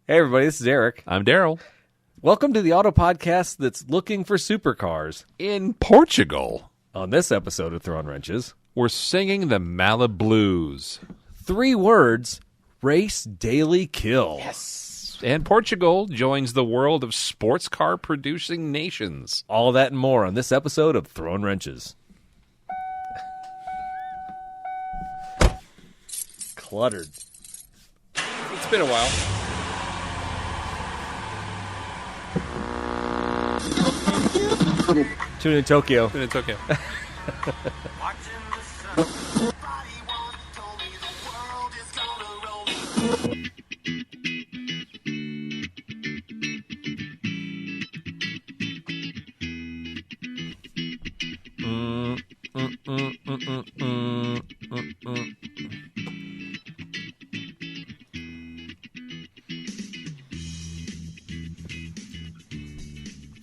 Hey, everybody, this is Eric. I'm Daryl. Welcome to the auto podcast that's looking for supercars. In Portugal. On this episode of Throwin Wrenches, We're singing the Malibu Blues. 3 words, race, daily, kill. Yes. And Portugal joins the world of sports car producing nations. All that and more on this episode of Throwin Wrenches. Cluttered. It's been a while. Tune in Tokyo. It's okay.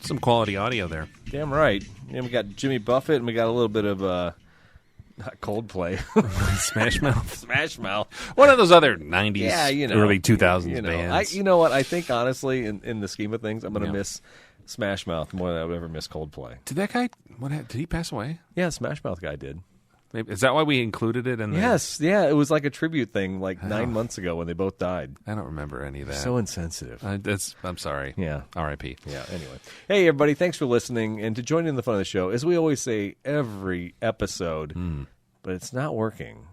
Some quality audio there. Damn right. And we got Jimmy Buffett, and we got a little bit of Coldplay. Smash Mouth. Smash Mouth. One of those other 90s, Yeah, early 2000s bands. You know what? I think, honestly, in the scheme of things, I'm going to miss Smash Mouth more than I would ever miss Coldplay. Did that guy, did he pass away? Yeah, Smash Mouth guy did. Maybe, is that why we included it in the... Yes, yeah, it was like a tribute thing 9 months ago when they both died. I don't remember any of that. So insensitive. I'm sorry. Yeah. R.I.P. Yeah, anyway. Hey, everybody, thanks for listening and to join in the fun of the show. As we always say every episode, but it's not working.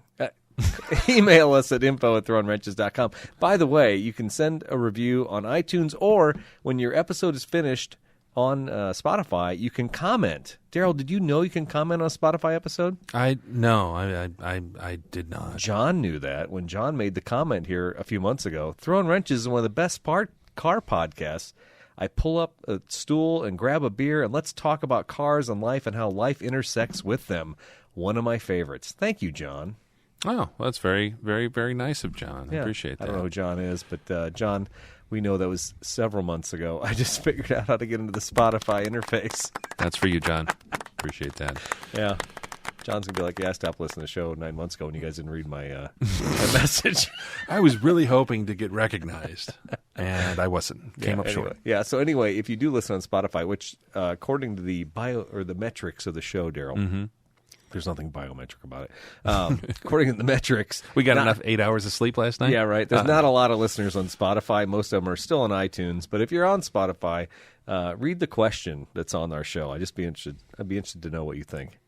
Email us at info@throwinwrenches.com. By the way, you can send a review on iTunes, or when your episode is finished on Spotify, you can comment. Daryl, did you know you can comment on a Spotify episode? I did not. John knew that when John made the comment here a few months ago. Throwin Wrenches is one of the best car podcasts. I pull up a stool and grab a beer, and let's talk about cars and life and how life intersects with them. One of my favorites. Thank you, John. Oh, well, that's very, very, very nice of John. I appreciate that. I don't know who John is, but John, we know that was several months ago. I just figured out how to get into the Spotify interface. That's for you, John. Appreciate that. Yeah. John's going to be like, yeah, I stopped listening to the show 9 months ago when you guys didn't read my message. I was really hoping to get recognized, and I wasn't. Came up short. Yeah, so anyway, if you do listen on Spotify, which according to the the metrics of the show, Daryl, there's nothing biometric about it. According to the metrics, we got enough 8 hours of sleep last night? Yeah, right. There's not a lot of listeners on Spotify. Most of them are still on iTunes. But if you're on Spotify, read the question that's on our show. I'd be interested to know what you think.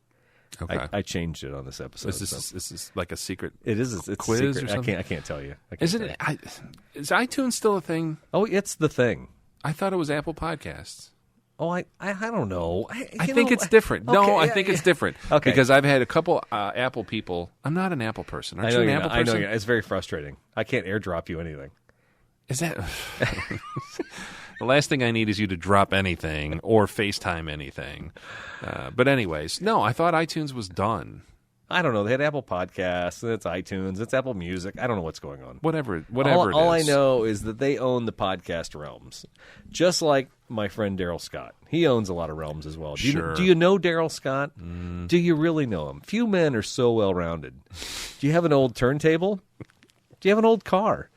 Okay. I changed it on this episode. Is this like a secret? It is. It's quiz a secret. or something? I can't tell you. Is iTunes still a thing? Oh, it's the thing. I thought it was Apple Podcasts. Oh, I don't know. I think it's different. I think it's different. Okay. Because I've had a couple Apple people. I'm not an Apple person. Aren't you an Apple person? I know. It's very frustrating. I can't airdrop you anything. Is that... The last thing I need is you to drop anything or FaceTime anything. But anyways, no, I thought iTunes was done. I don't know. They had Apple Podcasts, and it's iTunes, it's Apple Music. I don't know what's going on. Whatever it is. All I know is that they own the podcast realms, just like my friend Daryl Scott. He owns a lot of realms as well. Do you know Daryl Scott? Do you really know him? Few men are so well-rounded. Do you have an old turntable? Do you have an old car?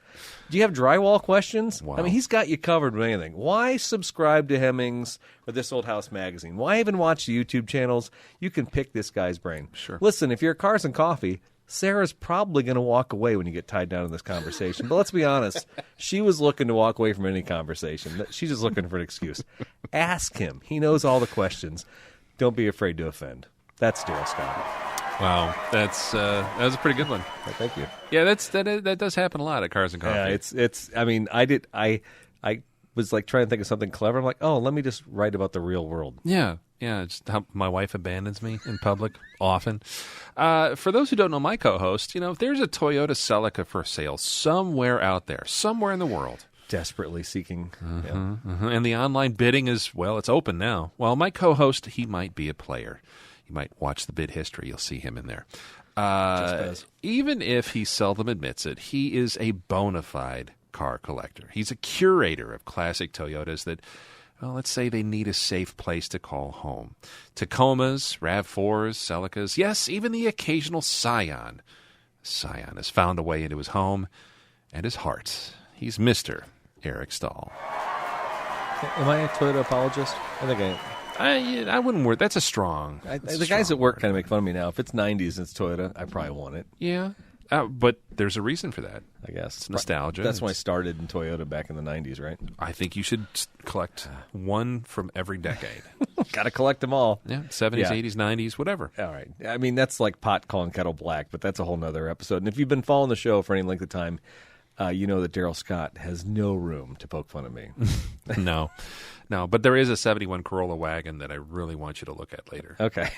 Do you have drywall questions? Wow. I mean, he's got you covered with anything. Why subscribe to Hemmings or This Old House magazine? Why even watch the YouTube channels? You can pick this guy's brain. Sure. Listen, if you're at Cars and Coffee, Sarah's probably going to walk away when you get tied down in this conversation. But let's be honest, she was looking to walk away from any conversation. She's just looking for an excuse. Ask him. He knows all the questions. Don't be afraid to offend. That's Daryl Scott. Wow, that was a pretty good one. Well, thank you. Yeah, that does happen a lot at Cars and Coffee. Yeah, it's. I mean, I was like trying to think of something clever. I'm like, oh, let me just write about the real world. Yeah, just how my wife abandons me in public often. For those who don't know my co-host, if there's a Toyota Celica for sale somewhere out there, somewhere in the world, desperately seeking. And the online bidding is, well, it's open now. Well, my co-host, he might be a player. You might watch the bid history. You'll see him in there. Even if he seldom admits it, he is a bona fide car collector. He's a curator of classic Toyotas that, well, let's say they need a safe place to call home. Tacomas, RAV4s, Celicas, yes, even the occasional Scion. Scion has found a way into his home and his heart. He's Mr. Eric Stahl. Am I a Toyota apologist? I think I wouldn't worry. That's a strong. the guys at work kind of make fun of me now. If it's 90s and it's Toyota, I probably want it. Yeah. But there's a reason for that. I guess. It's nostalgia. That's when I started in Toyota back in the 90s, right? I think you should collect one from every decade. Got to collect them all. Yeah, 70s, 80s, 90s, whatever. All right. I mean, that's like pot calling kettle black, but that's a whole nother episode. And if you've been following the show for any length of time, you know that Daryl Scott has no room to poke fun at me. No, but there is a 71 Corolla wagon that I really want you to look at later. Okay.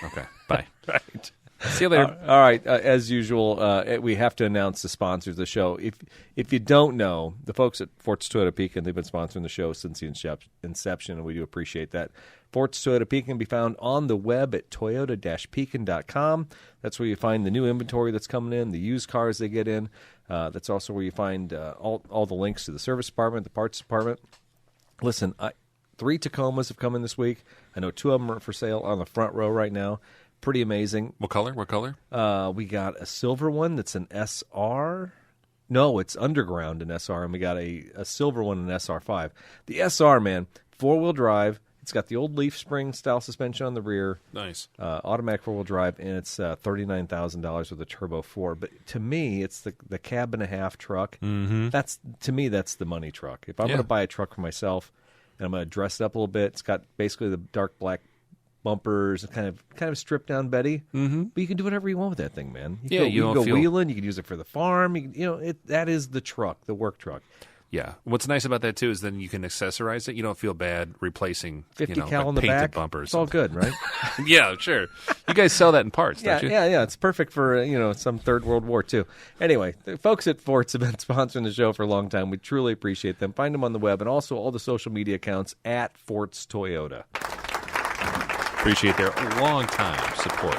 Bye. Right. See you later. All right. As usual, we have to announce the sponsors of the show. If you don't know, the folks at Fort's Toyota Pekin, they've been sponsoring the show since the inception, and we do appreciate that. Fort's Toyota Pekin can be found on the web at toyota-pekin.com. That's where you find the new inventory that's coming in, the used cars they get in. That's also where you find all the links to the service department, the parts department. Listen, 3 Tacomas have come in this week. I know 2 of them are for sale on the front row right now. Pretty amazing. What color? We got a silver one that's an SR. No, it's underground in SR, and we got a silver one in SR5. The SR, man, 4-wheel drive. It's got the old leaf spring style suspension on the rear. Nice. Automatic 4-wheel drive, and it's $39,000 with a Turbo 4. But to me, it's the cab and a half truck. Mm-hmm. That's the money truck. If I'm going to buy a truck for myself and I'm going to dress it up a little bit, it's got basically the dark black bumpers, kind of stripped down Betty. Mm-hmm. But you can do whatever you want with that thing, man. You can go wheeling. You can use it for the farm. That is the truck, the work truck. Yeah. What's nice about that, too, is then you can accessorize it. You don't feel bad replacing 50 cal in the painted back. bumpers. It's all good, right? Yeah, sure. You guys sell that in parts, don't you? Yeah. It's perfect for some Third World War, too. Anyway, the folks at Forts have been sponsoring the show for a long time. We truly appreciate them. Find them on the web and also all the social media accounts at Forts Toyota. Appreciate their long-time support.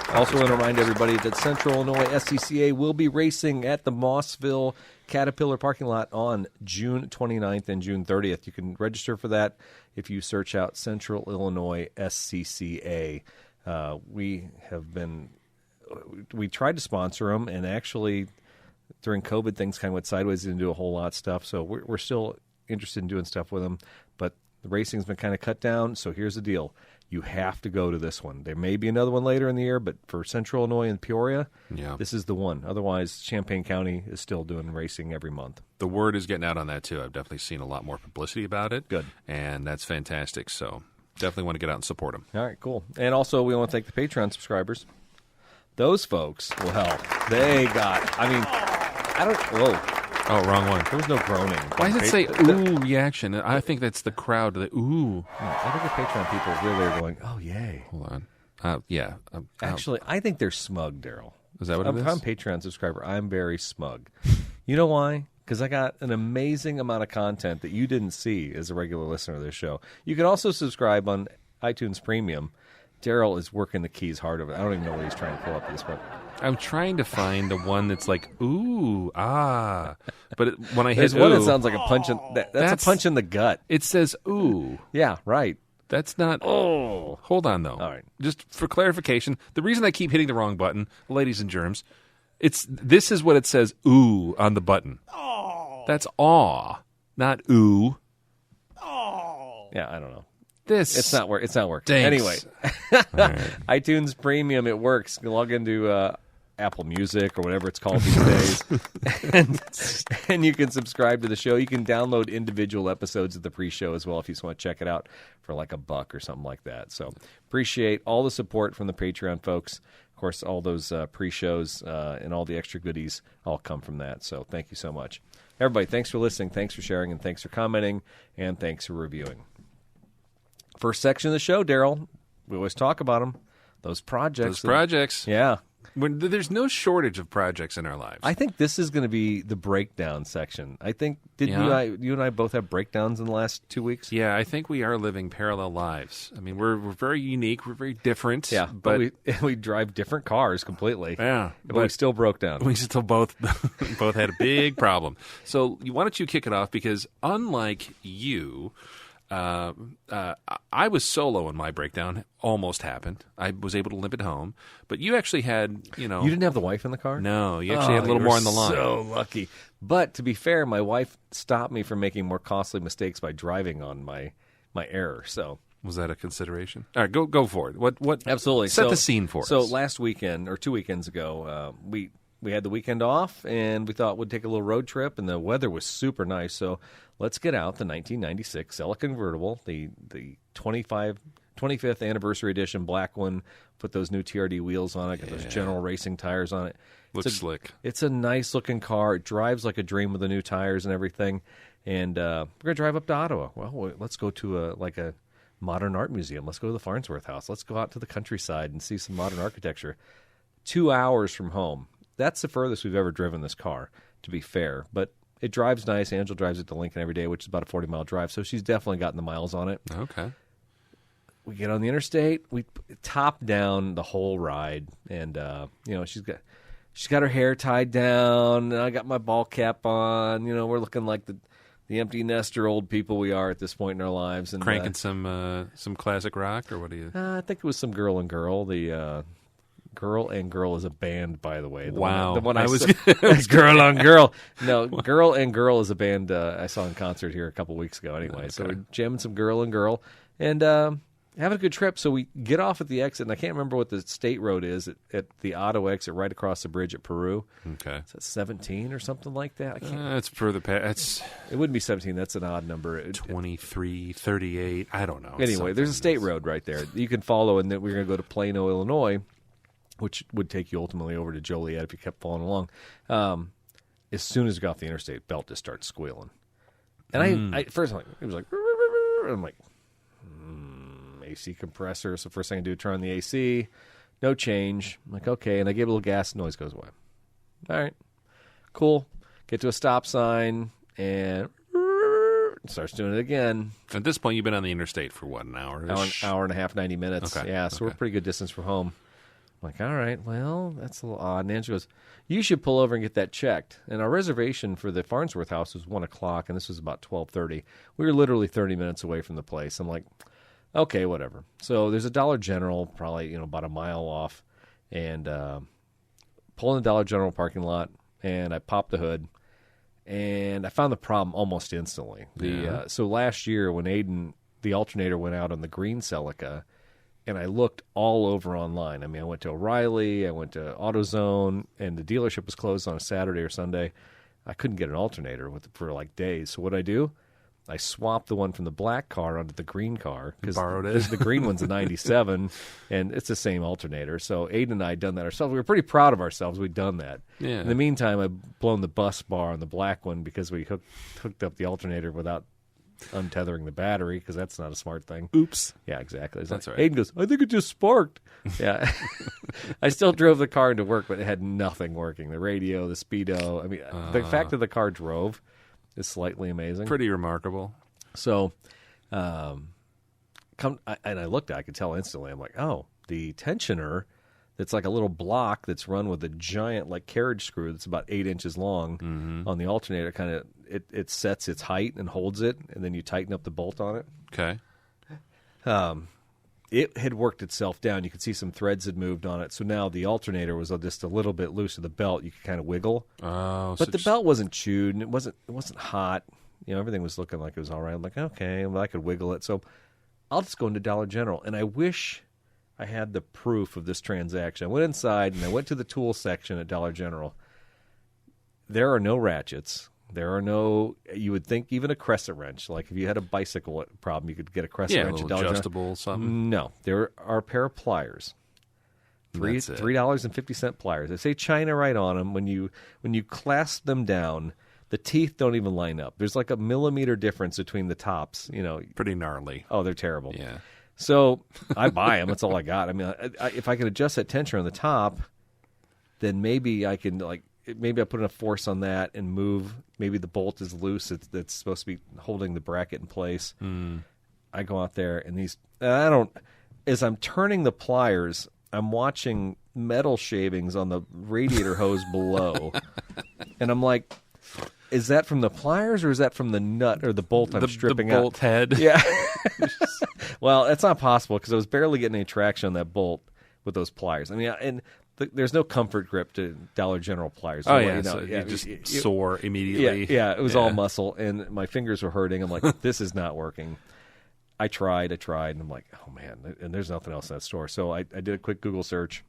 Also want to remind everybody that Central Illinois SCCA will be racing at the Mossville Caterpillar parking lot on June 29th and June 30th. You can register for that if you search out Central Illinois SCCA. We tried to sponsor them, and actually during COVID things kind of went sideways. Didn't do a whole lot of stuff, so we're still interested in doing stuff with them. But the racing's been kind of cut down, so here's the deal. You have to go to this one. There may be another one later in the year, but for Central Illinois and Peoria, this is the one. Otherwise, Champaign County is still doing racing every month. The word is getting out on that, too. I've definitely seen a lot more publicity about it. Good. And that's fantastic. So definitely want to get out and support them. All right, cool. And also, we want to thank the Patreon subscribers. Those folks, well, they got, whoa. Oh, wrong one. There was no groaning. Why does it say ooh reaction? I think that's the crowd. The ooh. I think the Patreon people really are going, oh, yay. Hold on. Yeah. Actually, I think they're smug, Daryl. Is that what it is? If I'm a Patreon subscriber, I'm very smug. You know why? Because I got an amazing amount of content that you didn't see as a regular listener of this show. You can also subscribe on iTunes Premium. Daryl is working the keys hard over it. I don't even know what he's trying to pull up at this point. I'm trying to find the one that's like ooh but when I hit There's one that sounds like a punch in that's a punch in the gut. It says ooh. Yeah, right. That's not. Oh, hold on though. All right. Just for clarification, the reason I keep hitting the wrong button, ladies and germs, this is what it says ooh on the button. Oh, that's aw, not ooh. Oh, yeah, I don't know. It's not working. Thanks. Anyway, right. iTunes Premium, it works. You log into Apple Music or whatever it's called these days, and you can subscribe to the show. You can download individual episodes of the pre-show as well if you just want to check it out for like $1 or something like that. So appreciate all the support from the Patreon folks. Of course, all those pre-shows and all the extra goodies all come from that. So thank you so much. Everybody, thanks for listening, thanks for sharing, and thanks for commenting, and thanks for reviewing. First section of the show, Daryl, we always talk about them. Those projects. Yeah. There's no shortage of projects in our lives. I think this is going to be the breakdown section. I think, you and I both have breakdowns in the last 2 weeks? Yeah, I think we are living parallel lives. I mean, we're very unique. We're very different. Yeah, but we drive different cars completely. Yeah. But we still broke down. We still both had a big problem. So why don't you kick it off? Because unlike you, I was solo in my breakdown. Almost happened. I was able to limp it home. But you actually had, You didn't have the wife in the car? No, you actually had a little more on the line. So lucky. But to be fair, my wife stopped me from making more costly mistakes by driving on my error. So was that a consideration? All right, go for it. What? Absolutely. Set the scene for us. So last weekend, or 2 weekends ago, we had the weekend off, and we thought we'd take a little road trip, and the weather was super nice. So let's get out the 1996 Celica convertible, the 25th anniversary edition black one. Put those new TRD wheels on it, got those General Racing tires on it. Looks slick. It's a nice looking car. It drives like a dream with the new tires and everything. And we're going to drive up to Ottawa. Well, let's go to a modern art museum. Let's go to the Farnsworth House. Let's go out to the countryside and see some modern architecture. 2 hours from home. That's the furthest we've ever driven this car, to be fair. But it drives nice. Angela drives it to Lincoln every day, which is about a 40-mile drive. So she's definitely gotten the miles on it. Okay. We get on the interstate. We top down the whole ride. And, she's got her hair tied down. And I got my ball cap on. We're looking like the empty nester old people we are at this point in our lives. And cranking some classic rock, or what do you? I think it was some Girl and Girl. The Girl and Girl is a band, by the way. Wow. The one I was Girl on Girl. No, Girl and Girl is a band I saw in concert here a couple weeks ago. Anyway, Okay. So we're jamming some Girl and Girl and having a good trip. So we get off at the exit, and I can't remember what the state road is at the Ottawa exit, right across the bridge at Peru. Okay. Is that 17 or something like that? I can't. It's further past. It wouldn't be 17. That's an odd number. 23, 38. I don't know. Anyway, there's a state road right there you can follow, and then we're going to go to Plano, Illinois, which would take you ultimately over to Joliet if you kept following along. As soon as we got off the interstate, belt just starts squealing. And I first, it was like, and I'm like, AC compressor. So first thing I do, turn on the AC, no change. I'm like, okay. And I gave a little gas, noise goes away. All right, cool. Get to a stop sign, and it starts doing it again. At this point, you've been on the interstate for what, an hour? Hour and a half, 90 minutes. Okay. Yeah, so we're a pretty good distance from home. I'm like, all right, well, that's a little odd. And Angela goes, you should pull over and get that checked. And our reservation for the Farnsworth house was 1 o'clock, and this was about 12:30. We were literally 30 minutes away from the place. I'm like, okay, whatever. So there's a Dollar General, probably about a mile off, and pull in the Dollar General parking lot, and I pop the hood, and I found the problem almost instantly. So last year when Aiden, the alternator, went out on the green Celica, and I looked all over online. I mean, I went to O'Reilly, I went to AutoZone, and the dealership was closed on a Saturday or Sunday. I couldn't get an alternator for like days. So what did I do? I swapped the one from the black car onto the green car. Borrowed it. The green one's a 97, and it's the same alternator. So Aiden and I had done that ourselves. We were pretty proud of ourselves. We'd done that. Yeah. In the meantime, I'd blown the bus bar on the black one because we hooked up the alternator without untethering the battery, because that's not a smart thing. Oops. Yeah, exactly. That's right. Aiden goes, I think it just sparked. Yeah. I still drove the car into work, but it had nothing working. The radio, the speedo. I mean, the fact that the car drove is slightly amazing. Pretty remarkable. So, and I looked at it, I could tell instantly. I'm like, oh, the tensioner that's like a little block that's run with a giant like carriage screw that's about 8 inches long on the alternator, kind of it sets its height and holds it, and then you tighten up the bolt on it. Okay. It had worked itself down. You could see some threads had moved on it. So now the alternator was just a little bit loose of the belt. You could kind of wiggle. Oh, but the belt wasn't chewed, and it wasn't hot. Everything was looking like it was all right. I'm like, okay, well, I could wiggle it. So I'll just go into Dollar General. And I wish I had the proof of this transaction. I went inside, and I went to the tool section at Dollar General. There are no ratchets. There are no, you would think even a crescent wrench. Like if you had a bicycle problem, you could get a crescent wrench at Dollar General. Adjustable something. No, there are a pair of pliers. $3.50 pliers. They say China right on them. When you clasp them down, the teeth don't even line up. There's like a millimeter difference between the tops. Pretty gnarly. Oh, they're terrible. Yeah. So I buy them. That's all I got. I mean, if I can adjust that tensioner on the top, then maybe I can maybe I put enough force on that and move. Maybe the bolt is loose. That's supposed to be holding the bracket in place. I go out there, and as I'm turning the pliers, I'm watching metal shavings on the radiator hose below. And I'm like, Is that from the pliers or is that from the nut or the bolt I'm stripping the bolt out? head. Yeah. Well, that's not possible because I was barely getting any traction on that bolt with those pliers. I mean, and there's no comfort grip to Dollar General pliers. Oh, so, yeah. so You just sore immediately. Yeah, it was all muscle, and my fingers were hurting. I'm like, this is not working. I tried, and I'm like, oh, man, and there's nothing else in that store. So I did a quick Google search.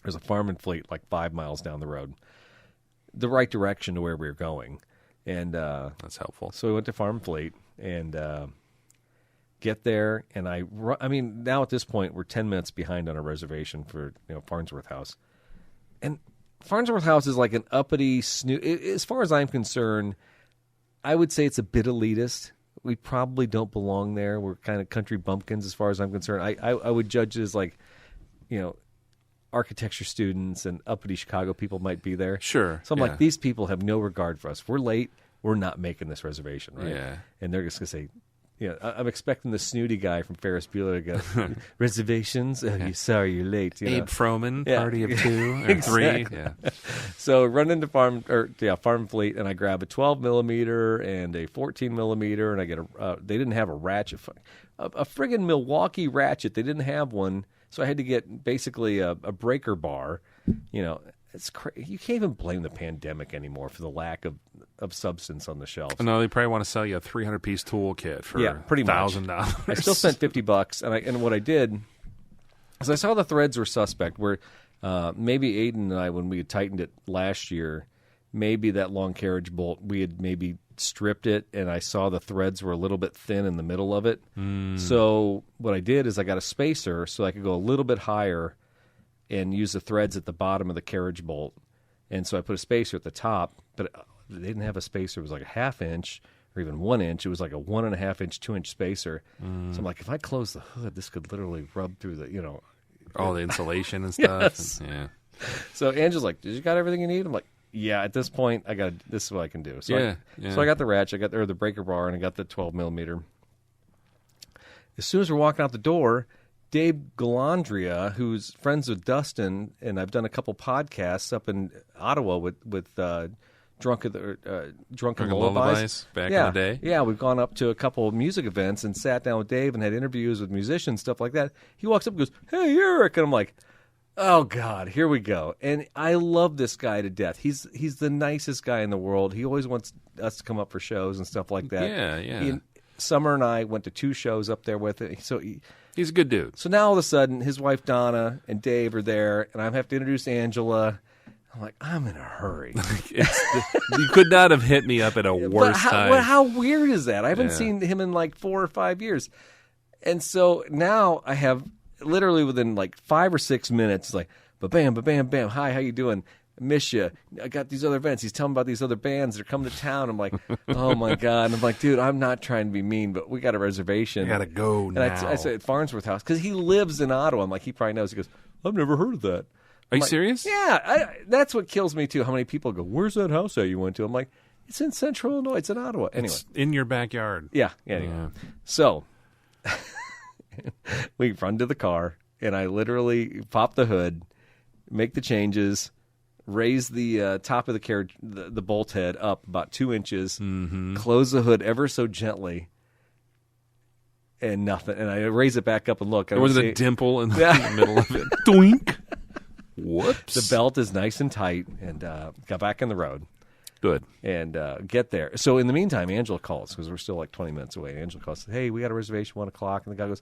There's a Farm and Fleet like 5 miles down the road, the right direction to where we were going. And that's helpful. So we went to Farm and Fleet and get there. And I mean, now at this point, we're 10 minutes behind on a reservation for Farnsworth House. And Farnsworth House is like an uppity as far as I'm concerned, I would say it's a bit elitist. We probably don't belong there. We're kind of country bumpkins as far as I'm concerned. I would judge it as like, architecture students and uppity Chicago people might be there. Sure. So I'm like, these people have no regard for us. If we're late, we're not making this reservation, right? Yeah. And they're just going to say, I'm expecting the snooty guy from Ferris Bueller to go, reservations? Oh, sorry, you're late. Abe Froman, party of 2 or exactly. 3. Yeah. So run into Farm Fleet, and I grab a 12 millimeter and a 14 millimeter, and I get they didn't have a ratchet, a friggin' Milwaukee ratchet. They didn't have one. So I had to get basically a breaker bar. It's you can't even blame the pandemic anymore for the lack of substance on the shelves. No, they probably want to sell you a 300-piece toolkit for pretty much $1,000. I still spent $50, and what I did is I saw the threads were suspect. Where maybe Aiden and I, when we had tightened it last year, maybe that long carriage bolt we had maybe stripped it, and I saw the threads were a little bit thin in the middle of it. So what I did is I got a spacer so I could go a little bit higher and use the threads at the bottom of the carriage bolt. And so I put a spacer at the top, but they didn't have a spacer. It was like a 1/2 inch or even 1 inch. It was like a 1.5 inch, 2 inch spacer. So I'm like, if I close the hood, this could literally rub through the, all the insulation and stuff. Yes. Yeah. So Angela's like, "Did you got everything you need?" I'm like, yeah, at this point, this is what I can do. So So I got the ratchet, the breaker bar, and I got the 12 millimeter. As soon as we're walking out the door, Dave Galandria, who's friends with Dustin, and I've done a couple podcasts up in Ottawa with Drunken Lullabies back in the day. Yeah, we've gone up to a couple of music events and sat down with Dave and had interviews with musicians, stuff like that. He walks up and goes, "Hey, Eric," and I'm like, oh, God, here we go. And I love this guy to death. He's the nicest guy in the world. He always wants us to come up for shows and stuff like that. Yeah. Summer and I went to 2 shows up there with it. So he's a good dude. So now all of a sudden, his wife Donna and Dave are there, and I have to introduce Angela. I'm like, I'm in a hurry. You could not have hit me up at a worse time. But how weird is that? I haven't seen him in like 4 or 5 years. And so now I have... literally within like 5 or 6 minutes, it's like, ba-bam, ba-bam, bam. Hi, how you doing? Miss you. I got these other events. He's telling me about these other bands that are coming to town. I'm like, oh, my God. And I'm like, dude, I'm not trying to be mean, but we got a reservation. I got to go now. And I said, at Farnsworth House, because he lives in Ottawa. I'm like, he probably knows. He goes, I've never heard of that. Are you serious? Yeah. That's what kills me, too. How many people go, where's that house that you went to? I'm like, it's in Central Illinois. It's in Ottawa. Anyway. It's in your backyard. Yeah. So we run to the car. And I literally pop the hood, make the changes, raise the top of the carriage, the bolt head up about 2 inches, close the hood ever so gently, and nothing. And I raise it back up and look. There was a dimple in the middle of it. Doink. Whoops. The belt is nice and tight, and got back in the road. Good. And get there. So in the meantime, Angela calls, because we're still like 20 minutes away. Angela calls, hey, we got a reservation, 1 o'clock. And the guy goes,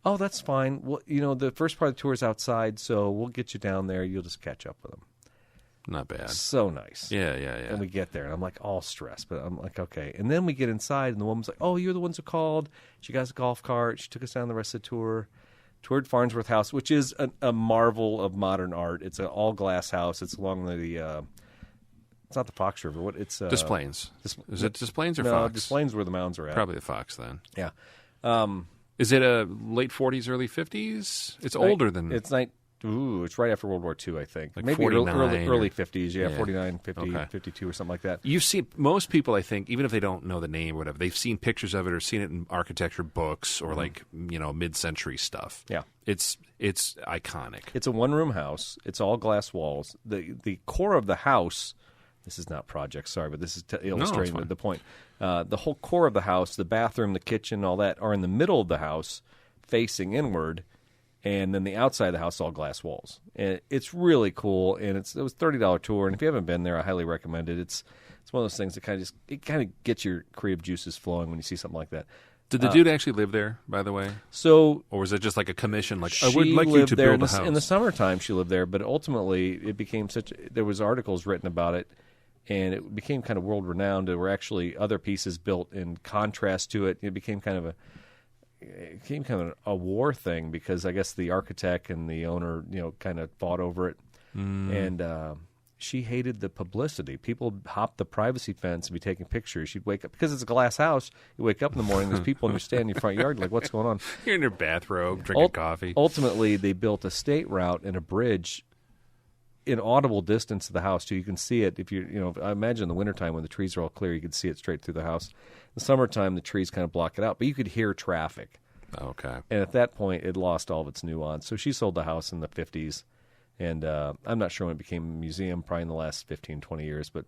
oh, that's fine. Well, the first part of the tour is outside, so we'll get you down there. You'll just catch up with them. Not bad. So nice. Yeah. And we get there, and I'm like all stressed, but I'm like, okay. And then we get inside, and the woman's like, oh, you're the ones who called. She got us a golf cart. She took us down the rest of the tour. Toured Farnsworth House, which is a marvel of modern art. It's an all-glass house. It's along the it's not the Fox River. What it's Des Plaines. Is it Des Plaines or no, Fox? Des Plaines where the mounds are at. Probably the Fox then. Yeah. Is it a late 40s, early 50s? It's older than... It's it's right after World War II, I think. Like maybe 49 early 50s, yeah, 49, 50, 52 or something like that. You've seen... Most people, I think, even if they don't know the name or whatever, they've seen pictures of it or seen it in architecture books or mid-century stuff. Yeah. It's iconic. It's a one-room house. It's all glass walls. The core of the house, This is not project, sorry, but this is illustrating fine. the point. The whole core of the house, the bathroom, the kitchen, all that, are in the middle of the house, facing inward, and then the outside of the house, all glass walls. And it's really cool, and it was a $30 tour, and if you haven't been there, I highly recommend it. It's one of those things that kind of gets your creative juices flowing when you see something like that. Did the dude actually live there, by the way? So, or was it just like a commission? Like, I she would like you lived to there build a house. in the summertime. She lived there, but ultimately it became there was articles written about it, and it became kind of world renowned. There were actually other pieces built in contrast to it. It became kind of a war thing because I guess the architect and the owner, kind of fought over it, and she hated the publicity. People hopped the privacy fence and be taking pictures. She'd wake up because it's a glass house. You wake up in the morning, there's people in your front yard, like, what's going on? You're in your bathrobe, drinking coffee. Ultimately, they built a state route and a bridge in audible distance of the house, too. You can see it if I imagine in the wintertime when the trees are all clear, you could see it straight through the house. In the summertime, the trees kind of block it out, but you could hear traffic. Okay. And at that point, it lost all of its nuance. So she sold the house in the 50s. And I'm not sure when it became a museum, probably in the last 15, 20 years, but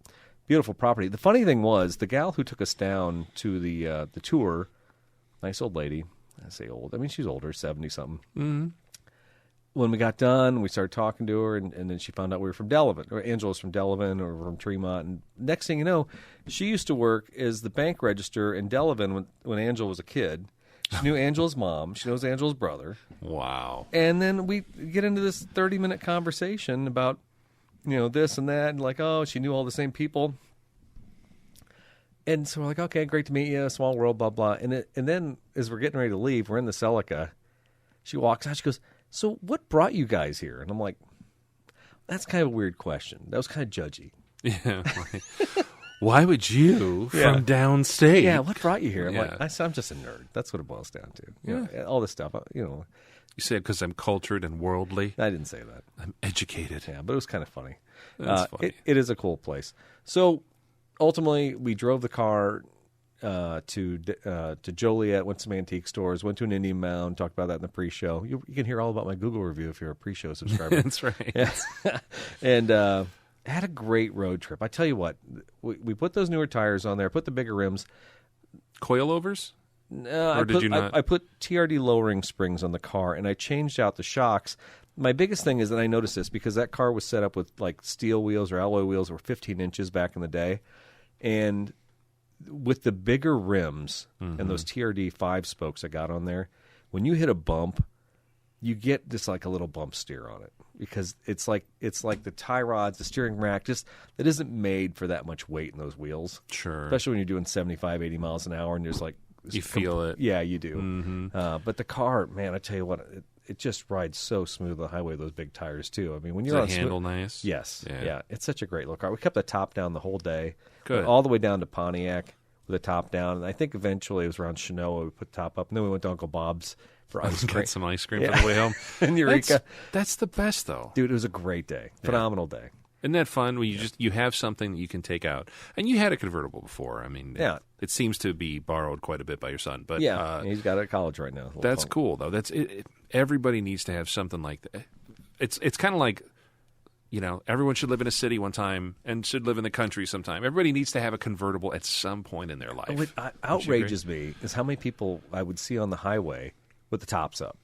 beautiful property. The funny thing was, the gal who took us down to the tour, nice old lady, I say old, I mean she's older, 70-something. Mm-hmm. When we got done, we started talking to her, and then she found out we were from Delavan, or Angela's from Delavan, or from Tremont. And next thing you know, she used to work as the bank register in Delavan when Angela was a kid. She knew Angela's mom. She knows Angela's brother. Wow. And then we get into this 30-minute conversation about, this and that. And like, oh, she knew all the same people. And so we're like, okay, great to meet you. Small world, blah, blah. And then as we're getting ready to leave, we're in the Celica. She walks out. She goes, so what brought you guys here? And I'm like, that's kind of a weird question. That was kind of judgy. Yeah. Right. Why would you from downstate? Yeah, what brought you here? I'm like, I'm just a nerd. That's what it boils down to. All this stuff, You said because I'm cultured and worldly? I didn't say that. I'm educated. Yeah, but it was kind of funny. That's funny. It is a cool place. So ultimately, we drove the car to Joliet, went to some antique stores, went to an Indian Mound, talked about that in the pre-show. You can hear all about my Google review if you're a pre-show subscriber. That's right. Yeah. And had a great road trip. I tell you what, we put those newer tires on there, put the bigger rims. Coilovers? Or did you not? I put TRD lowering springs on the car, and I changed out the shocks. My biggest thing is that I noticed this because that car was set up with like steel wheels or alloy wheels that were 15 inches back in the day. And with the bigger rims and those TRD 5 spokes I got on there, when you hit a bump, you get just like a little bump steer on it because it's like the tie rods, the steering rack, just that isn't made for that much weight in those wheels. Sure. Especially when you're doing 75, 80 miles an hour and there's like... You feel it. Yeah, you do. But the car, man, I tell you what, it just rides so smooth on the highway, those big tires, too. I mean, when you're on... Does it handle nice? Yes. Yeah. It's such a great little car. We kept the top down the whole day. Good. Went all the way down to Pontiac with the top down. And I think eventually it was around Chenoa we put the top up. And then we went to Uncle Bob's for ice cream. Got some ice cream for the way home. In Eureka. That's the best, though. Dude, it was a great day. Phenomenal day. Isn't that fun when you have something that you can take out? And you had a convertible before. I mean, it seems to be borrowed quite a bit by your son. But he's got it at college right now. That's cool, though. That's everybody needs to have something like that. It's kind of like, everyone should live in a city one time and should live in the country sometime. Everybody needs to have a convertible at some point in their life. What outrages me is how many people I would see on the highway with the tops up.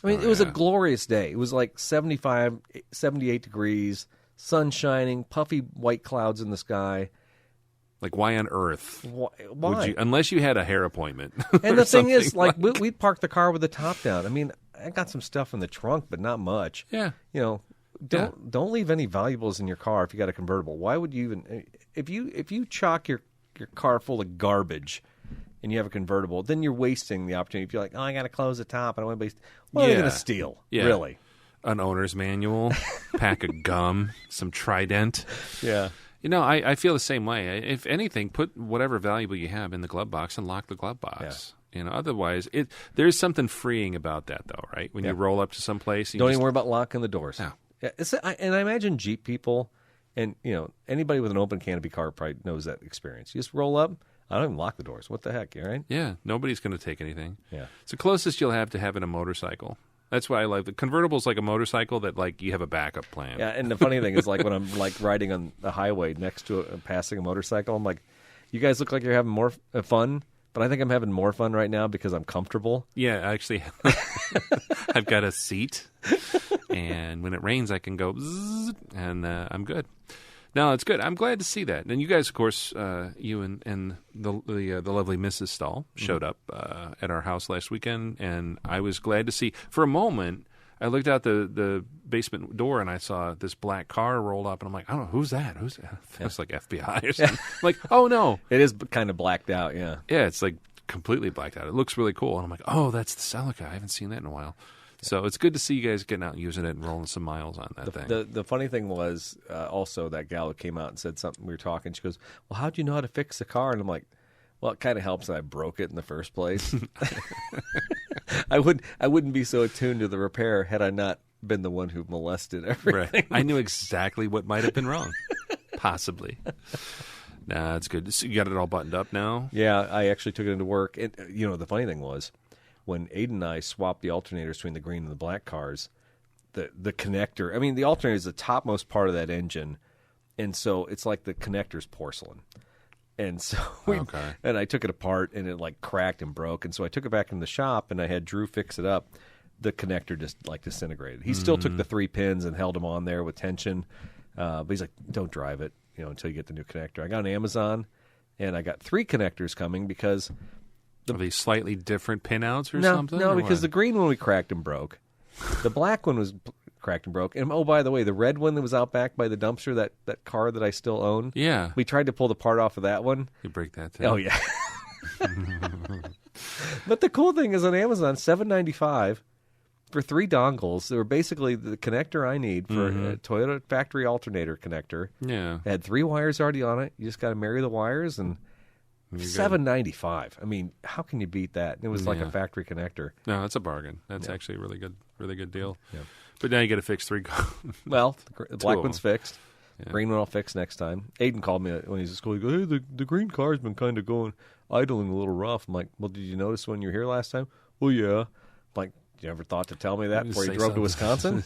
I mean, it was a glorious day. It was like 75, 78 degrees, sun shining, puffy white clouds in the sky. Like, why on earth? Why? Would you, unless you had a hair appointment. And the thing is, like, we'd park the car with the top down. I mean, I got some stuff in the trunk, but not much. Yeah. Don't leave any valuables in your car if you got a convertible. Why would you even if you chock your car full of garbage and you have a convertible, then you're wasting the opportunity. If you're like, I got to close the top, I don't want to waste. What are they going to steal? Yeah. Really? An owner's manual, pack of gum, some Trident. Yeah. I feel the same way. If anything, put whatever valuable you have in the glove box and lock the glove box. Yeah. Otherwise, there's something freeing about that, though, right? When you roll up to some place, don't even worry about locking the doors. No. Yeah, and I imagine Jeep people, and anybody with an open canopy car probably knows that experience. You just roll up. I don't even lock the doors. What the heck, right? Yeah, nobody's going to take anything. Yeah, it's the closest you'll have to having a motorcycle. That's why I like the convertible's like a motorcycle that like you have a backup plan. Yeah, and the funny thing is, like when I'm like riding on the highway next to passing a motorcycle, I'm like, you guys look like you're having more fun, but I think I'm having more fun right now because I'm comfortable. Yeah, actually, I've got a seat, and when it rains, I can go zzz, and I'm good. No, it's good. I'm glad to see that. And you guys, of course, you and the lovely Mrs. Stahl showed up at our house last weekend, and I was glad to see. For a moment, I looked out the basement door, and I saw this black car rolled up, and I'm like, I don't know, who's that? Who's that? It's like FBI or something. Like, oh, no. It is kind of blacked out, yeah. Yeah, it's like completely blacked out. It looks really cool. And I'm like, oh, that's the Celica. I haven't seen that in a while. So it's good to see you guys getting out and using it and rolling some miles on that thing. The funny thing was also that gal who came out and said something. We were talking. She goes, well, how'd you know how to fix the car? And I'm like, well, it kind of helps that I broke it in the first place. I wouldn't be so attuned to the repair had I not been the one who molested everything. Right. I knew exactly what might have been wrong. Possibly. Nah, it's good. So you got it all buttoned up now? Yeah, I actually took it into work. And, the funny thing was, when Aiden and I swapped the alternators between the green and the black cars, the connector, I mean, the alternator is the topmost part of that engine, and so it's like the connector's porcelain. And so and I took it apart, and it like cracked and broke, and so I took it back in the shop, and I had Drew fix it up. The connector just like disintegrated. He still took the 3 pins and held them on there with tension, but he's like, don't drive it, until you get the new connector. I got on Amazon, and I got 3 connectors coming because... Are they slightly different pinouts or something? No, or because what? the green one we cracked and broke. The black one was cracked and broke. And, oh, by the way, the red one that was out back by the dumpster, that car that I still own, yeah, we tried to pull the part off of that one. You break that too. Oh, yeah. But the cool thing is on Amazon, $7.95 for 3 dongles. They were basically the connector I need for a Toyota factory alternator connector. Yeah. It had 3 wires already on it. You just got to marry the wires and... $7.95. I mean, how can you beat that? It was like a factory connector. No, that's a bargain. That's actually a really good deal. Yeah. But now you got to fix 3 cars. Well, the black one's fixed. Yeah. Green one I'll fix next time. Aiden called me when he was at school. He goes, hey, the green car's been kind of going idling a little rough. I'm like, well, did you notice when you were here last time? Well, yeah. I'm like, you ever thought to tell me that before you drove to Wisconsin?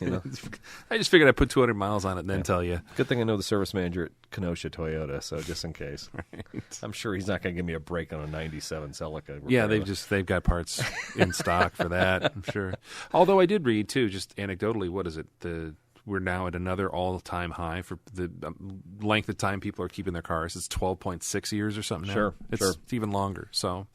I just figured I'd put 200 miles on it and then tell you. Good thing I know the service manager at Kenosha Toyota, so just in case. Right. I'm sure he's not going to give me a break on a 97 Celica. Yeah, they've got parts in stock for that, I'm sure. Although I did read, too, just anecdotally, what is it? We're now at another all-time high for the length of time people are keeping their cars. It's 12.6 years or something now. Sure, It's even longer. So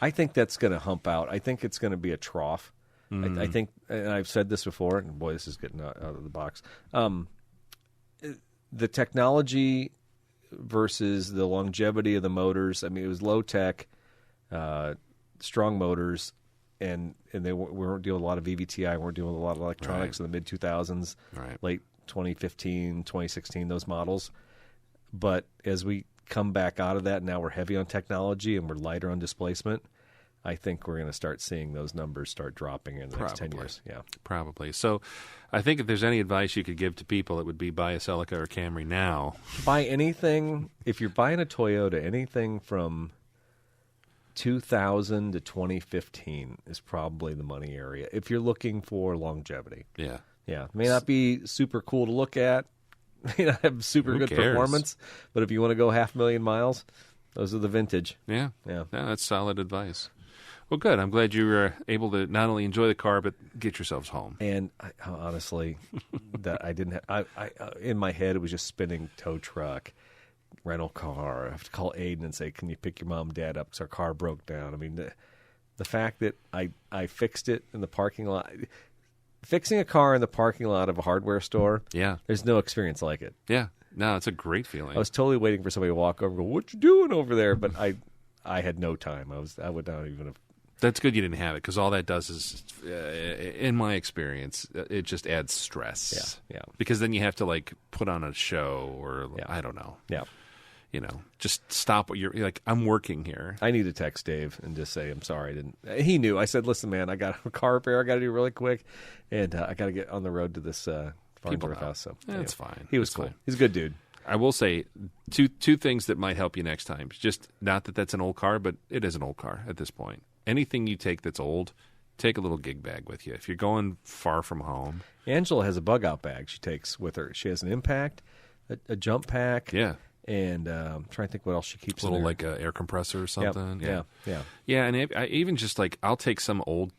I think that's going to hump out. I think it's going to be a trough. I think, and I've said this before, and boy, this is getting out of the box. The technology versus the longevity of the motors. I mean, it was low tech, strong motors, and we weren't dealing with a lot of VVTi. We weren't dealing with a lot of electronics in the mid 2000s, late 2015, 2016, those models. But as we come back out of that, now we're heavy on technology and we're lighter on displacement. I think we're going to start seeing those numbers start dropping in the next 10 years. Yeah, probably. So I think if there's any advice you could give to people, it would be buy a Celica or Camry now. Buy anything. If you're buying a Toyota, anything from 2000 to 2015 is probably the money area if you're looking for longevity. Yeah. Yeah. It may not be super cool to look at. May not have super good performance, but if you want to go 500,000 miles, those are the vintage. Yeah. Yeah. No, that's solid advice. Well, good. I'm glad you were able to not only enjoy the car, but get yourselves home. And honestly, that I didn't have, in my head, it was just spinning tow truck, rental car. I have to call Aiden and say, can you pick your mom and dad up because our car broke down? I mean, the fact that I fixed it in the parking lot, fixing a car in the parking lot of a hardware store, there's no experience like it. Yeah. No, it's a great feeling. I was totally waiting for somebody to walk over and go, what you doing over there? But I had no time. I would not even have. That's good you didn't have it because all that does is, in my experience, it just adds stress. Yeah. Because then you have to put on a show or I don't know. Yeah. Just stop what you're like. I'm working here. I need to text Dave and just say I'm sorry. I didn't. He knew. I said, listen, man, I got a car repair. I got to do really quick, and I got to get on the road to this Farnsworth house. So that's fine. He was cool. Fine. He's a good dude. I will say two things that might help you next time. Just not that that's an old car, but it is an old car at this point. Anything you take that's old, take a little gig bag with you. If you're going far from home. Angela has a bug out bag she takes with her. She has an impact, a jump pack. Yeah. And I'm trying to think what else she keeps. A little in there. like an air compressor or something. Yeah. Yeah, and I even just like I'll take some old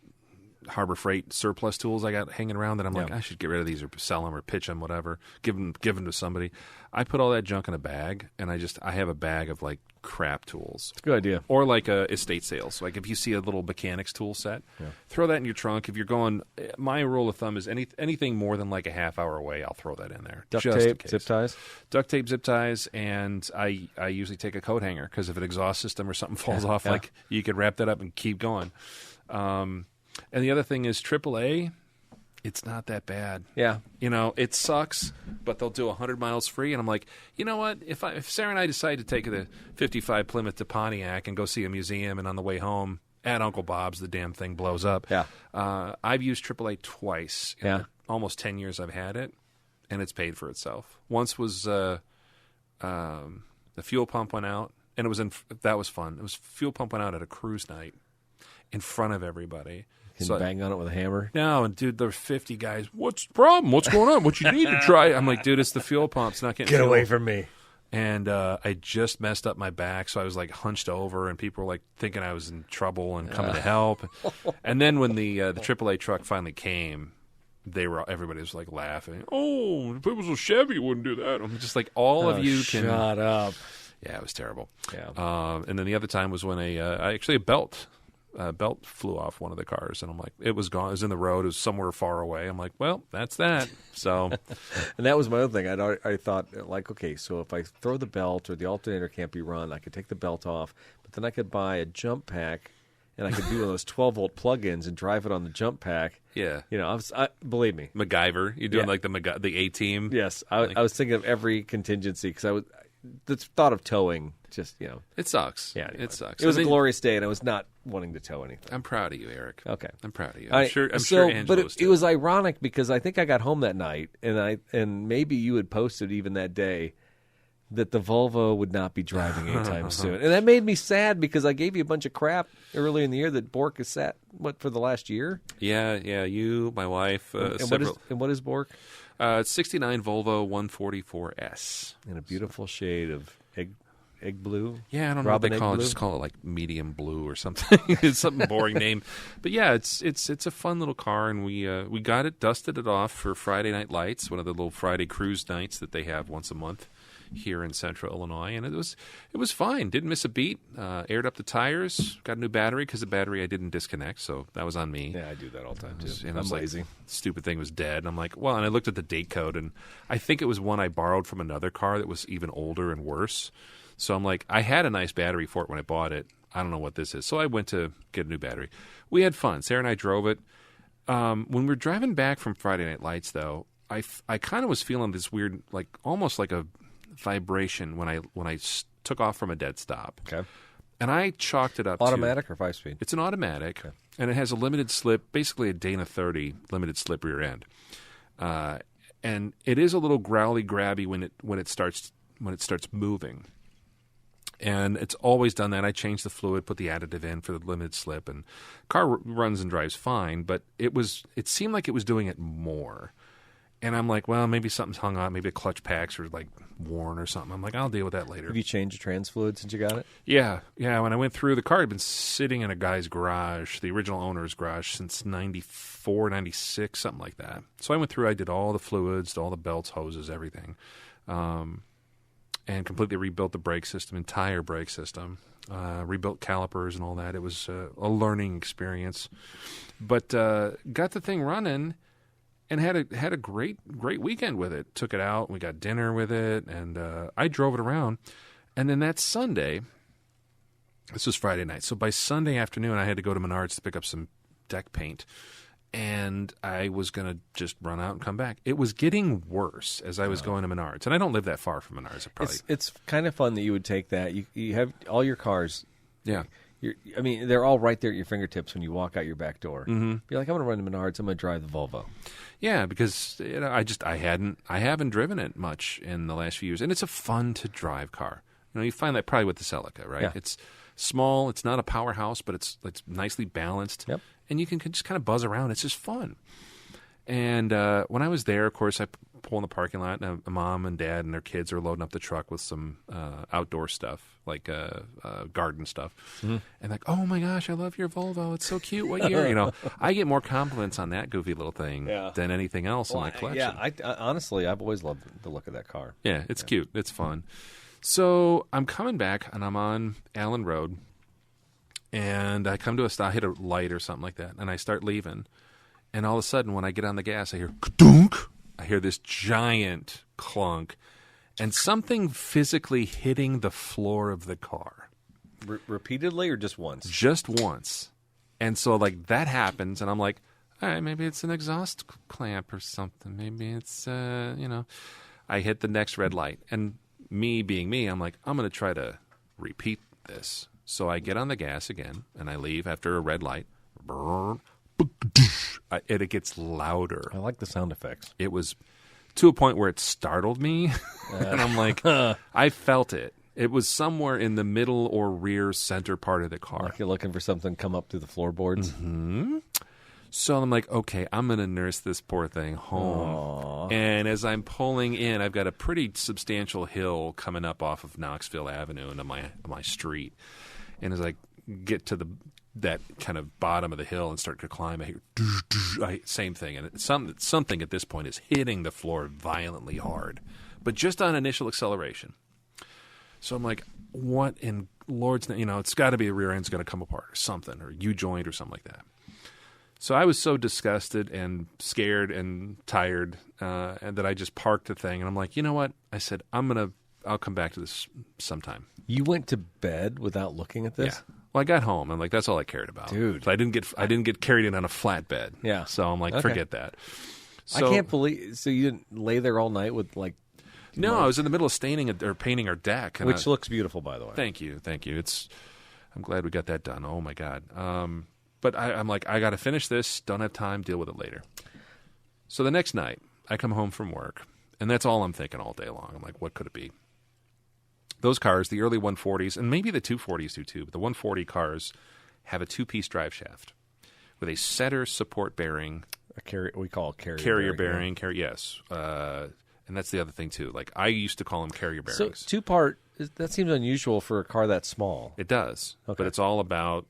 Harbor Freight surplus tools I got hanging around that I'm like, I should get rid of these or sell them or pitch them, whatever. Give them to somebody. I put all that junk in a bag, and I have a bag of like crap tools. It's a good idea. Or like estate sales. Like if you see a little mechanics tool set, throw that in your trunk. If you're going, my rule of thumb is anything more than like a half hour away, I'll throw that in there. Duct tape, zip ties? Duct tape, zip ties, and I usually take a coat hanger because if an exhaust system or something falls off, like you could wrap that up and keep going. And the other thing is AAA, it's not that bad. Yeah. You know, it sucks, but they'll do 100 miles free. And I'm like, you know what? If Sarah and I decide to take the 55 Plymouth to Pontiac and go see a museum, and on the way home at Uncle Bob's, the damn thing blows up. Yeah. I've used AAA twice in the almost 10 years I've had it, and it's paid for itself. Once was the fuel pump went out, and that was fun. It was fuel pump went out at a cruise night in front of everybody. Can you bang on it with a hammer? No, and dude, there were 50 guys. What's the problem? What's going on? What you need to try? I'm like, dude, it's the fuel pump. It's not getting Get fuel. away from me. And I just messed up my back, so I was like hunched over, and people were like thinking I was in trouble and coming to help. And then when the AAA truck finally came, everybody was like laughing. Oh, if it was a Chevy, you wouldn't do that. I'm just like, all of you can shut up. Yeah, it was terrible. Yeah. And then the other time was when a belt flew off one of the cars, and I'm like, it was gone. It was in the road. It was somewhere far away. I'm like, well, that's that. So, and that was my other thing. I thought, like, okay, so if I throw the belt or the alternator can't be run, I could take the belt off, but then I could buy a jump pack, and I could do one of those 12-volt plug-ins and drive it on the jump pack. Yeah. You know, believe me. MacGyver. You're doing like the A-team. Yes. I was thinking of every contingency because the thought of towing just, you know. It sucks. Yeah, anyway. It sucks. It was a glorious day, and I was not wanting to tow anything. I'm proud of you, Eric. Okay. I'm proud of you. I'm sure Angela but was too. it was ironic because I think I got home that night, and maybe you had posted even that day that the Volvo would not be driving anytime soon. And that made me sad because I gave you a bunch of crap earlier in the year that Bork has sat, for the last year? Yeah, you, my wife. What is Bork? It's 69 Volvo 144S. In a beautiful shade of egg blue? Yeah, I don't know what they call it. Just call it like medium blue or something. It's some boring name. But yeah, it's a fun little car, and we got it, dusted it off for Friday Night Lights, one of the little Friday cruise nights that they have once a month here in Central Illinois, and it was fine. Didn't miss a beat. Aired up the tires. Got a new battery because the battery I didn't disconnect, so that was on me. Yeah, I do that all the time too. And I'm lazy. Like, stupid thing was dead. And I'm like, well, and I looked at the date code, and I think it was one I borrowed from another car that was even older and worse. So I'm like, I had a nice battery for it when I bought it. I don't know what this is. So I went to get a new battery. We had fun. Sarah and I drove it. When we were driving back from Friday Night Lights, though, I kind of was feeling this weird, like almost like a vibration when I took off from a dead stop. Okay. And I chalked it up automatic or 5-speed? It's an automatic, and it has a limited slip, basically a Dana 30 limited slip rear end. And it is a little growly grabby when it starts moving. And it's always done that. I changed the fluid, put the additive in for the limited slip, and car runs and drives fine, but it seemed like it was doing it more. And I'm like, well, maybe something's hung on. Maybe the clutch packs are like worn or something. I'm like, I'll deal with that later. Have you changed the trans fluid since you got it? Yeah. When I went through, the car had been sitting in a guy's garage, the original owner's garage, since 94, 96, something like that. So I went through, I did all the fluids, all the belts, hoses, everything, and completely rebuilt the brake system, entire brake system, rebuilt calipers and all that. It was a learning experience. But got the thing running. And had a great weekend with it. Took it out. We got dinner with it, and I drove it around. And then that Sunday, this was Friday night. So by Sunday afternoon, I had to go to Menards to pick up some deck paint, and I was going to just run out and come back. It was getting worse as I was going to Menards, and I don't live that far from Menards. It's kind of fun that you would take that. You have all your cars. Yeah. They're all right there at your fingertips when you walk out your back door. Mm-hmm. You're like, I'm going to run to Menards. I'm going to drive the Volvo. Yeah, because I haven't driven it much in the last few years, and it's a fun to drive car. You find that probably with the Celica, right? Yeah. It's small. It's not a powerhouse, but it's nicely balanced. Yep. and you can just kind of buzz around. It's just fun. And when I was there, of course, I pull in the parking lot, and a mom and dad and their kids are loading up the truck with some outdoor stuff, like garden stuff. Mm-hmm. And like, oh my gosh, I love your Volvo. It's so cute. What year? I get more compliments on that goofy little thing than anything else in my collection. Yeah, honestly, I've always loved the look of that car. Yeah, it's cute. It's fun. So I'm coming back, and I'm on Allen Road, and I come to a stop, hit a light or something like that, and I start leaving. And all of a sudden, when I get on the gas, I hear ka-dunk. I hear this giant clunk, and something physically hitting the floor of the car. Repeatedly or just once? Just once. And so, like, that happens, and I'm like, all right, maybe it's an exhaust clamp or something. Maybe it's, I hit the next red light. And me being me, I'm like, I'm going to try to repeat this. So I get on the gas again, and I leave after a red light. It gets louder. I like the sound effects. It was to a point where it startled me, and I'm like, I felt it. It was somewhere in the middle or rear center part of the car. Like you're looking for something to come up through the floorboards. Mm-hmm. So I'm like, okay, I'm going to nurse this poor thing home. Aww. And as I'm pulling in, I've got a pretty substantial hill coming up off of Knoxville Avenue into my street. And as I get to that kind of bottom of the hill and start to climb, I hear same thing. And something at this point is hitting the floor violently hard, but just on initial acceleration. So I'm like, what in Lord's name? It's got to be the rear end's going to come apart or something, or U-joint or something like that. So I was so disgusted and scared and tired and that I just parked the thing. And I'm like, you know what? I said, I'll come back to this sometime. You went to bed without looking at this? Yeah. Well, I got home, and like that's all I cared about, dude. So I didn't get carried in on a flatbed. Yeah. So I'm like, forget that. So, I can't believe. So you didn't lay there all night with like. No, months? I was in the middle of painting our deck, which looks beautiful, by the way. Thank you. I'm glad we got that done. Oh my God. But I'm like, I got to finish this. Don't have time. Deal with it later. So the next night, I come home from work, and that's all I'm thinking all day long. I'm like, what could it be? Those cars, the early 140s, and maybe the 240s do too, but the 140 cars have a two-piece drive shaft with a setter support bearing. We call it carrier bearing. Yes. And that's the other thing too. Like I used to call them carrier bearings. So two-part, that seems unusual for a car that small. It does. Okay. But it's all about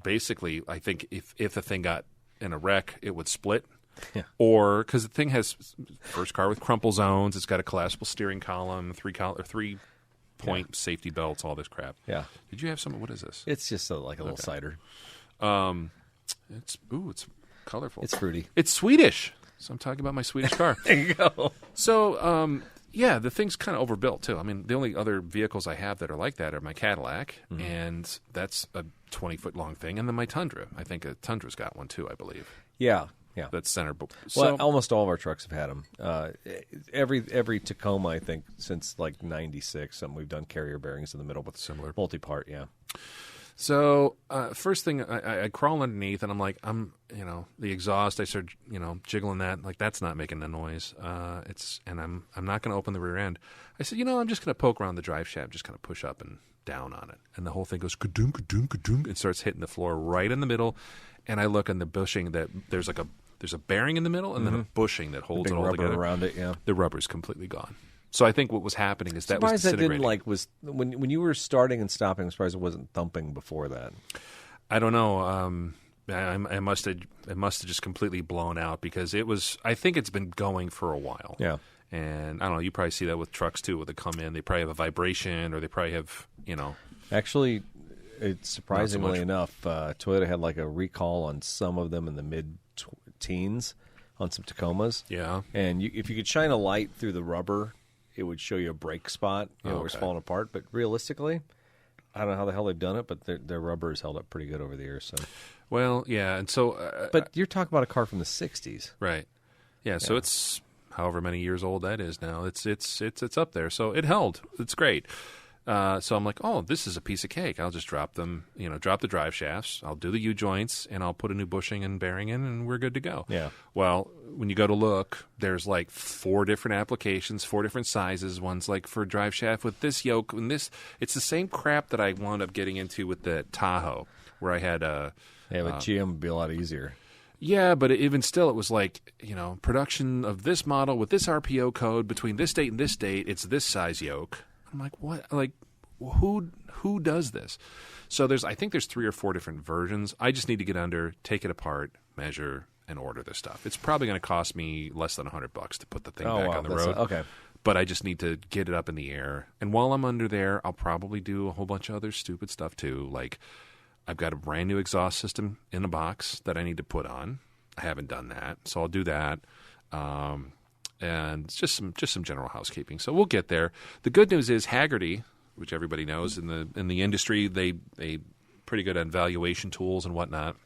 basically, I think if the thing got in a wreck, it would split. Yeah. Or because the thing has first car with crumple zones, it's got a collapsible steering column, three-point safety belts, all this crap. Yeah. Did you have some? What is this? It's just like a little cider. It's colorful. It's fruity. It's Swedish. So I'm talking about my Swedish car. There you go. So the thing's kind of overbuilt too. I mean, the only other vehicles I have that are like that are my Cadillac, and that's a 20-foot long thing, and then my Tundra. I think a Tundra's got one too, I believe. Yeah. Yeah, that's center. Well, almost all of our trucks have had them. Every Tacoma, I think, since like '96, we've done carrier bearings in the middle with similar multi-part. Yeah. So first thing, I crawl underneath, and I'm like, the exhaust. I start, jiggling that. Like that's not making a noise. And I'm not going to open the rear end. I said, I'm just going to poke around the drive shaft, just kind of push up and down on it, and the whole thing goes ka-dunk, ka-dunk, ka-dunk, and starts hitting the floor right in the middle. And I look in the bushing that there's a bearing in the middle, and then a bushing that holds it all rubber together. Around it, yeah. The rubber's completely gone. So I think what was happening is that was disintegrating. That didn't when you were starting and stopping. I'm surprised it wasn't thumping before that. I don't know. I must have just completely blown out because it was. I think it's been going for a while. Yeah. And I don't know. You probably see that with trucks too. When they come in, they probably have a vibration, or they probably have Actually, it's surprisingly enough, Toyota had like a recall on some of them in the mid-teens on some Tacomas. Yeah. And if you could shine a light through the rubber, it would show you a break spot where it's falling apart. But realistically, I don't know how the hell they've done it, but their rubber has held up pretty good over the years. So. Well, yeah. And so... but you're talking about a car from the 60s. Right. Yeah, so it's however many years old that is now. It's up there. So it held. It's great. So I'm like, oh, this is a piece of cake. I'll just drop them, drop the drive shafts. I'll do the U-joints, and I'll put a new bushing and bearing in, and we're good to go. Yeah. Well, when you go to look, there's like 4 different applications, 4 different sizes. One's like for drive shaft with this yoke, and this. It's the same crap that I wound up getting into with the Tahoe, where I had a... Yeah, but GM would be a lot easier. Yeah, but even still, it was like, production of this model with this RPO code between this date and this date, it's this size yoke. I'm like, what? Like, who does this? So I think there's 3 or 4 different versions. I just need to get under, take it apart, measure, and order this stuff. It's probably going to cost me less than $100 to put the thing back on the road. Okay. But I just need to get it up in the air. And while I'm under there, I'll probably do a whole bunch of other stupid stuff too. Like, I've got a brand new exhaust system in a box that I need to put on. I haven't done that, so I'll do that. And just some general housekeeping. So we'll get there. The good news is Hagerty, which everybody knows in the industry, they pretty good on valuation tools and whatnot.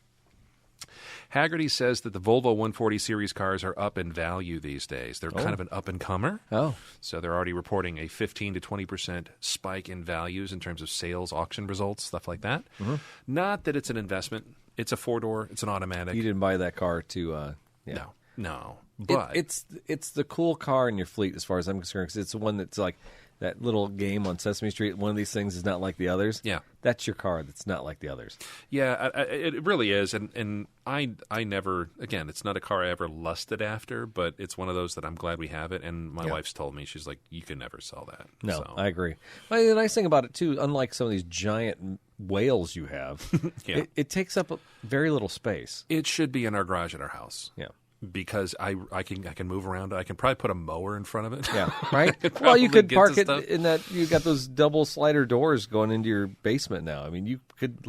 Hagerty says that the Volvo 140 series cars are up in value these days. They're kind of an up-and-comer. Oh. So they're already reporting a 15 to 20% spike in values in terms of sales, auction results, stuff like that. Mm-hmm. Not that it's an investment. It's a 4-door. It's an automatic. You didn't buy that car to... yeah. No. But it's the cool car in your fleet as far as I'm concerned, because it's the one that's like that little game on Sesame Street. One of these things is not like the others. Yeah. That's your car that's not like the others. Yeah, it really is. And I never, again, it's not a car I ever lusted after, but it's one of those that I'm glad we have it. And my wife's told me, she's like, you can never sell that. No, so. I agree. Well, the nice thing about it, too, unlike some of these giant whales you have, it takes up very little space. It should be in our garage at our house. Yeah. Because I can move around. I can probably put a mower in front of it. Yeah, right. Well, you could park it in that. You got those double slider doors going into your basement now. I mean, you could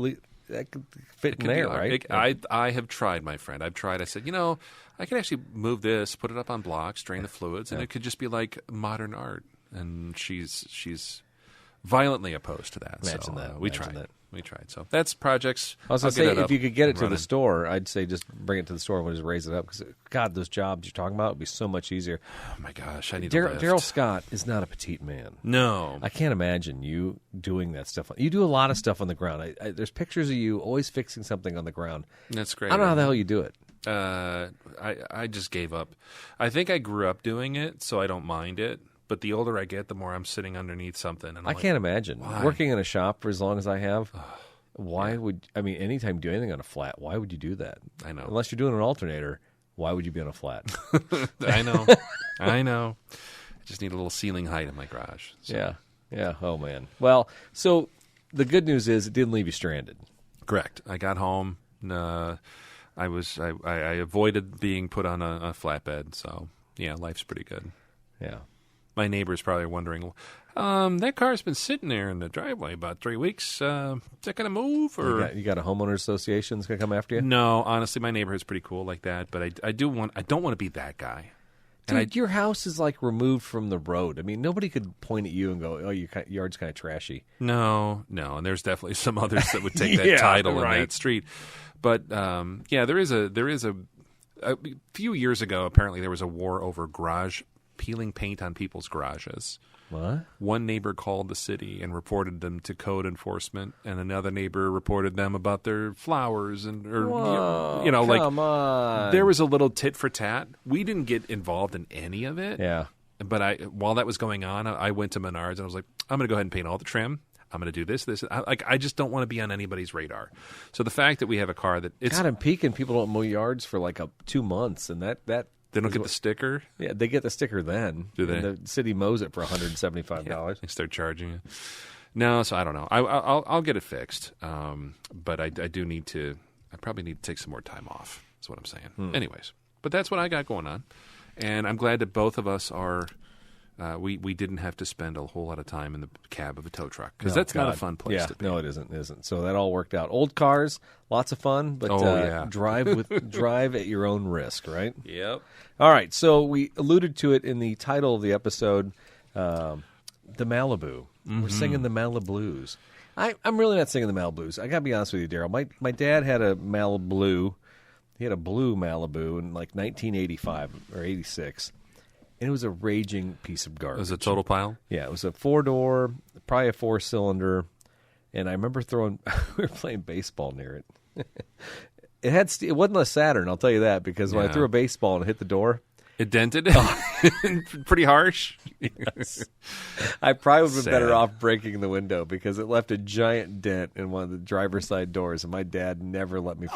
that could fit in there, right? I have tried, my friend. I've tried. I said, I can actually move this, put it up on blocks, drain the fluids, and it could just be like modern art. And she's violently opposed to that. Imagine that. We tried. We tried. So that's projects. I was going to say, if you could get it to the store, I'd say just bring it to the store and we'll just raise it up. Because, God, those jobs you're talking about would be so much easier. Oh, my gosh. I need a lift. Daryl Scott is not a petite man. No. I can't imagine you doing that stuff. You do a lot of stuff on the ground. There's pictures of you always fixing something on the ground. That's great. I don't know how the hell you do it. I just gave up. I think I grew up doing it, so I don't mind it. But the older I get, the more I'm sitting underneath something. And I can't imagine. Why? Working in a shop for as long as I have, anytime you do anything on a flat, why would you do that? I know. Unless you're doing an alternator, why would you be on a flat? I know. I just need a little ceiling height in my garage. So. Yeah. Oh, man. Well, so the good news is it didn't leave you stranded. Correct. I got home. I avoided being put on a flatbed. So, yeah, life's pretty good. Yeah. My neighbor's probably wondering, that car's been sitting there in the driveway about 3 weeks. Is that going to move? Or you got a homeowners association that's going to come after you? No, honestly, my neighborhood's pretty cool like that. But I don't want to be that guy. Dude, your house is like removed from the road. I mean, nobody could point at you and go, "Oh, your yard's kind of trashy." No, and there's definitely some others that would take that title in that street. But there is a few years ago. Apparently, there was a war over garage. Peeling paint on people's garages. What? One neighbor called the city and reported them to code enforcement, and another neighbor reported them about their flowers Whoa, come on. There was a little tit for tat. We didn't get involved in any of it. Yeah. But while that was going on, I went to Menards and I was like, I'm going to go ahead and paint all the trim. I'm going to do this. I just don't want to be on anybody's radar. So the fact that we have a car that it's... God, in Pekin, people don't mow yards for like 2 months, and that they don't get the sticker? Yeah, they get the sticker then. Do they? And the city mows it for $175. Yeah, they start charging you. No, so I don't know. I'll get it fixed. But I do need to... I probably need to take some more time off, is what I'm saying. Anyways, but that's what I got going on. And I'm glad that both of us are... we didn't have to spend a whole lot of time in the cab of a tow truck because that's not a fun place to be. No, it isn't. So that all worked out. Old cars, lots of fun, but drive at your own risk, right? Yep. All right. So we alluded to it in the title of the episode, the Malibu. Mm-hmm. We're singing the Malibus. I'm really not singing the Malibus. I got to be honest with you, Daryl. My dad had a Malibu. He had a blue Malibu in like 1985 or 86. and it was a raging piece of garbage. It was a total pile? Yeah, it was a 4-door, probably a 4-cylinder, and I remember we were playing baseball near it. It wasn't a Saturn, I'll tell you that, because when I threw a baseball and it hit the door, it dented? Pretty harsh? Yes. I probably would have been better off breaking the window because it left a giant dent in one of the driver's side doors, and my dad never let me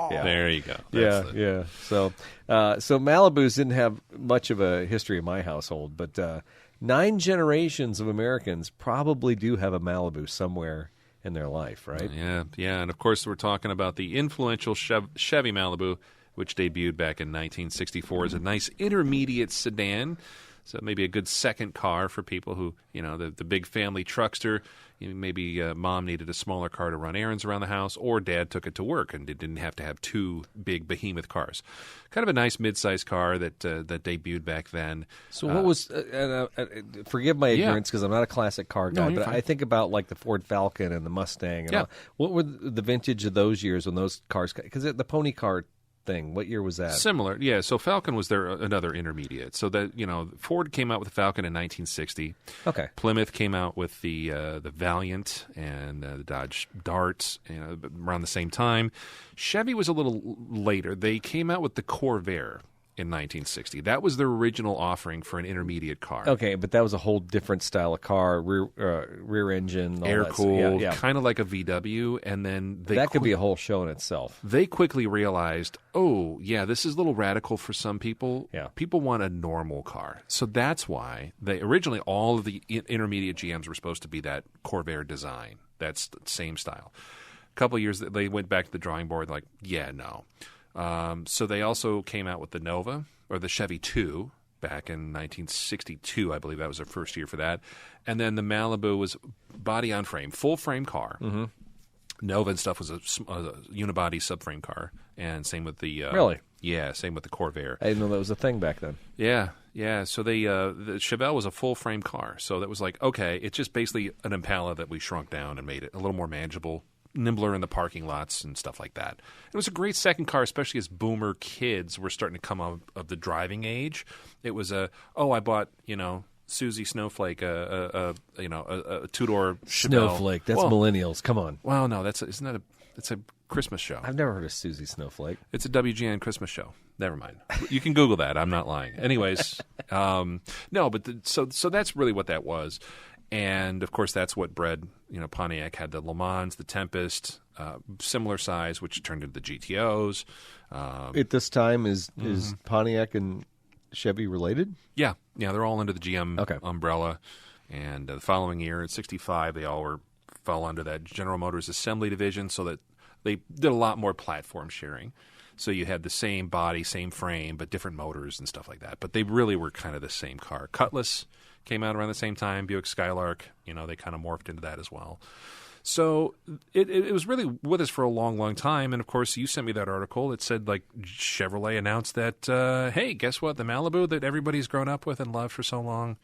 There you go. Yeah. So Malibus didn't have much of a history in my household, but 9 generations of Americans probably do have a Malibu somewhere in their life, right? Yeah. And of course we're talking about the influential Chevy Malibu, which debuted back in 1964 as a nice intermediate sedan. So maybe a good second car for people who, the big family truckster. Maybe mom needed a smaller car to run errands around the house, or dad took it to work and didn't have to have 2 big behemoth cars. Kind of a nice mid-sized car that debuted back then. So what was, forgive my ignorance because I'm not a classic car guy, but fine. I think about like the Ford Falcon and the Mustang. And all. What were the vintage of those years when those cars, because the pony car thing, what year was that? Similar, yeah. So Falcon was another intermediate. So that Ford came out with the Falcon in 1960. Okay. Plymouth came out with the Valiant and the Dodge Dart around the same time. Chevy was a little later. They came out with the Corvair in 1960. That was their original offering for an intermediate car. Okay, but that was a whole different style of car, rear engine, air cooled, yeah. kind of like a VW, and then that could be a whole show in itself. They quickly realized, this is a little radical for some people. Yeah. People want a normal car. So that's why originally all of the intermediate GMs were supposed to be that Corvair design. That's the same style. A couple of years, they went back to the drawing board like, no. So they also came out with the Nova, or the Chevy 2, back in 1962. I believe that was their first year for that. And then the Malibu was body on frame, full frame car. Mm-hmm. Nova and stuff was a unibody subframe car, and same with the really, same with the Corvair. I didn't know that was a thing back then. Yeah. So the Chevelle was a full frame car, so that was like, okay, it's just basically an Impala that we shrunk down and made it a little more manageable, nimbler in the parking lots and stuff like that. It was a great second car, especially as boomer kids were starting to come out of the driving age. It was I bought Susie Snowflake, a 2-door Snowflake. That's millennials. Come on. Well, no, it's a Christmas show. I've never heard of Susie Snowflake. It's a WGN Christmas show. Never mind. You can Google that. I'm not lying. Anyways, no, but so that's really what that was. And, of course, that's what bred, Pontiac had the Le Mans, the Tempest, similar size, which turned into the GTOs. At this time, is Pontiac and Chevy related? Yeah, they're all under the GM umbrella. And the following year, in 65, they all fell under that General Motors assembly division, so that they did a lot more platform sharing. So you had the same body, same frame, but different motors and stuff like that. But they really were kind of the same car. Cutlass came out around the same time. Buick Skylark, they kind of morphed into that as well. So it was really with us for a long, long time. And, of course, you sent me that article. It said, like, Chevrolet announced that, hey, guess what? The Malibu that everybody's grown up with and loved for so long,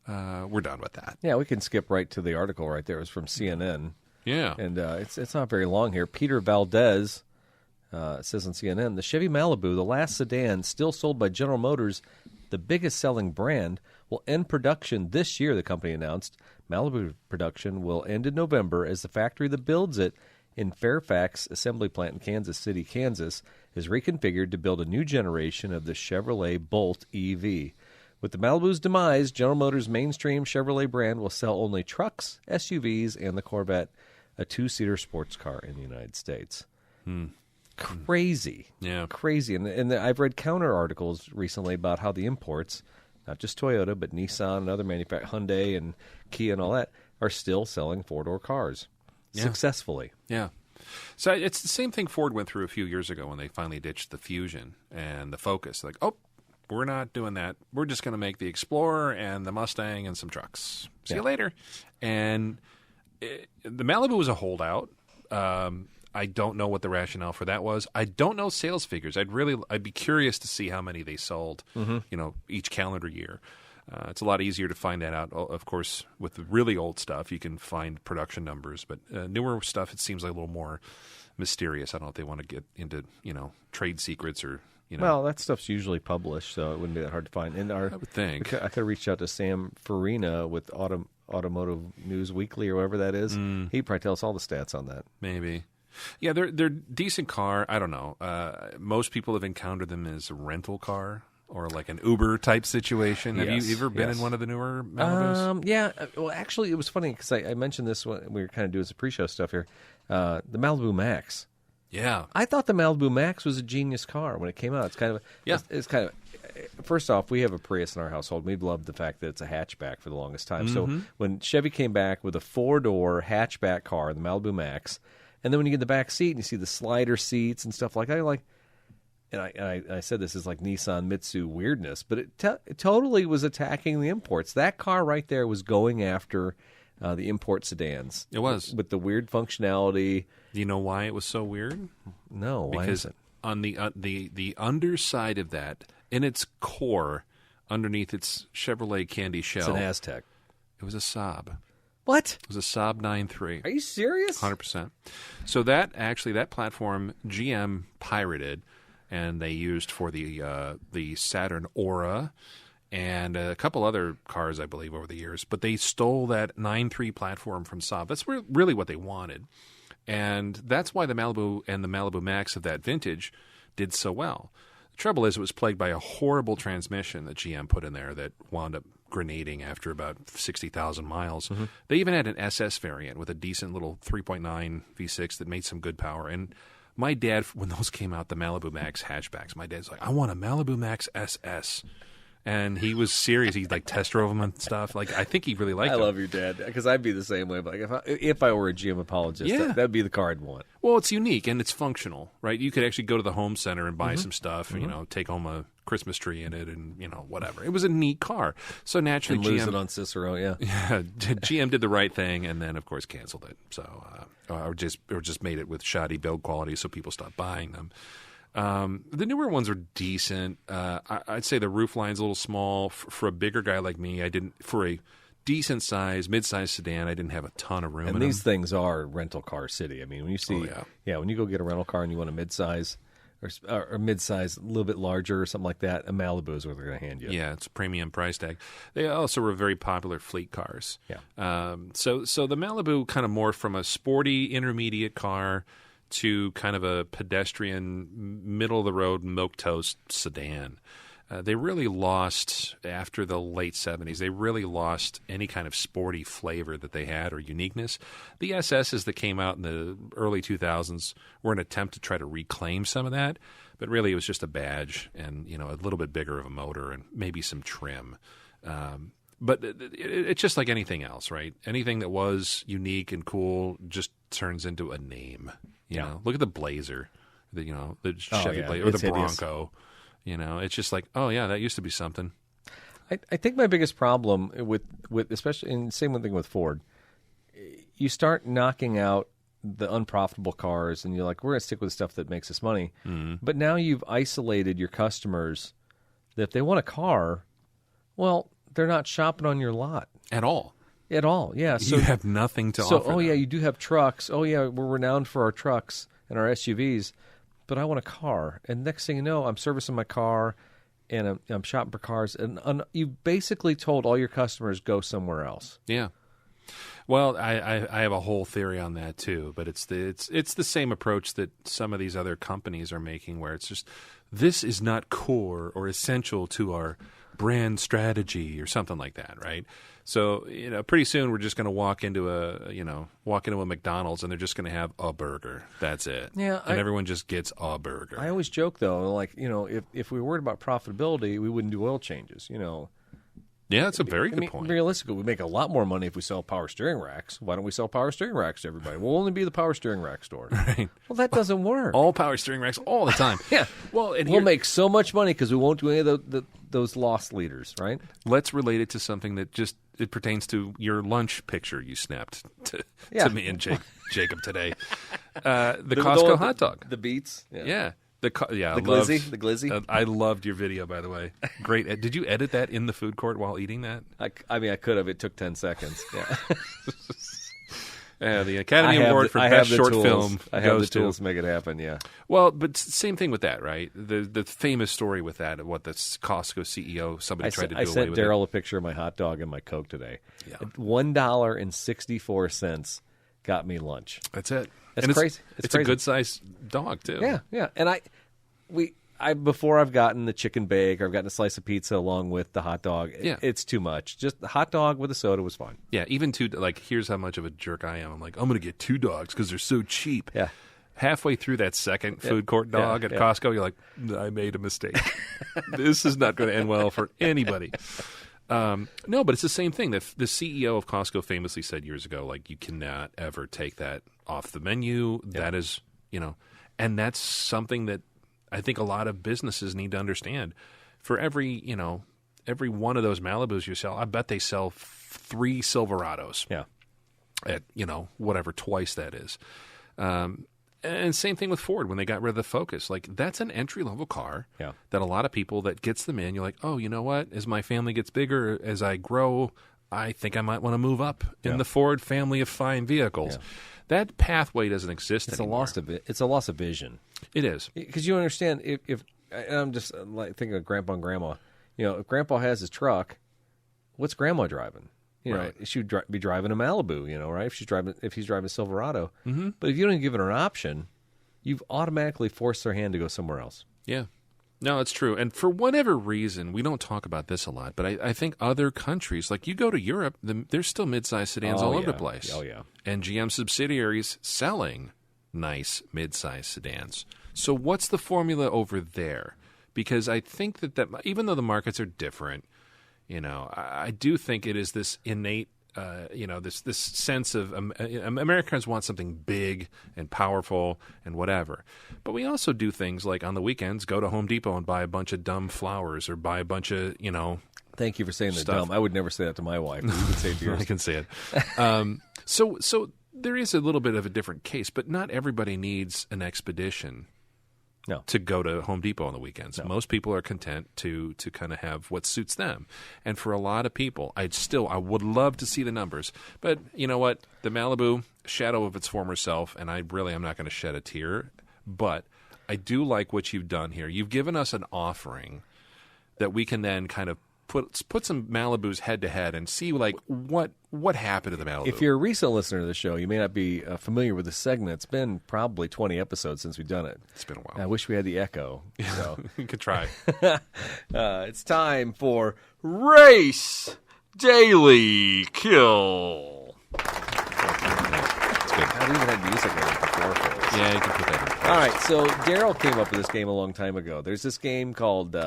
we're done with that. Yeah, we can skip right to the article right there. It was from CNN. Yeah. And it's not very long here. Peter Valdez says on CNN, the Chevy Malibu, the last sedan still sold by General Motors, the biggest selling brand, will end production this year, the company announced. Malibu production will end in November as the factory that builds it in Fairfax Assembly Plant in Kansas City, Kansas, is reconfigured to build a new generation of the Chevrolet Bolt EV. With the Malibu's demise, General Motors' mainstream Chevrolet brand will sell only trucks, SUVs, and the Corvette, a 2-seater sports car in the United States. Crazy. Yeah. Crazy. And I've read counter articles recently about how the imports, not just Toyota, but Nissan and other manufacturers, Hyundai and Kia and all that, are still selling 4-door cars successfully. Yeah. So it's the same thing Ford went through a few years ago when they finally ditched the Fusion and the Focus. Like, we're not doing that. We're just going to make the Explorer and the Mustang and some trucks. See you later. And the Malibu was a holdout. I don't know what the rationale for that was. I don't know sales figures. I'd be curious to see how many they sold, each calendar year. It's a lot easier to find that out. Of course, with the really old stuff, you can find production numbers. But newer stuff, it seems like a little more mysterious. I don't know if they want to get into trade secrets or. Well, that stuff's usually published, so it wouldn't be that hard to find. And I would think. I could have reached out to Sam Farina with Automotive News Weekly or whatever that is. He'd probably tell us all the stats on that. Maybe. Yeah, they're decent car. I don't know. Most people have encountered them as a rental car or like an Uber type situation. Have you ever been in one of the newer Malibus? Yeah. Well, actually, it was funny because I mentioned this when we were kind of doing some pre-show stuff here. The Malibu Max. Yeah, I thought the Malibu Max was a genius car when it came out. It's kind of It's kind of. First off, we have a Prius in our household. We loved the fact that it's a hatchback for the longest time. So when Chevy came back with a 4-door hatchback car, the Malibu Max, and then when you get in the back seat and you see the slider seats and stuff like that, and I said this is like Nissan Mitsu weirdness, but it totally was attacking the imports. That car right there was going after the import sedans. It was. With the weird functionality. Do you know why it was so weird? No, why because is it? On the underside of that, in its core, underneath its Chevrolet candy shell, It's an Aztec. It was a Saab. What? It was a Saab 9.3. Are you serious? 100%. So that platform GM pirated, and they used for the Saturn Aura and a couple other cars, I believe, over the years. But they stole that 9.3 platform from Saab. That's really what they wanted. And that's why the Malibu and the Malibu Max of that vintage did so well. The trouble is it was plagued by a horrible transmission that GM put in there that wound up grenading after about 60,000 miles. They even had an SS variant with a decent little 3.9 V6 that made some good power. And my dad, when those came out, the Malibu Max hatchbacks, my dad's like, I want a Malibu Max SS. And he was serious. He test drove them and stuff. I think he really liked them. I love your dad because I'd be the same way. But if I were a GM apologist, that'd be the car I'd want. Well, it's unique and it's functional, right? You could actually go to the home center and buy some stuff, and, take home a Christmas tree in it, and whatever. It was a neat car. So naturally, and lose it on Cicero, yeah. GM did the right thing, and then of course canceled it. So or just made it with shoddy build quality, so people stopped buying them. The newer ones are decent. I'd say the roof line's a little small for a bigger guy like me. For a decent size, mid-size sedan, I didn't have a ton of room. And these things are rental car city. I mean, when you see, when you go get a rental car and you want a mid-size or mid-size, a little bit larger or something like that, a Malibu is what they're going to hand you. Yeah, it's a premium price tag. They also were very popular fleet cars. Yeah. So the Malibu kind of morphed from a sporty intermediate car to kind of a pedestrian, middle-of-the-road, milquetoast sedan. They really lost, after the late 70s, they really lost any kind of sporty flavor that they had or uniqueness. The SSs that came out in the early 2000s were an attempt to try to reclaim some of that, but really it was just a badge and a little bit bigger of a motor and maybe some trim. But it's just like anything else, right? Anything that was unique and cool just turns into a name. You know, look at the Blazer, the Chevy Blazer, or the Bronco. It's just like, oh yeah, that used to be something. I think my biggest problem with especially, and same thing with Ford, you start knocking out the unprofitable cars, and you're like, we're going to stick with the stuff that makes us money. But now you've isolated your customers that if they want a car, well, they're not shopping on your lot at all. At all, yeah. So you have nothing to offer. So, you do have trucks. Oh, yeah, we're renowned for our trucks and our SUVs, but I want a car. And next thing you know, I'm servicing my car, and I'm shopping for cars. And you've basically told all your customers, go somewhere else. Yeah. Well, I have a whole theory on that too, but it's the same approach that some of these other companies are making, where it's just, this is not core or essential to our brand strategy or something like that, right? So, pretty soon we're just going to walk into a McDonald's and they're just going to have a burger. That's it. Yeah, and everyone just gets a burger. I always joke though, if we were worried about profitability, we wouldn't do oil changes. Yeah, that's a very good point. Realistically, we make a lot more money if we sell power steering racks. Why don't we sell power steering racks to everybody? We'll only be the power steering rack store. Right. Well, that doesn't work. All power steering racks all the time. Yeah. Well, we'll make so much money because we won't do any of those loss leaders, right? Let's relate it to something that it pertains to your lunch picture you snapped to me and Jacob today. The Costco hot dog. The beets. Yeah. The glizzy. I loved your video, by the way. Great. Did you edit that in the food court while eating that? I could have. It took 10 seconds. Yeah. The Academy Award for Best Short Film I have goes the tools to make it happen, yeah. Well, but same thing with that, right? The famous story with that, what the Costco CEO, somebody tried to do away with it. I sent Daryl a picture of my hot dog and my Coke today. Yeah. $1.64 got me lunch. That's it. That's crazy. It's a good-sized dog, too. Yeah. And before I've gotten the chicken bake or I've gotten a slice of pizza along with the hot dog, it's too much. Just the hot dog with a soda was fine. Yeah, even here's how much of a jerk I am. I'm like, I'm going to get 2 dogs because they're so cheap. Yeah. Halfway through that second food court dog at Costco, you're like, I made a mistake. This is not going to end well for anybody. No, but it's the same thing. The CEO of Costco famously said years ago, like, you cannot ever take that off the menu. Yeah. That is, and that's something that I think a lot of businesses need to understand. For every one of those Malibus you sell, I bet they sell 3 Silverados. Yeah. At, whatever twice that is. And same thing with Ford when they got rid of the Focus. Like, that's an entry-level car that a lot of people that gets them in, you're like, oh, you know what? As my family gets bigger, as I grow, I think I might want to move up in the Ford family of fine vehicles. Yeah. That pathway doesn't exist anymore. It's a loss of vision. It is. Because you understand, if and I'm just like thinking of Grandpa and Grandma. If Grandpa has his truck, what's Grandma driving? Right. She would be driving a Malibu, right? If he's driving a Silverado. Mm-hmm. But if you don't give her an option, you've automatically forced their hand to go somewhere else. Yeah. No, it's true. And for whatever reason, we don't talk about this a lot, but I think other countries, like you go to Europe, there's still mid-size sedans all over the place. Oh, yeah. And GM subsidiaries selling nice mid-size sedans. So what's the formula over there? Because I think that even though the markets are different, I do think it is this innate, this sense of Americans want something big and powerful and whatever. But we also do things like on the weekends go to Home Depot and buy a bunch of dumb flowers or buy a bunch of, Thank you for saying they're stuff. dumb. I would never say that to my wife. You can say it to yours. I can say it. So there is a little bit of a different case, but not everybody needs an expedition. No. To go to Home Depot on the weekends. No. Most people are content to kind of have what suits them. And for a lot of people, I would love to see the numbers. But you know what? The Malibu, shadow of its former self, and I'm not going to shed a tear. But I do like what you've done here. You've given us an offering that we can then kind of put some Malibus head to head and see like what happened to the Malibu. If you're a recent listener to the show, you may not be familiar with the segment. It's been probably 20 episodes since we've done it. It's been a while. I wish we had the echo. So. You could try. It's time for Race Daily Kill. It's good. I even had music in it before. Yeah, you can put that in. All right, so Daryl came up with this game a long time ago. There's this game called...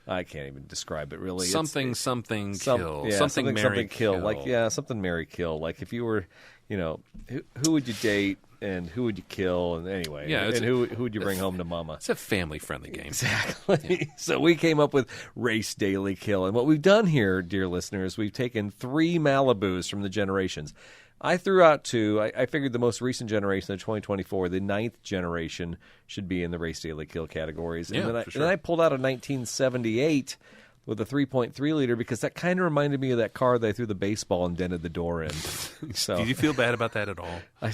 I can't even describe it really. Something kill. Something Marry kill. Like something marry kill. Like if you were, who would you date and who would you kill and anyway. Yeah, and who would you bring home to mama? It's a family friendly game. Exactly. Yeah. So we came up with Race Daily Kill. And what we've done here, dear listeners, we've taken 3 Malibus from the generations. I threw out 2. I figured the most recent generation, the 2024, the 9th generation, should be in the Race Daily Kill categories. And Yeah, then I pulled out a 1978 with a 3.3 liter because that kind of reminded me of that car that I threw the baseball and dented the door in. So did you feel bad about that at all? I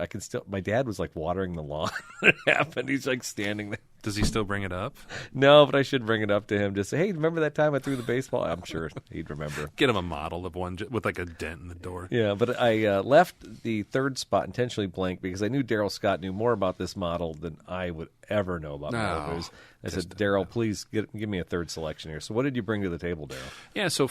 can still. My dad was like watering the lawn when it happened. He's like standing there. Does he still bring it up? No, but I should bring it up to him. Just say, hey, remember that time I threw the baseball? I'm sure he'd remember. Get him a model of one with like a dent in the door. Yeah, but I left the third spot intentionally blank because I knew Daryl Scott knew more about this model than I would ever know about Malibus. I said, Daryl, please give me a third selection here. So what did you bring to the table, Daryl? Yeah, so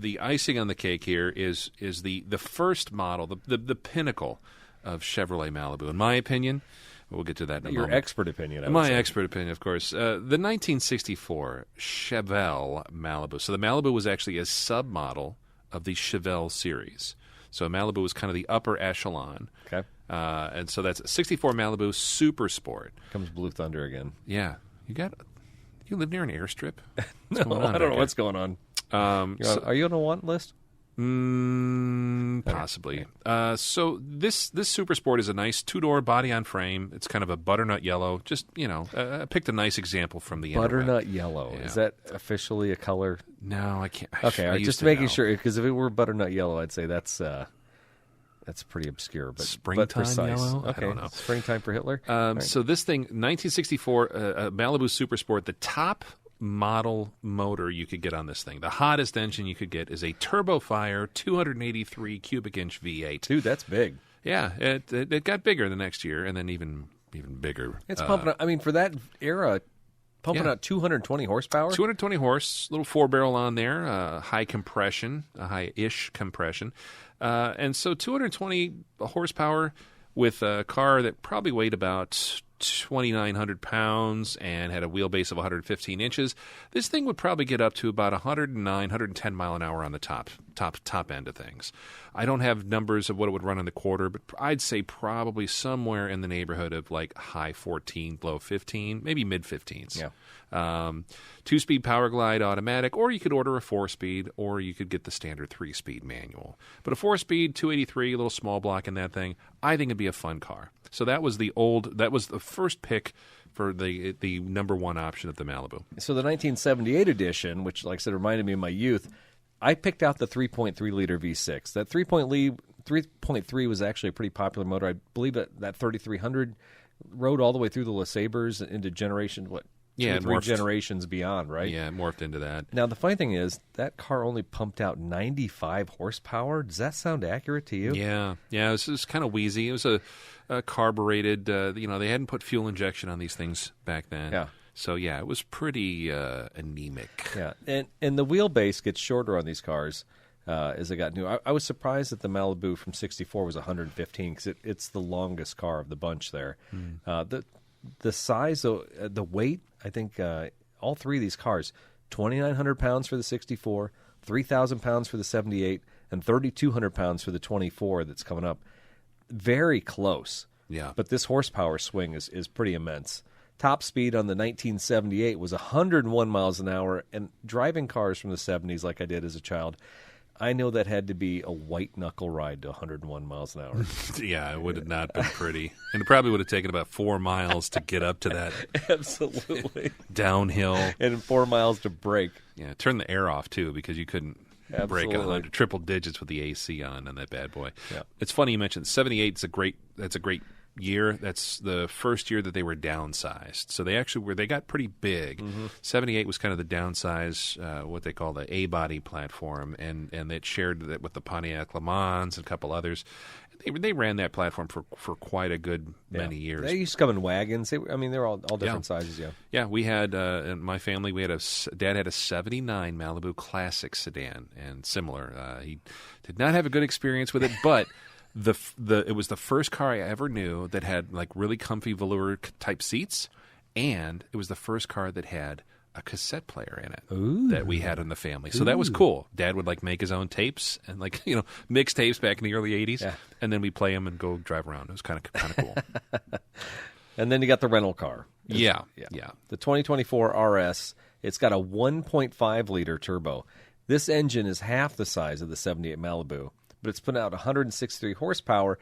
the icing on the cake here is the first model, the pinnacle of Chevrolet Malibu, in my opinion. We'll get to that in a moment. Your expert opinion, My expert opinion, of course. The 1964 Chevelle Malibu. So the Malibu was actually a submodel of the Chevelle series. So Malibu was kind of the upper echelon. Okay. And so that's a 64 Malibu Super Sport. Comes Blue Thunder again. Yeah. You live near an airstrip? No, I don't know what's going on. Are you on a want list? Possibly. So this Super Sport is a nice two-door body on frame. It's kind of a butternut yellow. Just, I picked a nice example from the internet. Butternut yellow. Yeah. Is that officially a color? No, I can't. Okay, I used just to making know. sure, because if it were butternut yellow, I'd say that's pretty obscure, but Springtime precise. yellow? I Okay, don't know. Springtime for Hitler. All right. So this thing, 1964, Malibu Super Sport, the top model motor you could get on this thing, the hottest engine you could get, is a Turbofire 283 cubic inch V8. Dude, that's big. Yeah, it got bigger the next year, and then even bigger. It's pumping out. I mean, for that era, pumping out 220 horsepower. 220 horse, little 4-barrel on there, high compression, a high-ish compression. And so 220 horsepower with a car that probably weighed about 2,900 pounds and had a wheelbase of 115 inches. This thing would probably get up to about 109, 110 mile an hour on the top end of things. I don't have numbers of what it would run in the quarter, but I'd say probably somewhere in the neighborhood of like high 14, low 15, maybe mid 15s. Yeah. 2-speed power glide automatic, or you could order a 4-speed, or you could get the standard 3-speed manual. But a 4-speed, 283, a little small block in that thing, I think it'd be a fun car. So that was the first pick for the number one option of the Malibu. So the 1978 edition, which, like I said, reminded me of my youth, I picked out the 3.3-liter V6. That 3.3 was actually a pretty popular motor. I believe that 3300 rode all the way through the LeSabres into generation, two or three generations beyond, right? Yeah, it morphed into that. Now, the funny thing is, that car only pumped out 95 horsepower. Does that sound accurate to you? Yeah, it was kind of wheezy. It was a carbureted, they hadn't put fuel injection on these things back then. Yeah. So, yeah, it was pretty anemic. Yeah, and the wheelbase gets shorter on these cars as they got new. I was surprised that the Malibu from 64 was 115 because it's the longest car of the bunch there. The size, the weight, I think all three of these cars, 2,900 pounds for the 64, 3,000 pounds for the 78, and 3,200 pounds for the 24 that's coming up. Very close. Yeah. But this horsepower swing is pretty immense. Top speed on the 1978 was 101 miles an hour, and driving cars from the 70s like I did as a child, I know that had to be a white-knuckle ride to 101 miles an hour. Yeah, it would have not been pretty. And it probably would have taken about 4 miles to get up to that. Absolutely. Downhill. And 4 miles to brake. Yeah, turn the air off, too, because you couldn't break Absolutely. 100 triple digits with the AC on that bad boy. Yeah. It's funny you mentioned 78 is that's a great year. That's the first year that they were downsized. So they got pretty big. 78 was kind of the downsize, what they call the A-body platform, and it shared that with the Pontiac Le Mans and a couple others. They ran that platform for quite a good many years. They used to come in wagons. They're all different sizes, yeah. Yeah, we had, in my family, Dad had a 79 Malibu Classic sedan, and similar. He did not have a good experience with it, but it was the first car I ever knew that had like really comfy velour type seats, and it was the first car that had a cassette player in it that we had in the family. So that was cool. Dad would like make his own tapes and mix tapes back in the early 80s, and then we play them and go drive around. It was kind of cool. And then you got the rental car. Yeah. The 2024 RS, it's got a 1.5-liter turbo. This engine is half the size of the 78 Malibu, but it's putting out 163 horsepower,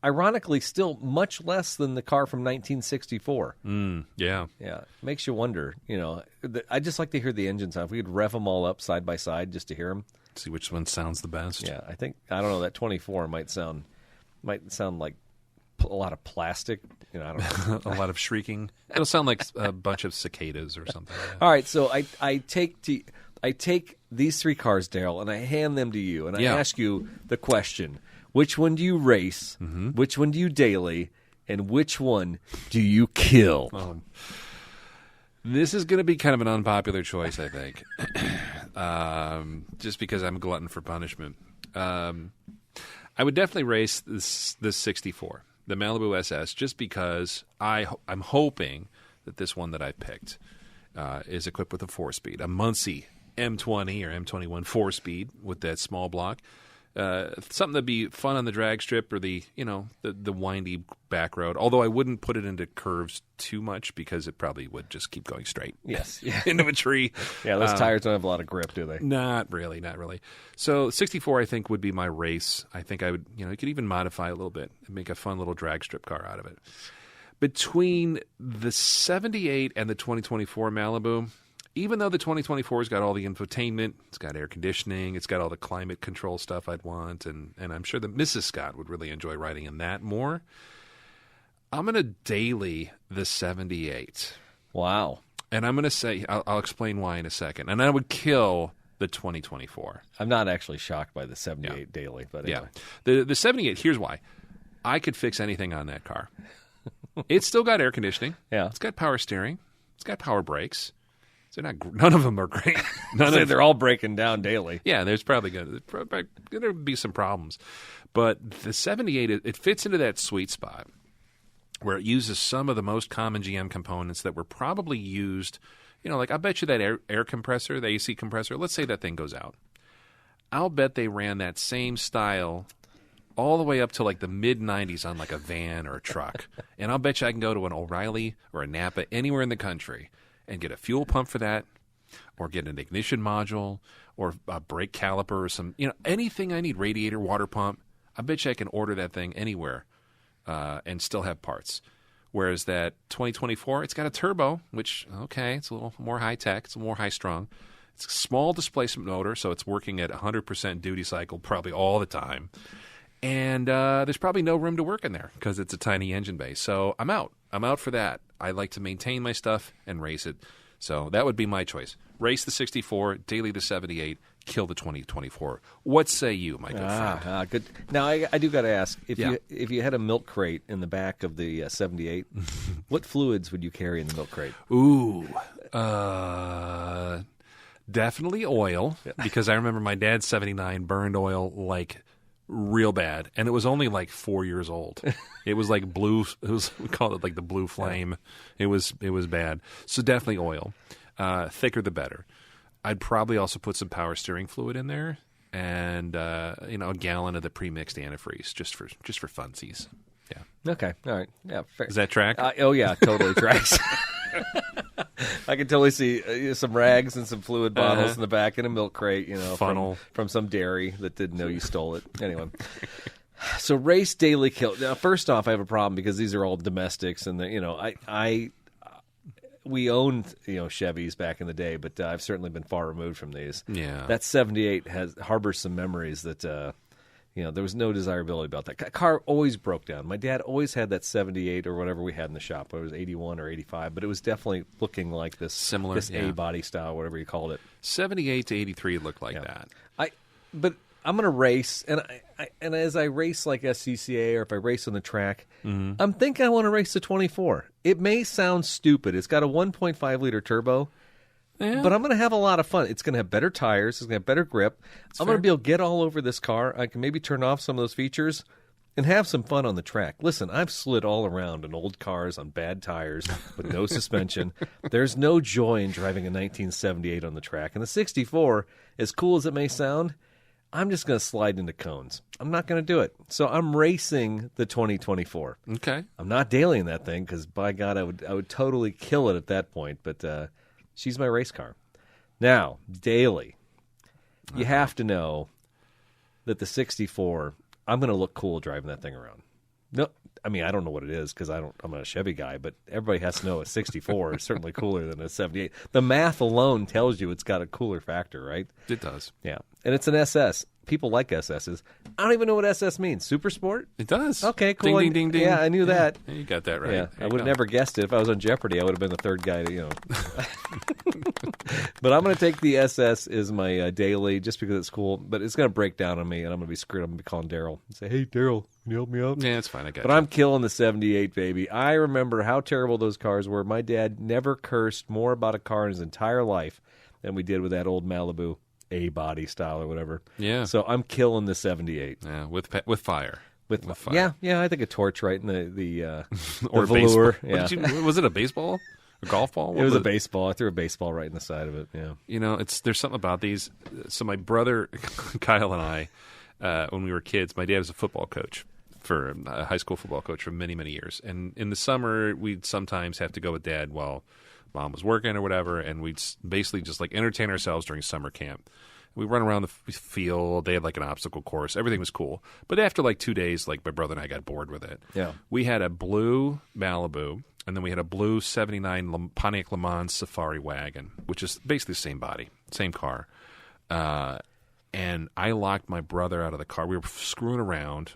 ironically still much less than the car from 1964. Yeah. Makes you wonder, I'd just like to hear the engine sound. If we could rev them all up side by side just to hear them. See which one sounds the best. Yeah, I don't know, that 24 might sound like a lot of plastic, I don't know. A lot of shrieking. It'll sound like a bunch of cicadas or something. All right, so I take these three cars, Daryl, and I hand them to you, and I ask you the question: which one do you race? Which one do you daily? And which one do you kill? This is going to be kind of an unpopular choice, I think, just because I'm a glutton for punishment. I would definitely race this 64, the Malibu SS, just because I'm hoping that this one that I picked is equipped with a 4-speed, a Muncie M20 or M21 4-speed with that small block. something that'd be fun on the drag strip or the windy back road. Although I wouldn't put it into curves too much because it probably would just keep going straight. Yes, into a tree. Yeah, those tires don't have a lot of grip, do they? Not really. So 64, I think, would be my race. I think I would, you could even modify a little bit and make a fun little drag strip car out of it. Between the 78 and the 2024 Malibu, even though the 2024's got all the infotainment, it's got air conditioning, it's got all the climate control stuff I'd want, and I'm sure that Mrs. Scott would really enjoy riding in that more, I'm going to daily the 78. Wow. And I'm going to say, I'll explain why in a second. And I would kill the 2024. I'm not actually shocked by the 78 daily, but anyway. Yeah. The 78, here's why. I could fix anything on that car. It's still got air conditioning. Yeah. It's got power steering. It's got power brakes. So none of them are great. They're all breaking down daily. Yeah, there's probably going to be some problems. But the 78, it fits into that sweet spot where it uses some of the most common GM components that were probably used. Like I bet you that air compressor, the AC compressor, let's say that thing goes out. I'll bet they ran that same style all the way up to like the mid-90s on like a van or a truck. And I'll bet you I can go to an O'Reilly or a Napa anywhere in the country and get a fuel pump for that, or get an ignition module, or a brake caliper, or some, anything I need, radiator, water pump. I bet you I can order that thing anywhere and still have parts. Whereas that 2024, it's got a turbo, which, okay, it's a little more high-tech, it's a little more high-strung. It's a small displacement motor, so it's working at 100% duty cycle probably all the time. And there's probably no room to work in there because it's a tiny engine base. So I'm out. I'm out for that. I like to maintain my stuff and race it. So that would be my choice. Race the 64, daily the 78, kill the 2024. What say you, my good friend? Good. Now, I do got to ask, if you had a milk crate in the back of the 78, what fluids would you carry in the milk crate? Ooh, definitely oil, because I remember my dad's 79 burned oil like real bad, and it was only like 4 years old. It was like blue. We called it like the blue flame. It was bad. So definitely oil. Thicker the better. I'd probably also put some power steering fluid in there, and a gallon of the pre-mixed antifreeze just for funsies. Yeah. Okay. All right. Yeah. Fair. Does that track? Oh yeah, totally tracks. I can totally see some rags and some fluid bottles in the back and a milk crate, funnel from some dairy that didn't know you stole it. Anyway, so race daily kill. Now, first off, I have a problem because these are all domestics, and we owned Chevys back in the day, but I've certainly been far removed from these. Yeah, that 78 harbors some memories that. There was no desirability about that. Car always broke down. My dad always had that 78 or whatever we had in the shop. It was 81 or 85, but it was definitely looking like this similar, this A-body style, whatever you called it. 78 to 83 looked like that. But I'm going to race, and as I race like SCCA or if I race on the track, I'm thinking I want to race the 24. It may sound stupid. It's got a 1.5-liter turbo. Yeah. But I'm going to have a lot of fun. It's going to have better tires. It's going to have better grip. I'm going to be able to get all over this car. I can maybe turn off some of those features and have some fun on the track. Listen, I've slid all around in old cars on bad tires with no suspension. There's no joy in driving a 1978 on the track. And the 64, as cool as it may sound, I'm just going to slide into cones. I'm not going to do it. So I'm racing the 2024. Okay. I'm not dailying that thing because, by God, I would totally kill it at that point. But she's my race car. Now, daily, you have to know that the 64, I'm going to look cool driving that thing around. No, I mean, I don't know what it is because I'm not a Chevy guy, but everybody has to know a 64 is certainly cooler than a 78. The math alone tells you it's got a cooler factor, right? It does. Yeah. And it's an SS. People like SSs. I don't even know what SS means. Super Sport? It does. Okay, cool. Ding, ding, ding, ding. Yeah, I knew that. You got that right. Yeah, I would have never guessed it. If I was on Jeopardy, I would have been the third guy to, But I'm going to take the SS as my daily just because it's cool. But it's going to break down on me, and I'm going to be screwed. I'm going to be calling Daryl and say, hey, Daryl, can you help me out? Yeah, it's fine. I got But I'm killing the 78, baby. I remember how terrible those cars were. My dad never cursed more about a car in his entire life than we did with that old Malibu A-body style or whatever. Yeah. So I'm killing the 78. Yeah, with fire. With fire. Yeah, I think a torch right in the or the velour. Yeah. Was it a baseball? A golf ball? It was a baseball. I threw a baseball right in the side of it, yeah. There's something about these. So my brother, Kyle, and I, when we were kids. My dad was a football coach, for a high school football coach for many, many years. And in the summer, we'd sometimes have to go with Dad while Mom was working or whatever, and we'd basically just like entertain ourselves during summer camp. We run around the field. They had like an obstacle course. Everything was cool. But after like 2 days, like my brother and I got bored with it. Yeah. We had a blue Malibu, and then we had a blue 79 Pontiac Le Mans Safari wagon, which is basically the same body, same car. And I locked my brother out of the car. We were screwing around,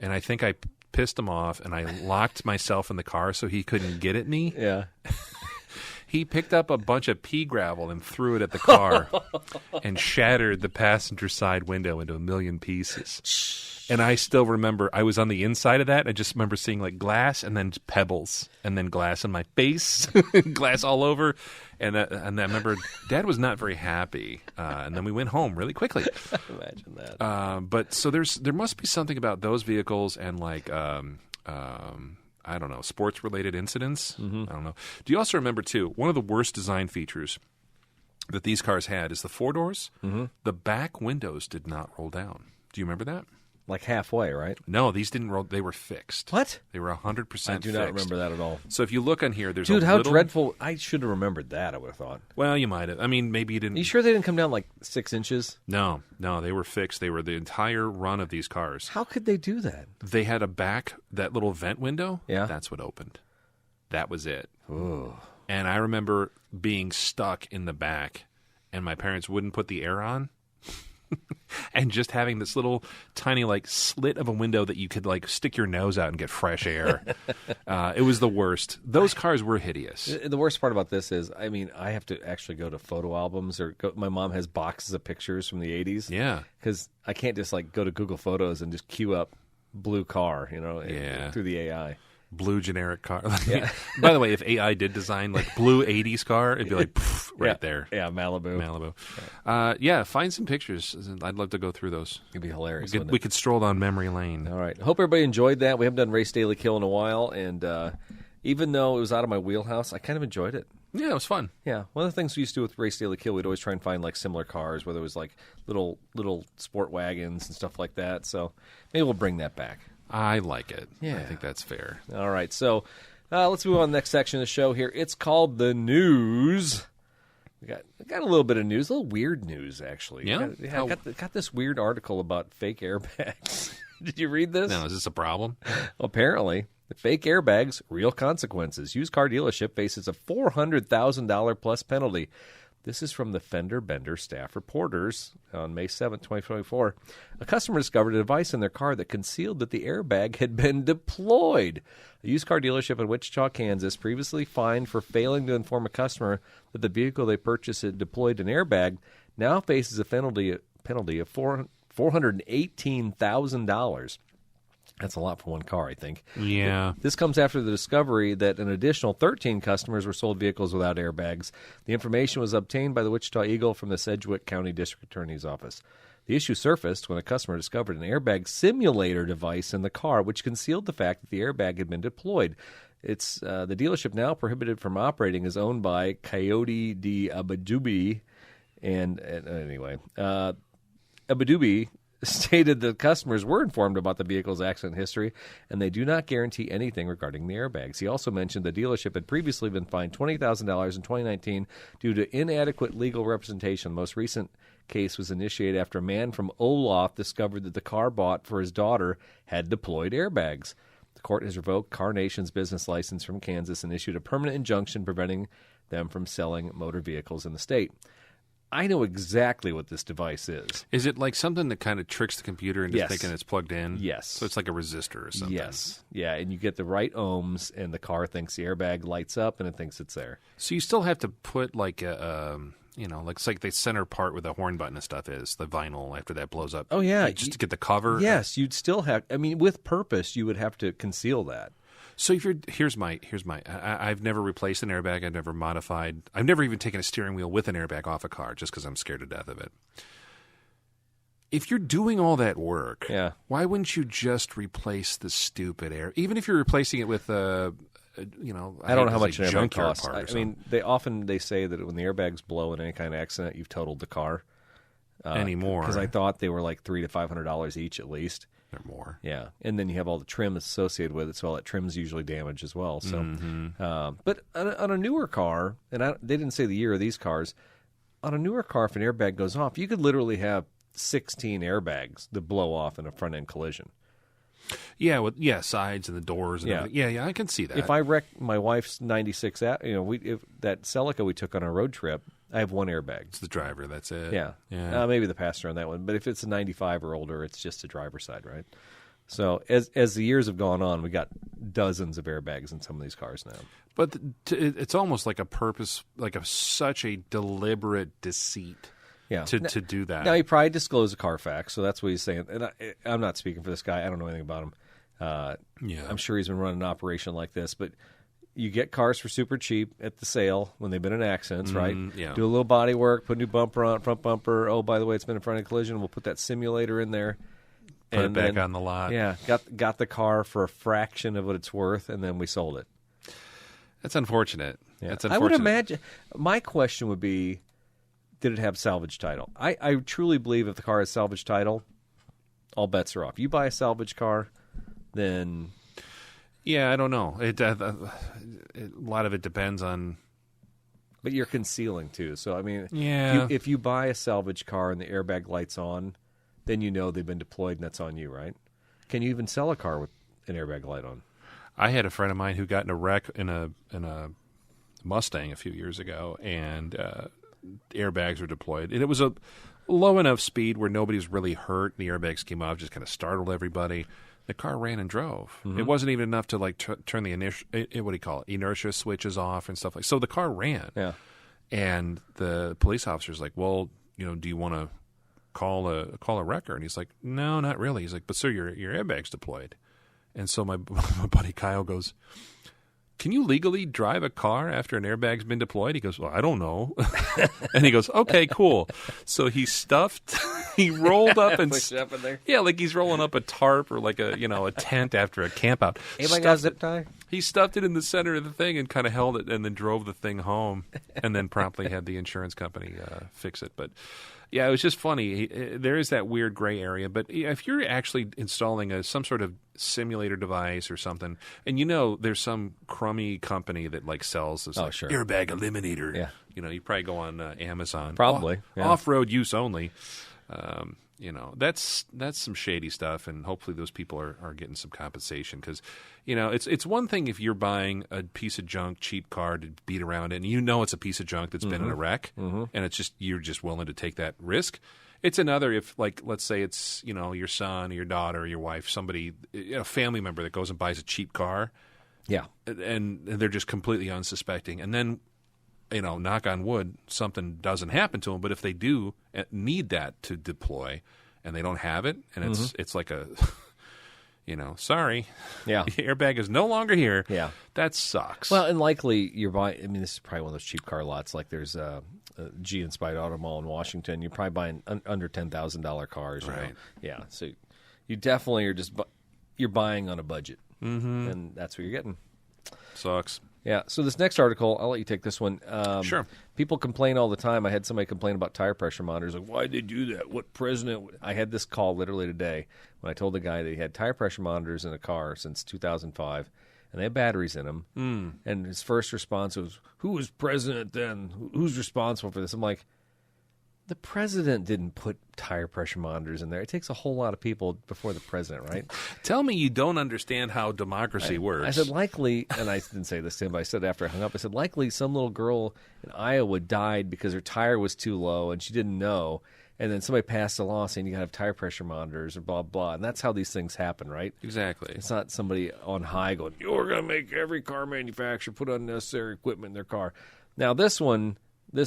and I think I pissed him off, and I locked myself in the car so he couldn't get at me. Yeah. He picked up a bunch of pea gravel and threw it at the car and shattered the passenger side window into a million pieces. And I still remember, I was on the inside of that. I just remember seeing like glass and then pebbles and then glass in my face, glass all over. And I remember Dad was not very happy. And then we went home really quickly. Imagine that. But so there must be something about those vehicles and like, I don't know, sports-related incidents. Mm-hmm. I don't know. Do you also remember, too, one of the worst design features that these cars had is the four doors. Mm-hmm. The back windows did not roll down. Do you remember that? Like halfway, right? No, these didn't roll. They were fixed. What? They were 100% fixed. I do not remember that at all. So if you look on here, there's Dude, a how little... dreadful. I should have remembered that, I would have thought. Well, you might have. I mean, maybe you didn't... You sure they didn't come down like 6 inches? No, they were fixed. They were the entire run of these cars. How could they do that? They had a back, that little vent window. Yeah. That's what opened. That was it. Ooh. And I remember being stuck in the back, and my parents wouldn't put the air on. And just having this little tiny like slit of a window that you could like stick your nose out and get fresh air. It was the worst. Those cars were hideous. The worst part about this is, I mean, I have to actually go to photo albums or my mom has boxes of pictures from the 80s. Yeah. Because I can't just like go to Google Photos and just queue up blue car, through the AI. Blue generic car. Yeah. By the way, if AI did design like blue 80s car, it'd be like right there. Yeah, Malibu. Yeah, find some pictures. I'd love to go through those. It'd be hilarious. We could stroll down memory lane. All right. I hope everybody enjoyed that. We haven't done Race Daily Kill in a while, and even though it was out of my wheelhouse, I kind of enjoyed it. Yeah, it was fun. Yeah. One of the things we used to do with Race Daily Kill, we'd always try and find like similar cars, whether it was like little sport wagons and stuff like that. So maybe we'll bring that back. I like it. Yeah. I think that's fair. All right. So let's move on to the next section of the show here. It's called the news. We got a little bit of news, a little weird news, actually. Yeah? Got this weird article about fake airbags. Did you read this? Now, is this a problem? Apparently. The fake airbags, real consequences. Used car dealership faces a $400,000 plus penalty. This is from the Fender Bender staff reporters on May 7, 2024. A customer discovered a device in their car that concealed that the airbag had been deployed. A used car dealership in Wichita, Kansas, previously fined for failing to inform a customer that the vehicle they purchased had deployed an airbag, now faces a penalty of $418,000. That's a lot for one car, I think. Yeah. This comes after the discovery that an additional 13 customers were sold vehicles without airbags. The information was obtained by the Wichita Eagle from the Sedgwick County District Attorney's Office. The issue surfaced when a customer discovered an airbag simulator device in the car, which concealed the fact that the airbag had been deployed. It's the dealership, now prohibited from operating, is owned by Coyote de Abadubi. And anyway, Abadubi stated that customers were informed about the vehicle's accident history, and they do not guarantee anything regarding the airbags. He also mentioned the dealership had previously been fined $20,000 in 2019 due to inadequate legal representation. The most recent case was initiated after a man from Olaf discovered that the car bought for his daughter had deployed airbags. The court has revoked Carnation's business license from Kansas and issued a permanent injunction preventing them from selling motor vehicles in the state. I know exactly what this device is. Is it like something that kind of tricks the computer into Yes. thinking it's plugged in? Yes. So it's like a resistor or something? Yes. Yeah, and you get the right ohms, and the car thinks the airbag lights up, and it thinks it's there. So you still have to put like a, like it's like the center part where the horn button and stuff is, the vinyl after that blows up. Oh, yeah. Just to get the cover? Yes, you'd still have, with purpose, you would have to conceal that. So if I've never replaced an airbag. I've never modified. I've never even taken a steering wheel with an airbag off a car just because I'm scared to death of it. If you're doing all that work, Yeah. why wouldn't you just replace the stupid air? Even if you're replacing it with I don't know how much an airbag junkyard costs. part or They say that when the airbags blow in any kind of accident, you've totaled the car. Anymore. Because I thought they were like $300 to $500 each at least. Or more. Yeah, and then you have all the trim associated with it, so all that trim's usually damaged as well. So, but on a newer car, and they didn't say the year of these cars, on a newer car, if an airbag goes off, you could literally have 16 airbags that blow off in a front-end collision. Yeah, sides and the doors and everything. Yeah, I can see that. If I wreck my wife's 96, that Celica we took on our road trip, I have one airbag. It's the driver, that's it. Yeah. Maybe the passenger on that one. But if it's a 95 or older, it's just the driver's side, right? So as the years have gone on, we got dozens of airbags in some of these cars now. But it's almost like such a deliberate deceit. Yeah. To do that. Now, he probably disclosed a Carfax, so that's what he's saying. And I'm not speaking for this guy. I don't know anything about him. I'm sure he's been running an operation like this. But you get cars for super cheap at the sale when they've been in accidents, right? Yeah. Do a little body work, put a new bumper on, front bumper. Oh, by the way, it's been in front of collision. We'll put that simulator in there. Put it back on the lot. Yeah, got the car for a fraction of what it's worth, and then we sold it. That's unfortunate. Yeah. That's unfortunate. I would imagine. My question would be, did it have salvage title? I truly believe if the car has salvage title, all bets are off. You buy a salvage car, then... Yeah, I don't know. A lot of it depends on... But you're concealing, too. So, I mean, yeah. if you buy a salvage car and the airbag light's on, then you know they've been deployed and that's on you, right? Can you even sell a car with an airbag light on? I had a friend of mine who got in a wreck in a Mustang a few years ago, and... airbags were deployed, and it was a low enough speed where nobody was really hurt. The airbags came off, just kind of startled everybody. The car ran and drove. It wasn't even enough to like turn the inertia switches off and stuff like. So the car ran. Yeah, and the police officer's like, "Well, do you want to call a wrecker?" And he's like, "No, not really." He's like, "But sir, your airbag's deployed." And so my buddy Kyle goes, "Can you legally drive a car after an airbag's been deployed?" He goes, "Well, I don't know." And he goes, "Okay, cool." So he rolled up and up in there. yeah, like he's rolling up a tarp or like a tent after a camp out. Anybody got a zip tie? He stuffed it in the center of the thing and kind of held it, and then drove the thing home, and then promptly had the insurance company fix it. But yeah, it was just funny. There is that weird gray area, but if you're actually installing some sort of simulator device or something, and there's some crummy company that like sells this airbag eliminator. Yeah. You probably go on Amazon. Probably. Off-road use only. That's some shady stuff, and hopefully those people are getting some compensation because, it's one thing if you're buying a piece of junk, cheap car to beat around in, and it's a piece of junk that's been in a wreck, and you're just willing to take that risk. It's another if, like, let's say it's, your son or your daughter or your wife, somebody, a family member that goes and buys a cheap car. Yeah. And they're just completely unsuspecting. And then, knock on wood, something doesn't happen to them. But if they do need that to deploy and they don't have it, and it's like a, sorry. Yeah. The airbag is no longer here. Yeah. That sucks. Well, and likely you're buying, this is probably one of those cheap car lots. Like there's G and Spide Auto Mall in Washington. You're probably buying under $10,000 cars. Right. Yeah. So you definitely are you're buying on a budget. And that's what you're getting. Sucks. Yeah. So this next article, I'll let you take this one. Sure. People complain all the time. I had somebody complain about tire pressure monitors. Like, why did they do that? What president? I had this call literally today when I told the guy that he had tire pressure monitors in a car since 2005, and they have batteries in them. And his first response was, "Who was president then? Who's responsible for this?" I'm like, the president didn't put tire pressure monitors in there. It takes a whole lot of people before the president, right? Tell me you don't understand how democracy works. I said likely, and I didn't say this to him, but I said after I hung up, I said likely some little girl in Iowa died because her tire was too low and she didn't know. And then somebody passed a law saying you got to have tire pressure monitors or blah, blah. And that's how these things happen, right? Exactly. It's not somebody on high going, you're going to make every car manufacturer put unnecessary equipment in their car. Now, this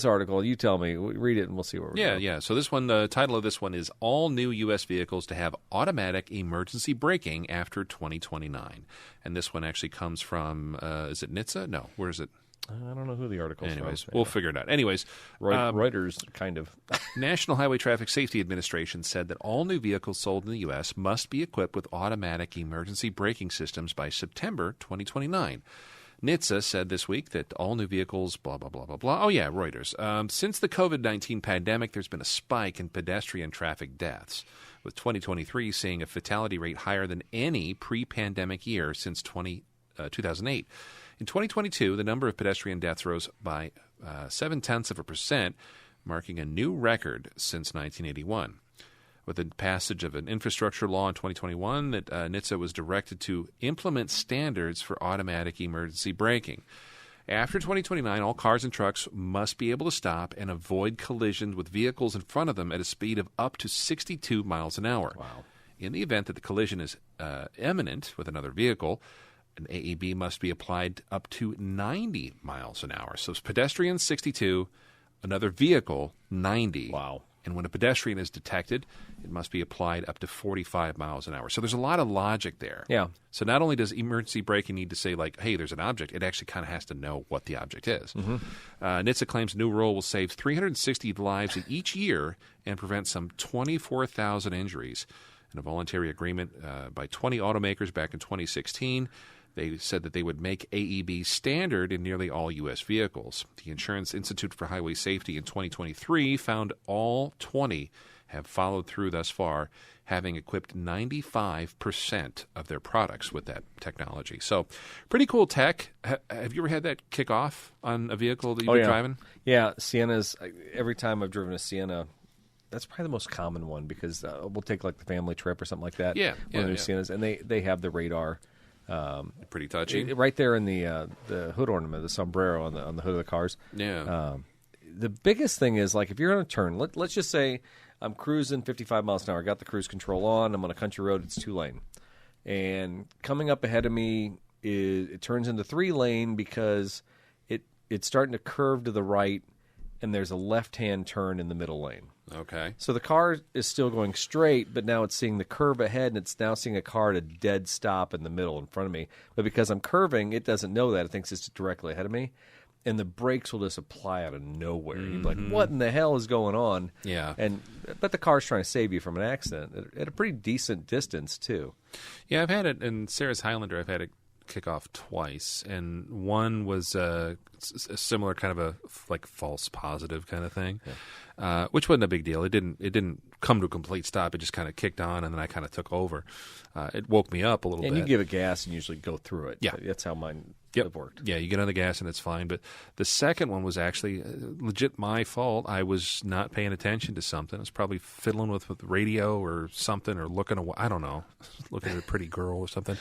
article, you tell me, read it and we'll see where we're going. Yeah. So this one, the title of this one is All New U.S. Vehicles to Have Automatic Emergency Braking After 2029. And this one actually comes from, is it NHTSA? No, where is it? I don't know who the article is. Anyways, we'll figure it out. Anyways, Reuters, kind of. National Highway Traffic Safety Administration said that all new vehicles sold in the U.S. must be equipped with automatic emergency braking systems by September 2029. NHTSA said this week that all new vehicles, blah, blah, blah, blah, blah. Oh, yeah, Reuters. Since the COVID-19 pandemic, there's been a spike in pedestrian traffic deaths, with 2023 seeing a fatality rate higher than any pre-pandemic year since 2008. In 2022, the number of pedestrian deaths rose by 0.7%, marking a new record since 1981. With the passage of an infrastructure law in 2021, that NHTSA was directed to implement standards for automatic emergency braking. After 2029, all cars and trucks must be able to stop and avoid collisions with vehicles in front of them at a speed of up to 62 miles an hour. Wow. In the event that the collision is imminent with another vehicle, an AEB must be applied up to 90 miles an hour. So pedestrians, 62, another vehicle, 90. Wow. And when a pedestrian is detected, it must be applied up to 45 miles an hour. So there's a lot of logic there. Yeah. So not only does emergency braking need to say, like, hey, there's an object, it actually kind of has to know what the object is. Mm-hmm. NHTSA claims new rule will save 360 lives each year and prevent some 24,000 injuries. In a voluntary agreement by 20 automakers back in 2016, they said that they would make AEB standard in nearly all U.S. vehicles. The Insurance Institute for Highway Safety in 2023 found all 20 have followed through thus far, having equipped 95% of their products with that technology. So pretty cool tech. Have you ever had that kick off on a vehicle that you've been driving? Yeah, Siennas. Every time I've driven a Sienna, that's probably the most common one because we'll take like the family trip or something like that. Yeah. One of the Siennas, and they have the radar. Pretty touchy. Right there in the hood ornament, the sombrero on the hood of the cars. Yeah. The biggest thing is, like, if you're on a turn, let's just say I'm cruising 55 miles an hour. I got the cruise control on. I'm on a country road. It's 2-lane. And coming up ahead of me, it turns into 3-lane because it's starting to curve to the right, and there's a left-hand turn in the middle lane. Okay. So the car is still going straight, but now it's seeing the curve ahead, and it's now seeing a car at a dead stop in the middle in front of me. But because I'm curving, it doesn't know that. It thinks it's directly ahead of me. And the brakes will just apply out of nowhere. Mm-hmm. You'd be like, what in the hell is going on? Yeah. But the car's trying to save you from an accident at a pretty decent distance, too. Yeah, I've had it in Sarah's Highlander. I've had it kick off twice, and one was a similar kind of a like false positive kind of thing, which wasn't a big deal. It didn't come to a complete stop. It just kind of kicked on, and then I kind of took over. It woke me up a little bit. And you give it gas and usually go through it. Yeah, that's how mine have worked. Yeah, you get on the gas and it's fine. But the second one was actually legit my fault. I was not paying attention to something. I was probably fiddling with the radio or something, or looking away. I don't know, looking at a pretty girl or something.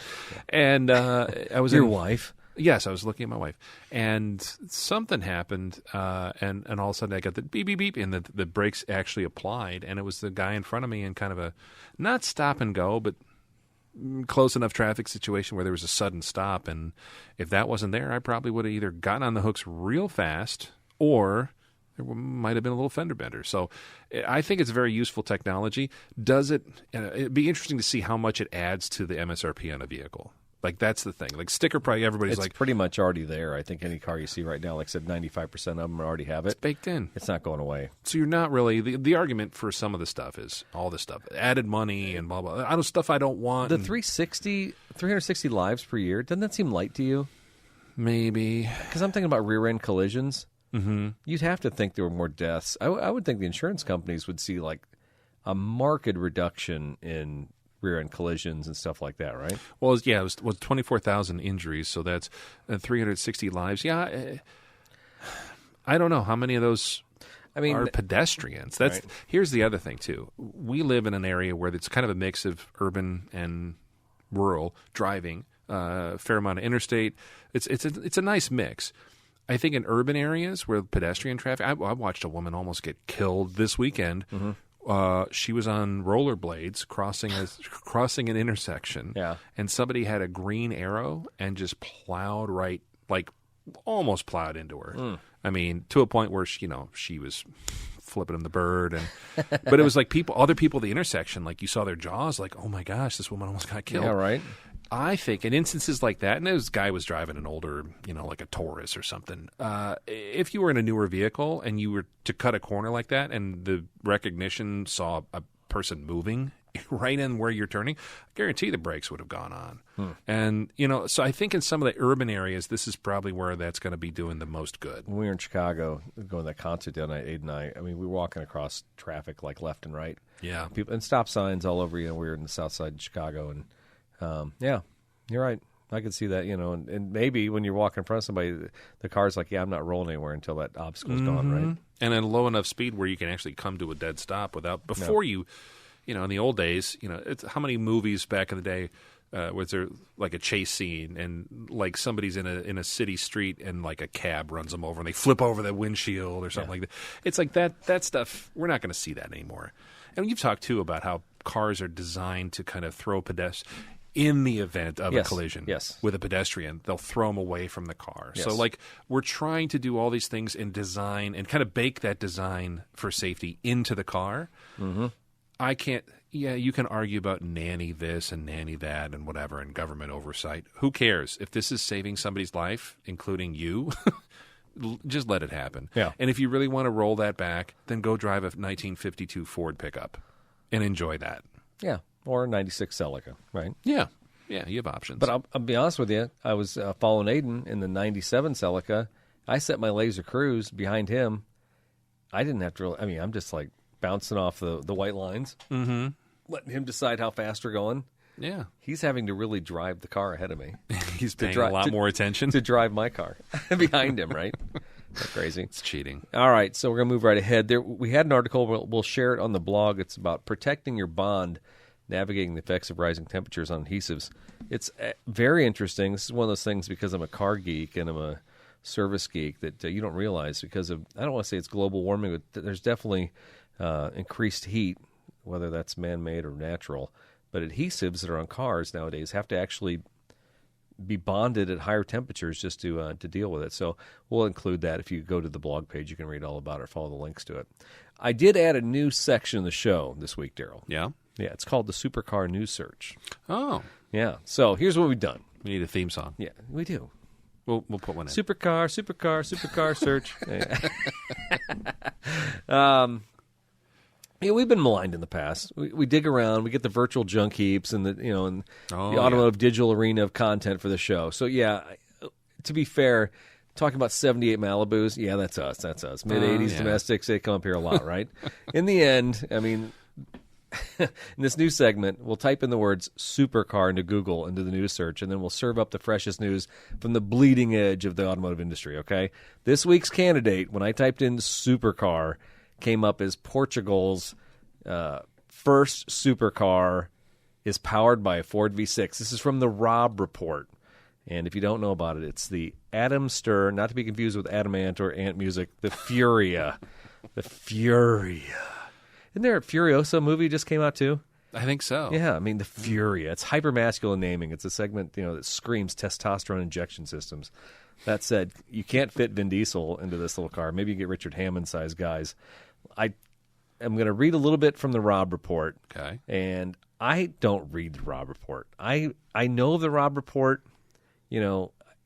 And I was your wife. Yes, I was looking at my wife, and something happened, and all of a sudden I got the beep, beep, beep, and the brakes actually applied, and it was the guy in front of me in kind of a, not stop and go, but close enough traffic situation where there was a sudden stop, and if that wasn't there, I probably would have either gotten on the hooks real fast, or there might have been a little fender bender. So I think it's very useful technology. It'd be interesting to see how much it adds to the MSRP on a vehicle. Like, that's the thing. Like, sticker price, everybody's it's pretty much already there. I think any car you see right now, like I said, 95% of them already have it. It's baked in. It's not going away. So you're not really, the argument for some of the stuff is all this stuff, added money and blah, blah. Stuff I don't want. The 360 lives per year, doesn't that seem light to you? Maybe. Because I'm thinking about rear-end collisions. Mm-hmm. You'd have to think there were more deaths. I would think the insurance companies would see, like, a marked reduction in rear-end collisions and stuff like that, right? Well, yeah, it was 24,000 injuries, so that's 360 lives. Yeah, I don't know how many of those are pedestrians. That's right. Here's the other thing, too. We live in an area where it's kind of a mix of urban and rural driving, fair amount of interstate. It's a nice mix. I think in urban areas where pedestrian traffic, I watched a woman almost get killed this weekend. Mm-hmm. She was on rollerblades crossing an intersection, and somebody had a green arrow and just plowed almost plowed into her. I mean, to a point where she was flipping him the bird, but it was like other people at the intersection, like you saw their jaws, like, oh my gosh, this woman almost got killed. Yeah, right. I think in instances like that, and this guy was driving an older, like a Taurus or something. If you were in a newer vehicle and you were to cut a corner like that and the recognition saw a person moving right in where you're turning, I guarantee the brakes would have gone on. And, so I think in some of the urban areas, this is probably where that's going to be doing the most good. When we were in Chicago, going to that concert the other night, Aid and I mean, we were walking across traffic like left and right. Yeah. People, and stop signs all over, we were in the south side of Chicago. And, yeah, you're right. I could see that, and maybe when you're walking in front of somebody, the car's like, I'm not rolling anywhere until that obstacle's gone, right? And at low enough speed where you can actually come to a dead stop before you, in the old days, it's how many movies back in the day was there like a chase scene and like somebody's in a city street and like a cab runs them over and they flip over the windshield or something like that. It's like that stuff, we're not going to see that anymore. And you've talked too about how cars are designed to kind of throw pedestrians. In the event of a collision with a pedestrian, they'll throw them away from the car. Yes. So, we're trying to do all these things in design and kind of bake that design for safety into the car. Mm-hmm. I can't – you can argue about nanny this and nanny that and whatever and government oversight. Who cares? If this is saving somebody's life, including you, just let it happen. Yeah. And if you really want to roll that back, then go drive a 1952 Ford pickup and enjoy that. Yeah. Or a 96 Celica, right? Yeah. Yeah, you have options. But I'll be honest with you. I was following Aiden in the 97 Celica. I set my laser cruise behind him. I didn't have to really, I'm just like bouncing off the white lines, letting him decide how fast we're going. Yeah. He's having to really drive the car ahead of me. He's paying a lot more attention. To drive my car behind him, right? That's crazy. It's cheating. All right, so we're going to move right ahead. We had an article. We'll share it on the blog. It's about protecting your bond, navigating the effects of rising temperatures on adhesives. It's very interesting. This is one of those things because I'm a car geek and I'm a service geek that you don't realize because of, I don't want to say it's global warming, but there's definitely increased heat, whether that's man-made or natural. But adhesives that are on cars nowadays have to actually be bonded at higher temperatures just to deal with it. So we'll include that. If you go to the blog page, you can read all about it or follow the links to it. I did add a new section of the show this week, Daryl. Yeah? Yeah, it's called the Supercar News Search. Oh. Yeah, so here's what we've done. We need a theme song. Yeah, we do. We'll put one in. Supercar search. We've been maligned in the past. We dig around, we get the virtual junk heaps and the automotive digital arena of content for the show. So to be fair, talking about 78 Malibus, that's us. Mid-'80s domestics, they come up here a lot, right? In the end, in this new segment, we'll type in the words supercar into Google, into the news search, and then we'll serve up the freshest news from the bleeding edge of the automotive industry, okay? This week's candidate, when I typed in supercar, came up as Portugal's first supercar is powered by a Ford V6. This is from the Rob Report. And if you don't know about it, it's the Adam Stir, not to be confused with Adamant or Ant Music, the Furia. The Furia. Isn't there a Furiosa movie just came out too? I think so. Yeah, the Furia. It's hypermasculine naming. It's a segment that screams testosterone injection systems. That said, you can't fit Vin Diesel into this little car. Maybe you get Richard Hammond-sized guys. I'm going to read a little bit from the Rob Report. Okay. And I don't read the Rob Report. I know the Rob Report.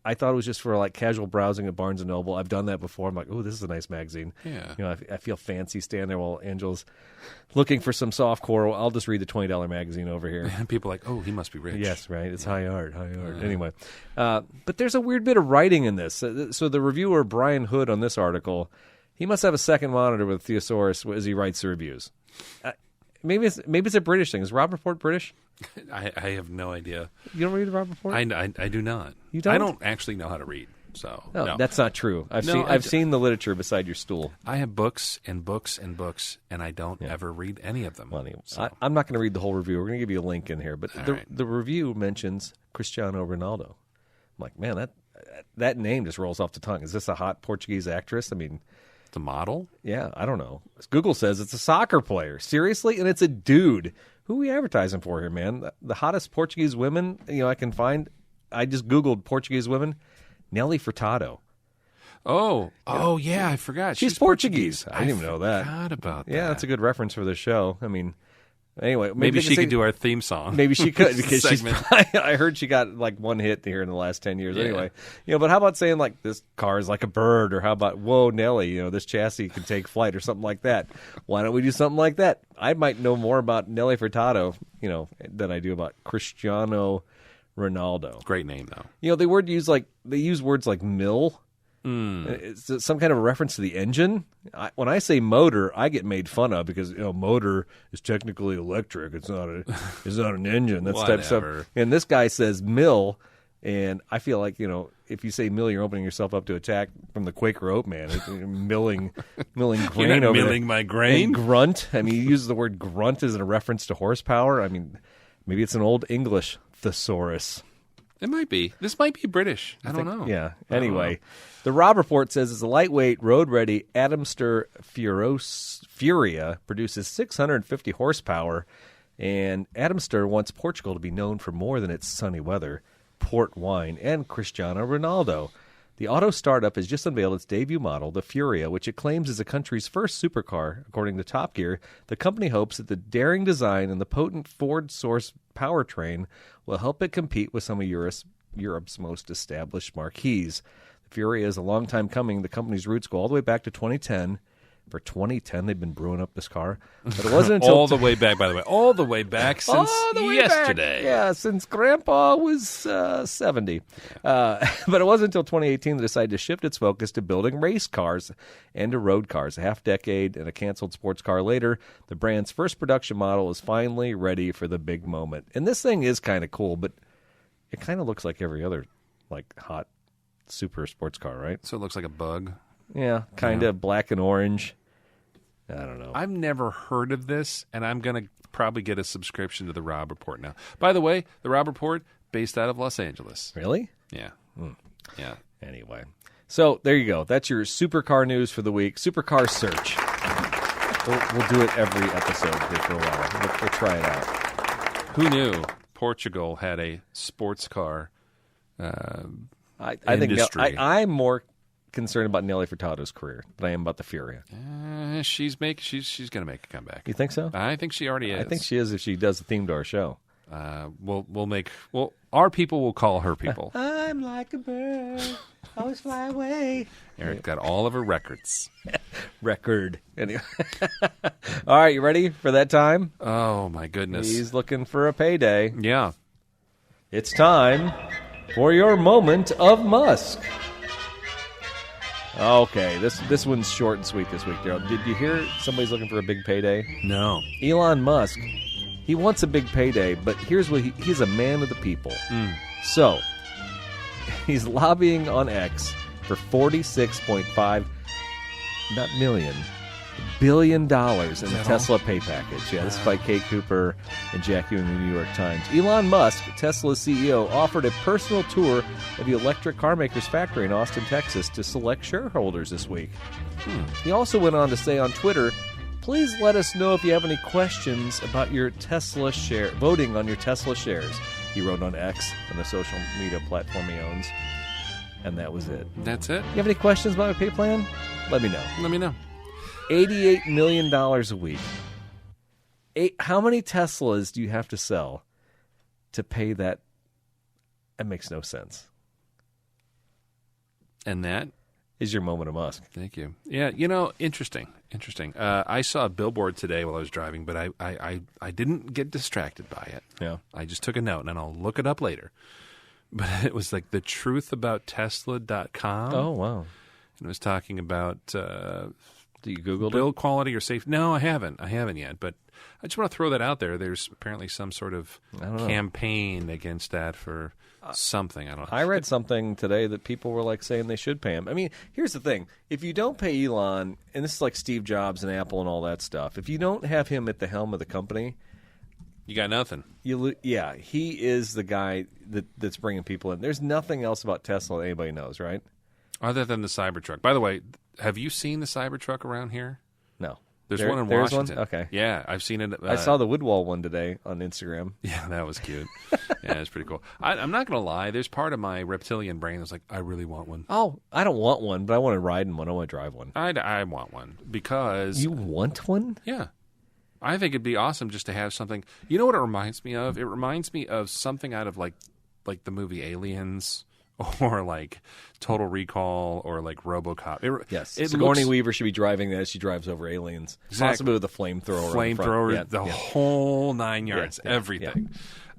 I thought it was just for like casual browsing at Barnes & Noble. I've done that before. I'm like, oh, this is a nice magazine. Yeah. I feel fancy standing there while Angel's looking for some softcore. I'll just read the $20 magazine over here. And people are like, oh, he must be rich. Yes, right. It's high art. Anyway. But there's a weird bit of writing in this. So the reviewer, Brian Hood, on this article, he must have a second monitor with Thesaurus as he writes the reviews. Maybe it's a British thing. Is Rob Report British? I have no idea. You don't read the Rob Report? I do not. You don't? I don't actually know how to read. So no. That's not true. I've seen the literature beside your stool. I have books and books and books, and I don't ever read any of them. So. I'm not going to read the whole review. We're going to give you a link in here. But the review mentions Cristiano Ronaldo. I'm like, man, that name just rolls off the tongue. Is this a hot Portuguese actress? The model? Yeah, I don't know. Google says it's a soccer player. Seriously? And it's a dude. Who are we advertising for here, man? The hottest Portuguese women I can find. I just Googled Portuguese women. Nelly Furtado. Oh, yeah, I forgot. She's Portuguese. I didn't even know that. I forgot about that. Yeah, that's a good reference for the show. Anyway, maybe she could do our theme song. Maybe she could because she's. Segment. I heard she got like one hit here in the last 10 years. Yeah. Anyway, but how about saying like this car is like a bird, or how about whoa Nelly, this chassis can take flight, or something like that. Why don't we do something like that? I might know more about Nelly Furtado, than I do about Cristiano Ronaldo. Great name though. They use words like mill. It's some kind of a reference to the engine. When I say motor, I get made fun of because motor is technically electric. It's not an engine. That's type of stuff. And this guy says mill, and I feel like if you say mill, you're opening yourself up to attack from the Quaker Oat man. milling grain. You're not over milling there. my grain. And grunt. I mean, he uses the word grunt as a reference to horsepower. I mean, maybe it's an old English thesaurus. It might be. This might be British. I don't know. Yeah. Anyway, the Rob Report says it's a lightweight, road-ready Adamster Furia produces 650 horsepower, and Adamster wants Portugal to be known for more than its sunny weather, port wine, and Cristiano Ronaldo. The auto startup has just unveiled its debut model, the Furia, which it claims is the country's first supercar. According to Top Gear, the company hopes that the daring design and the potent Ford-sourced powertrain will help it compete with some of Europe's most established marques. The Furia is a long time coming. The company's roots go all the way back to 2010. For 2010, they've been brewing up this car. But it wasn't until all the way back, by the way. All the way back since yesterday. Back. Yeah, since Grandpa was 70. But it wasn't until 2018 they decided to shift its focus to building race cars and to road cars. A half-decade and a canceled sports car later, the brand's first production model is finally ready for the big moment. And this thing is kind of cool, but it kind of looks like every other hot super sports car, right? So it looks like a bug. Yeah, kind of black and orange. I don't know. I've never heard of this, and I'm going to probably get a subscription to the Rob Report now. By the way, the Rob Report, based out of Los Angeles. Really? Yeah. Yeah. Anyway. So, there you go. That's your supercar news for the week. Supercar search. We'll do it every episode here for a while. We'll try it out. Who knew Portugal had a sports car I industry? think I'm more concerned about Nelly Furtado's career than I am about the Furia. She's going to make a comeback. You think so? I think she already is. I think she is if she does the theme to our show. Our people will call her people. I'm like a bird, always fly away. Eric got all of her records. Record. Anyway. All right, you ready for that time? Oh my goodness. He's looking for a payday. Yeah. It's time for your moment of Musk. Okay, this one's short and sweet this week, Daryl. Did you hear somebody's looking for a big payday? No. Elon Musk, he wants a big payday, but here's what he's a man of the people. So, he's lobbying on X for $46.5 billion in the Tesla pay package. Yeah, this is by Kate Cooper and Jack Ewing in the New York Times. Elon Musk, Tesla's CEO, offered a personal tour of the electric car maker's factory in Austin, Texas to select shareholders this week. He also went on to say on Twitter, please let us know if you have any questions about your Tesla share, voting on your Tesla shares. He wrote on X, on the social media platform he owns. And that was it. That's it? You have any questions about my pay plan? Let me know. Let me know. $88 million a week. How many Teslas do you have to sell to pay that? That makes no sense. And that is your moment of Musk. Thank you. Yeah, interesting. I saw a billboard today while I was driving, but I didn't get distracted by it. Yeah. I just took a note, and I'll look it up later. But it was like the truthabouttesla.com. Oh, wow. And it was talking about you Googled build quality or safety. No, I haven't yet. But I just want to throw that out there. There's apparently some sort of campaign against that for something. I don't know. I read something today that people were saying they should pay him. I mean, here's the thing. If you don't pay Elon, and this is like Steve Jobs and Apple and all that stuff, if you don't have him at the helm of the company, you got nothing. He is the guy that's bringing people in. There's nothing else about Tesla that anybody knows, right? Other than the Cybertruck. By the way, have you seen the Cybertruck around here? No. There's one in Washington. One? Okay. Yeah, I've seen it. I saw the Woodwall one today on Instagram. Yeah, that was cute. Yeah, it's pretty cool. I'm not going to lie. There's part of my reptilian brain that's like, I really want one. Oh, I don't want one, but I want to ride in one. I want to drive one. I want one because... You want one? Yeah. I think it'd be awesome just to have something. You know what it reminds me of? It reminds me of something out of like the movie Aliens, or like Total Recall, or like RoboCop. Yes, Sigourney Weaver should be driving that as she drives over aliens. Exactly. Possibly with a flamethrower. The whole 9 yards, Yeah. everything.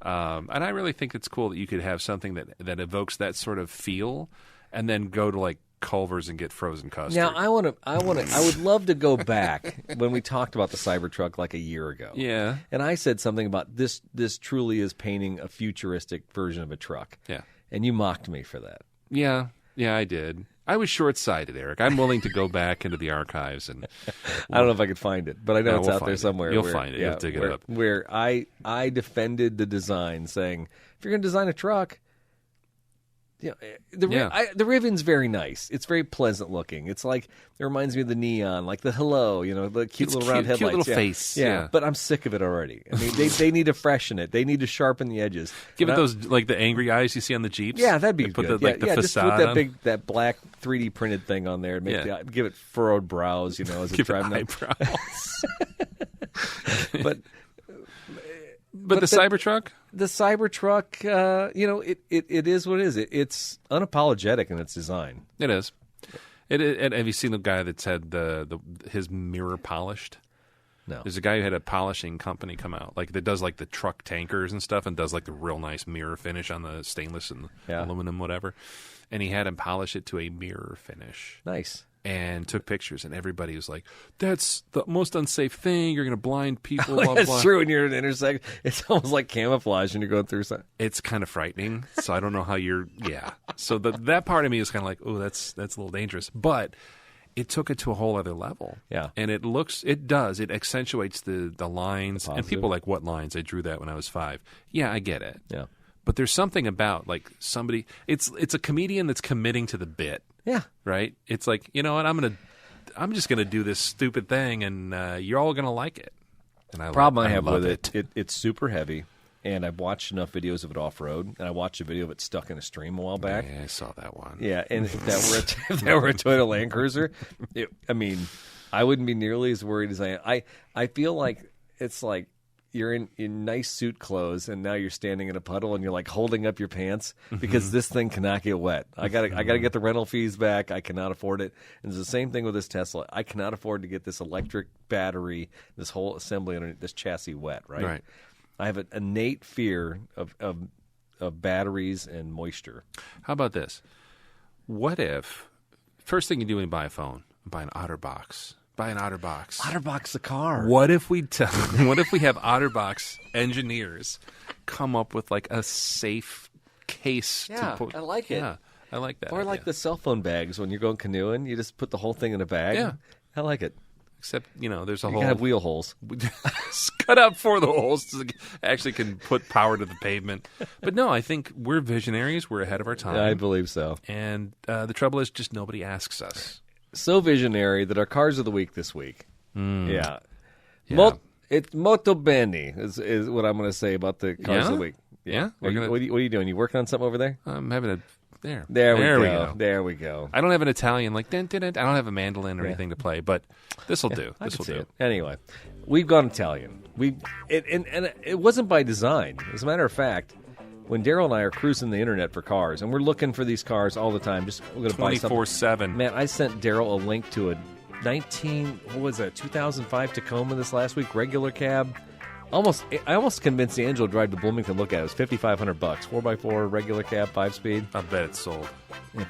And I really think it's cool that you could have something that evokes that sort of feel, and then go to like Culver's and get frozen custard. Now I would love to go back when we talked about the Cybertruck like a year ago. Yeah. And I said something about this truly is painting a futuristic version of a truck. Yeah. And you mocked me for that. Yeah, I did. I was short-sighted, Eric. I'm willing to go back into the archives and. I don't know if I could find it, but I know it's out there somewhere. You'll find it. You'll dig it up. Where I defended the design, saying if you're going to design a truck, you know, the Rivian's very nice. It's very pleasant looking. It's like it reminds me of the neon, like the hello, you know, the cute little round headlights, cute little face. Yeah, but I'm sick of it already. I mean, they need to freshen it. They need to sharpen the edges. Give it those like the angry eyes you see on the Jeeps. Yeah, that'd be put good. The facade just put that black 3D printed thing on there. Give it furrowed brows, you know, as it's driving eyebrows. But the Cybertruck? The Cybertruck, you know, it is what it is. It's unapologetic in its design. It is. And have you seen the guy that's had his mirror polished? No. There's a guy who had a polishing company come out, like that does like the truck tankers and stuff, and does like the real nice mirror finish on the stainless and aluminum, whatever. And he had him polish it to a mirror finish. Nice. And took pictures, and everybody was like, "That's the most unsafe thing. You're going to blind people." Blah, That's blah. true. When you're at an intersection, it's almost like camouflage when you're going through something. It's kind of frightening. So I don't know how you're. Yeah. So that part of me is kind of like, oh, that's a little dangerous. But it took it to a whole other level. Yeah. And it accentuates the lines. And people are like, what lines? I drew that when I was 5. Yeah, I get it. Yeah. But there's something about like somebody. It's a comedian that's committing to the bit. Yeah. Right? It's like, you know what, I'm just gonna do this stupid thing, and you're all gonna like it. And I have with it's super heavy, and I've watched enough videos of it off road, and I watched a video of it stuck in a stream a while back. Yeah, I saw that one. Yeah, and if that were a Toyota Land Cruiser, I wouldn't be nearly as worried as I am. I feel like it's like you're in nice suit clothes, and now you're standing in a puddle, and you're like holding up your pants because this thing cannot get wet. I gotta get the rental fees back. I cannot afford it. And it's the same thing with this Tesla. I cannot afford to get this electric battery, this whole assembly underneath this chassis wet. Right. I have an innate fear of batteries and moisture. How about this? What if first thing you do when you buy a phone, buy an OtterBox. Buy an OtterBox. OtterBox the car. What if we have OtterBox engineers come up with like a safe case to put? I like it. Yeah, I like that. Or like the cell phone bags when you're going canoeing, you just put the whole thing in a bag. Yeah. I like it. Except, you know, there's a You whole can have wheel holes. cut out for the holes so actually can put power to the pavement. But no, I think we're visionaries. We're ahead of our time. I believe so. And the trouble is just nobody asks us. So visionary that our cars of the week this week. Yeah. It's molto bene is what I'm going to say about the cars of the week. Yeah. What are you doing? You working on something over there? I'm having a there. There we go. There we go. I don't have an Italian like dun, dun, dun. I don't have a mandolin or anything to play, but this will do. This will do. Anyway, we've gone Italian. And it wasn't by design. As a matter of fact, when Daryl and I are cruising the internet for cars, and we're looking for these cars all the time, just we're going to buy something. 24/7. Man, I sent Daryl a link to a 2005 Tacoma this last week, regular cab. I almost convinced Angelo to drive to Bloomington to look at it. It was $5,500, 4x4 regular cab, 5-speed. I bet it's sold.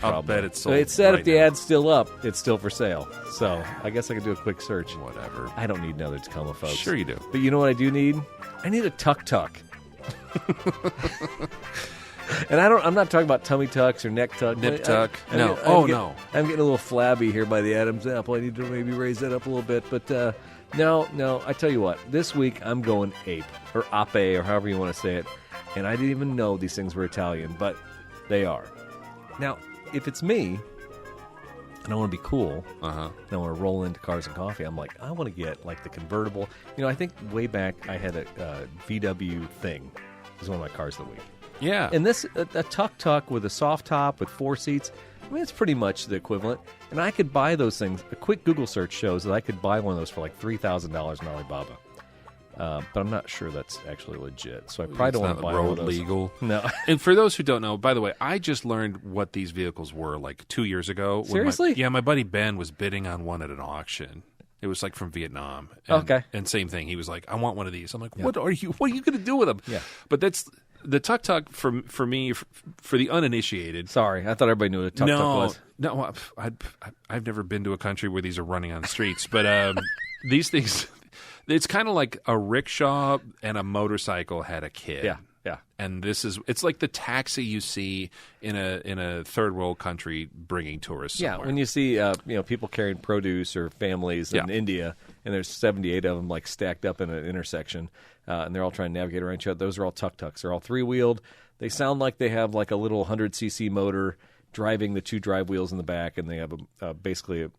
I'll bet it's sold. It said right if the now. ad's still up, it's still for sale. So I guess I could do a quick search. Whatever. I don't need another Tacoma, folks. Sure you do. But you know what I do need? I need a tuk-tuk. And I'm not talking about tummy tucks or neck tuck. Nip tuck. No. No. I'm getting a little flabby here by the Adam's apple. I need to maybe raise that up a little bit. But no. I tell you what. This week I'm going ape or ape or however you want to say it. And I didn't even know these things were Italian, but they are. Now, if it's me, and I want to be cool, and I want to roll into Cars and Coffee, I'm like, I want to get like the convertible. You know, I think way back I had a VW thing. It was one of my cars of the week. Yeah. And this, a tuk-tuk with a soft top with 4 seats, I mean, it's pretty much the equivalent. And I could buy those things. A quick Google search shows that I could buy one of those for like $3,000 in Alibaba. But I'm not sure that's actually legit. So I probably don't want to buy road one of those. legal. No. And for those who don't know, by the way, I just learned what these vehicles were like 2 years ago. Seriously? My buddy Ben was bidding on one at an auction. It was like from Vietnam. And, Okay. And same thing. He was like, I want one of these. I'm like, what are you going to do with them? Yeah. But that's the tuk-tuk for me, for the uninitiated. Sorry, I thought everybody knew what a tuk-tuk was. No, I've never been to a country where these are running on the streets. But these things, it's kind of like a rickshaw and a motorcycle had a kid. Yeah. And it's like the taxi you see in a third world country bringing tourists somewhere. Yeah, when you see people carrying produce or families in India, and there's 78 of them like stacked up in an intersection, and they're all trying to navigate around each other. Those are all tuk-tuks. They're all three-wheeled. They sound like they have like a little 100cc motor driving the two drive wheels in the back, and they have basically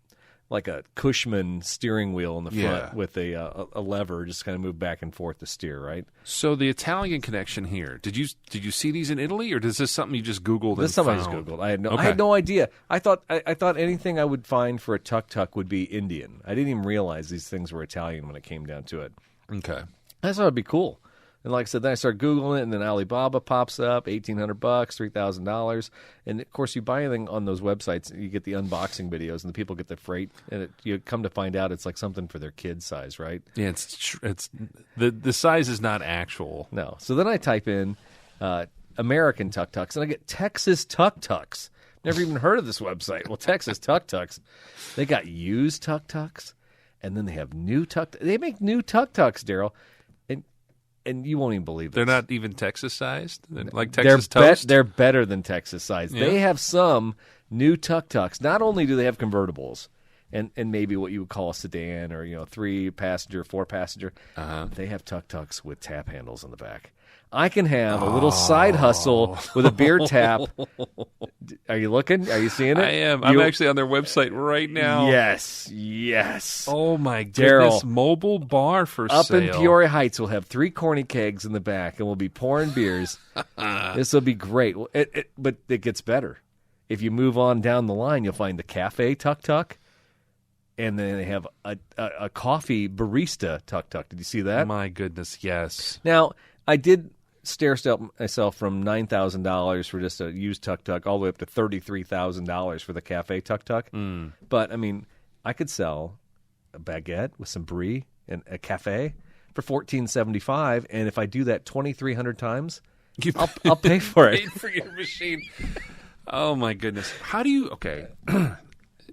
like a Cushman steering wheel in the front with a lever, just kind of move back and forth to steer, right? So the Italian connection here, did you see these in Italy, or is this something you just Googled? This is something I just Googled. I had no idea. I thought anything I would find for a tuk-tuk would be Indian. I didn't even realize these things were Italian when it came down to it. Okay. I thought it'd be cool. And like I said, then I started Googling it, and then Alibaba pops up, $1,800, $3,000. And, of course, you buy anything on those websites, you get the unboxing videos, and the people get the freight. And you come to find out it's like something for their kid size, right? Yeah, it's the size is not actual. No. So then I type in American tuk-tuks, and I get Texas tuk-tuks. Never even heard of this website. Well, Texas tuk-tuks, they got used tuk-tuks, and then they have new tuk-tuks. They make new tuk-tuks, Daryl. And you won't even believe They're this. not even Texas-sized? Like Texas toast? They're better than Texas-sized. Yeah. They have some new tuk-tuks. Not only do they have convertibles and maybe what you would call a sedan or 3-passenger, 4-passenger, they have tuk-tuks with tap handles in the back. I can have a little side hustle with a beer tap. Are you looking? Are you seeing it? I am. I'm actually on their website right now. Yes. Oh, my goodness. Daryl, Mobile bar for up sale. in Peoria Heights, we'll have 3 corny kegs in the back, and we'll be pouring beers. This will be great. But it gets better. If you move on down the line, you'll find the cafe tuk-tuk, and then they have a coffee barista tuk-tuk. Did you see that? My goodness, yes. Now, I did stair-step myself from $9,000 for just a used tuk-tuk all the way up to $33,000 for the cafe tuk-tuk. But, I mean, I could sell a baguette with some brie and a cafe for $14.75, and if I do that 2,300 times, I'll pay for it. Paid for your machine. Oh, my goodness. How do you... Okay.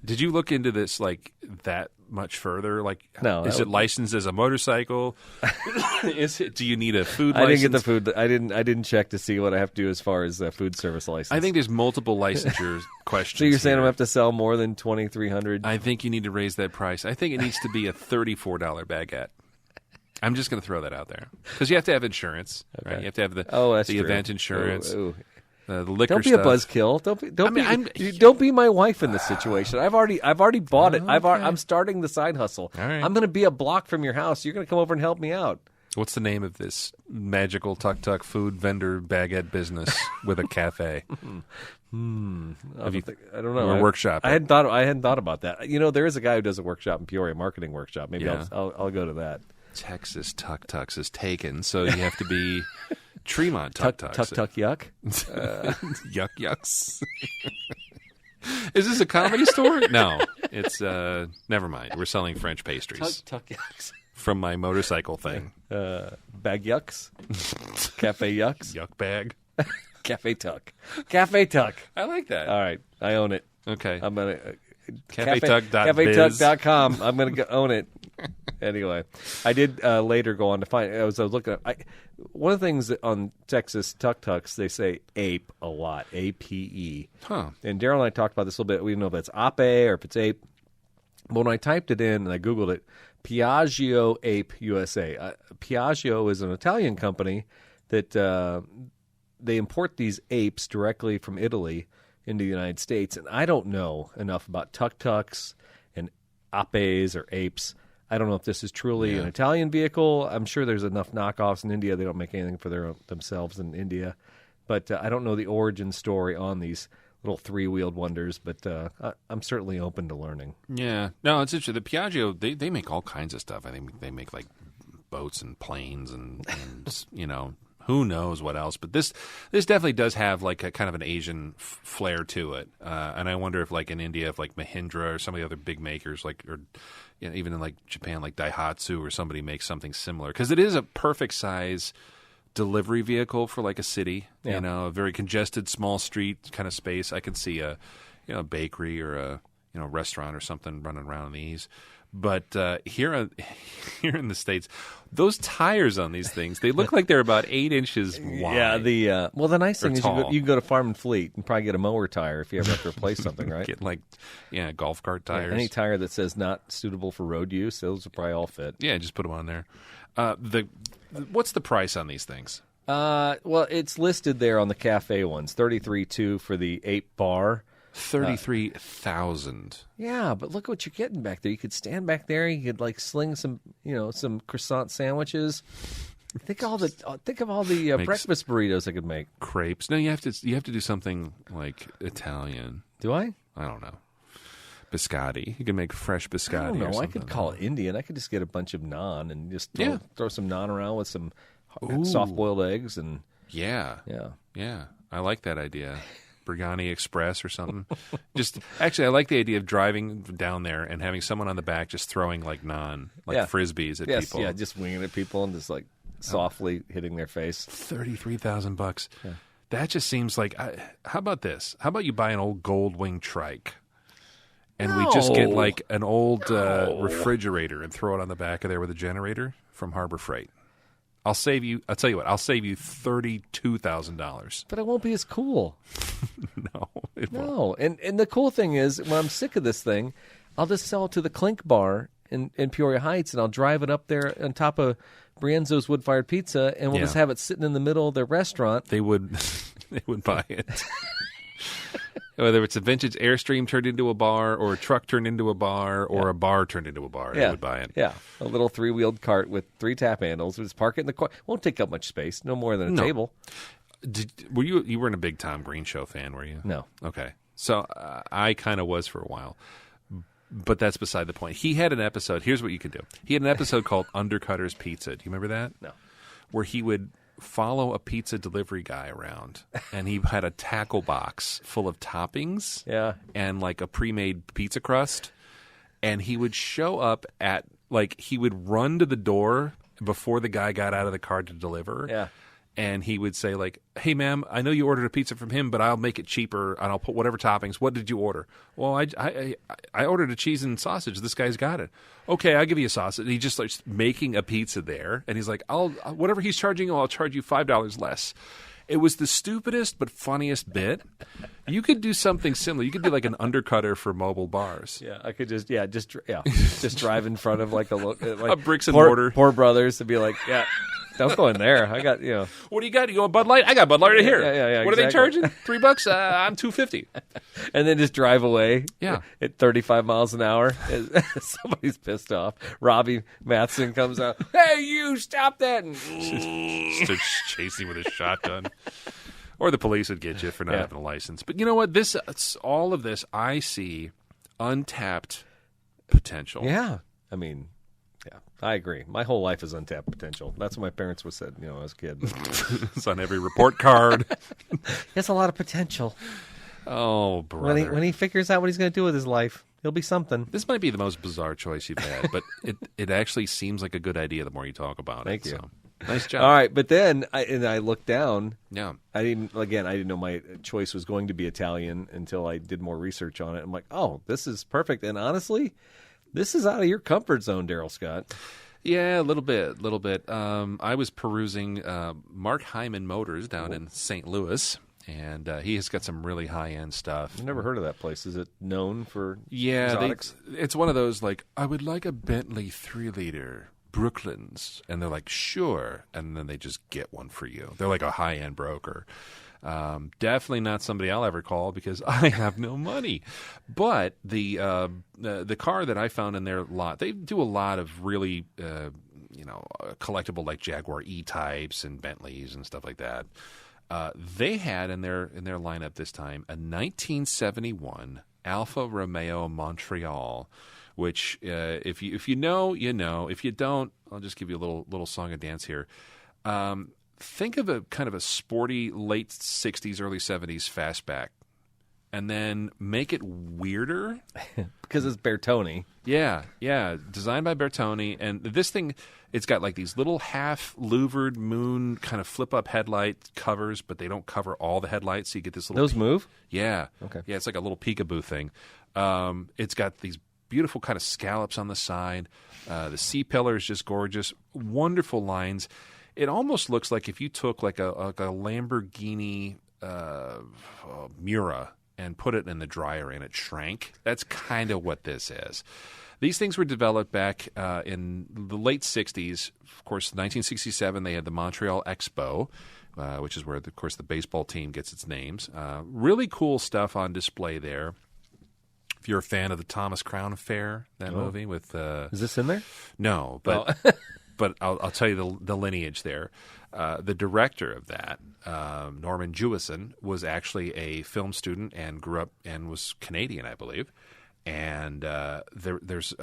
Did you look into this, like, that much further? Like, no. Is it licensed as a motorcycle? Do you need a food license? I didn't get the food. I didn't check to see what I have to do as far as food service license. I think there's multiple licensure questions. So you're saying here. I'm going to have to sell more than 2,300? I think you need to raise that price. I think it needs to be a $34 baguette. I'm just going to throw that out there. Because you have to have insurance. Okay. Right? You have to have the event insurance. The liquor Don't be stuff. a buzzkill. Don't be my wife in this situation. I've already bought it. Okay. I'm starting the side hustle. All right. I'm going to be a block from your house. You're going to come over and help me out. What's the name of this magical tuk-tuk food vendor baguette business with a cafe? I don't know. Or a workshop? I hadn't thought about that. There is a guy who does a workshop in Peoria, a marketing workshop. Maybe I'll go to that. Texas tuk-tuks is taken, so you have to be Tremont tuk-tuks. Tuk-tuk yuck? Yuck yucks. Is this a comedy store? No. It's, never mind. We're selling French pastries. Tuk yucks. From my motorcycle thing. Bag yucks? Cafe yucks? Yuck bag. Cafe tuck. Cafe tuck. I like that. All right. I own it. Okay. I'm going to... CafeTuck.biz. I'm going to own it. Anyway, I did later go on to find. I was looking at one of the things that on Texas tuk-tuks, they say ape a lot, A-P-E. Huh. And Daryl and I talked about this a little bit. We don't know if that's ape or if it's ape. But when I typed it in and I Googled it, Piaggio Ape USA. Piaggio is an Italian company that they import these apes directly from Italy into the United States. And I don't know enough about tuk-tuks and apes or apes. I don't know if this is truly an Italian vehicle. I'm sure there's enough knockoffs in India. They don't make anything for themselves in India. But I don't know the origin story on these little three-wheeled wonders. But I'm certainly open to learning. Yeah. No, it's interesting. The Piaggio, they make all kinds of stuff. I think they make like boats and planes and who knows what else. But this definitely does have like a kind of an Asian flair to it. And I wonder if like in India, if like Mahindra or some of the other big makers, like, or even in like Japan, like Daihatsu or somebody makes something similar. Because it is a perfect size delivery vehicle for like a city, a very congested small street kind of space. I can see a bakery or a restaurant or something running around in these. But here in the States, those tires on these things, they look like they're about 8 inches wide. Yeah, the nice thing is tall. you can go to Farm and Fleet and probably get a mower tire if you ever have to replace something, right? Get golf cart tires. Any tire that says not suitable for road use, those will probably all fit. Yeah, just put them on there. What's the price on these things? Well, it's listed there on the cafe ones, $33,200 for the 8-bar. 33,000. Yeah, but look what you're getting back there. You could stand back there. You could like sling some croissant sandwiches. Think of all the breakfast burritos I could make. Crepes. No, you have to do something like Italian. Do I? I don't know. Biscotti. You can make fresh biscotti. I don't know. Or I could call it Indian. I could just get a bunch of naan and just throw some naan around with some soft-boiled eggs and yeah. I like that idea. Biryani Express or something. I like the idea of driving down there and having someone on the back just throwing like naan, frisbees at people. Yeah, just winging at people and just like softly hitting their face. $33,000. Yeah. That just seems like. How about this? How about you buy an old gold wing trike, and we just get like an old refrigerator and throw it on the back of there with a generator from Harbor Freight. I'll tell you what. I'll save you $32,000. But it won't be as cool. No, it won't. No, and the cool thing is, when I'm sick of this thing, I'll just sell it to the Clink Bar in Peoria Heights, and I'll drive it up there on top of Brienzo's wood-fired pizza, and we'll just have it sitting in the middle of their restaurant. They would buy it. Whether it's a vintage Airstream turned into a bar, or a truck turned into a bar, or a bar turned into a bar, they would buy it. Yeah, a little 3-wheeled cart with 3 tap handles. We'll just park it in the car. Won't take up much space, no more than a table. You weren't a big Tom Green Show fan, were you? No. Okay. So I kind of was for a while. But that's beside the point. He had an episode. Here's what you could do. He had an episode called Undercutter's Pizza. Do you remember that? No. Where he would follow a pizza delivery guy around, and he had a tackle box full of toppings and like a pre-made pizza crust, and he would show up at, like, he would run to the door before the guy got out of the car to deliver, and he would say, like, hey, ma'am, I know you ordered a pizza from him, but I'll make it cheaper, and I'll put whatever toppings. What did you order? Well, I ordered a cheese and sausage. This guy's got it. Okay, I'll give you a sausage. He just starts making a pizza there, and he's like, whatever he's charging you, I'll charge you $5 less. It was the stupidest but funniest bit. You could do something similar. You could be like an undercutter for mobile bars. Yeah, I could just drive in front of like a bricks and mortar. Poor Brothers to be like, don't go in there. I got, What do you got? You want Bud Light? I got Bud Light right here. Yeah. What are they charging? $3? I'm $2.50. And then just drive away. Yeah. At 35 miles an hour. Somebody's pissed off. Robbie Matheson comes out. Hey, you stop that! And starts chasing with a shotgun. Or the police would get you for not having a license. But you know what? All of this, I see untapped potential. Yeah. I mean, yeah, I agree. My whole life is untapped potential. That's what my parents would said, when I was a kid. It's on every report card. There's a lot of potential. Oh, brother. When he figures out what he's going to do with his life, he'll be something. This might be the most bizarre choice you've had, but it actually seems like a good idea the more you talk about it. Thank you. So, nice job. All right, but then I looked down. Yeah. I didn't know my choice was going to be Italian until I did more research on it. I'm like, oh, this is perfect. And honestly, this is out of your comfort zone, Daryl Scott. Yeah, a little bit. I was perusing Mark Hyman Motors down in St. Louis, and he has got some really high-end stuff. I've never heard of that place. Is it known for exotics? It's one of those, like, I would like a Bentley 3-liter Brooklands. And they're like, sure. And then they just get one for you. They're like a high-end broker. Definitely not somebody I'll ever call because I have no money. But the car that I found in their lot, they do a lot of really collectible, like Jaguar E-types and Bentleys and stuff like that. They had in their lineup this time a 1971 Alfa Romeo Montreal, which if you know, you know. If you don't, I'll just give you a little song and dance here. Think of a kind of a sporty late 60s, early 70s fastback, and then make it weirder. Because it's Bertoni. Yeah. Designed by Bertoni. And this thing, it's got like these little half-louvered moon kind of flip-up headlight covers, but they don't cover all the headlights, so you get this little... Those move? Yeah. Okay. Yeah, it's like a little peekaboo thing. It's got these beautiful kind of scallops on the side. The C-pillar is just gorgeous. Wonderful lines. It almost looks like if you took like a Lamborghini Mura and put it in the dryer and it shrank. That's kind of what this is. These things were developed back in the late 60s. Of course, 1967, they had the Montreal Expo, which is where, of course, the baseball team gets its names. Really cool stuff on display there. If you're a fan of the Thomas Crown Affair, that movie with... Is this in there? No, but... But I'll tell you the lineage there. The director of that, Norman Jewison, was actually a film student and grew up and was Canadian, I believe. And there's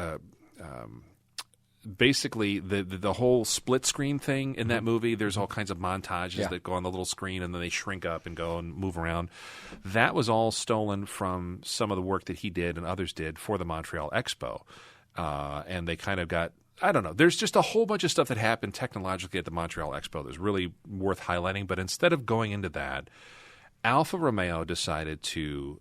basically the whole split screen thing in that movie. There's all kinds of montages that go on the little screen and then they shrink up and go and move around. That was all stolen from some of the work that he did and others did for the Montreal Expo. And they kind of got... I don't know. There's just a whole bunch of stuff that happened technologically at the Montreal Expo that's really worth highlighting. But instead of going into that, Alfa Romeo decided to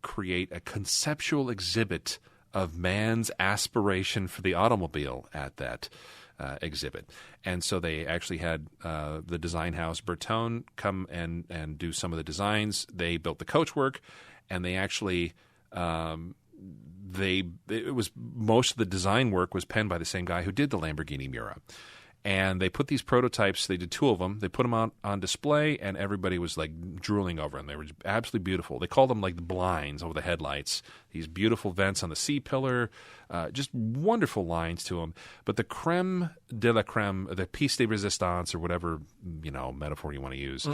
create a conceptual exhibit of man's aspiration for the automobile at that exhibit. And so they actually had the design house Bertone come and do some of the designs. They built the coachwork, and they actually... it was most of the design work was penned by the same guy who did the Lamborghini Mura. And they put these prototypes, they did two of them, they put them on display, and everybody was like drooling over them. They were absolutely beautiful. They called them like the blinds over the headlights, these beautiful vents on the C-pillar, just wonderful lines to them. But the creme de la creme, the piece de resistance, or whatever metaphor you want to use,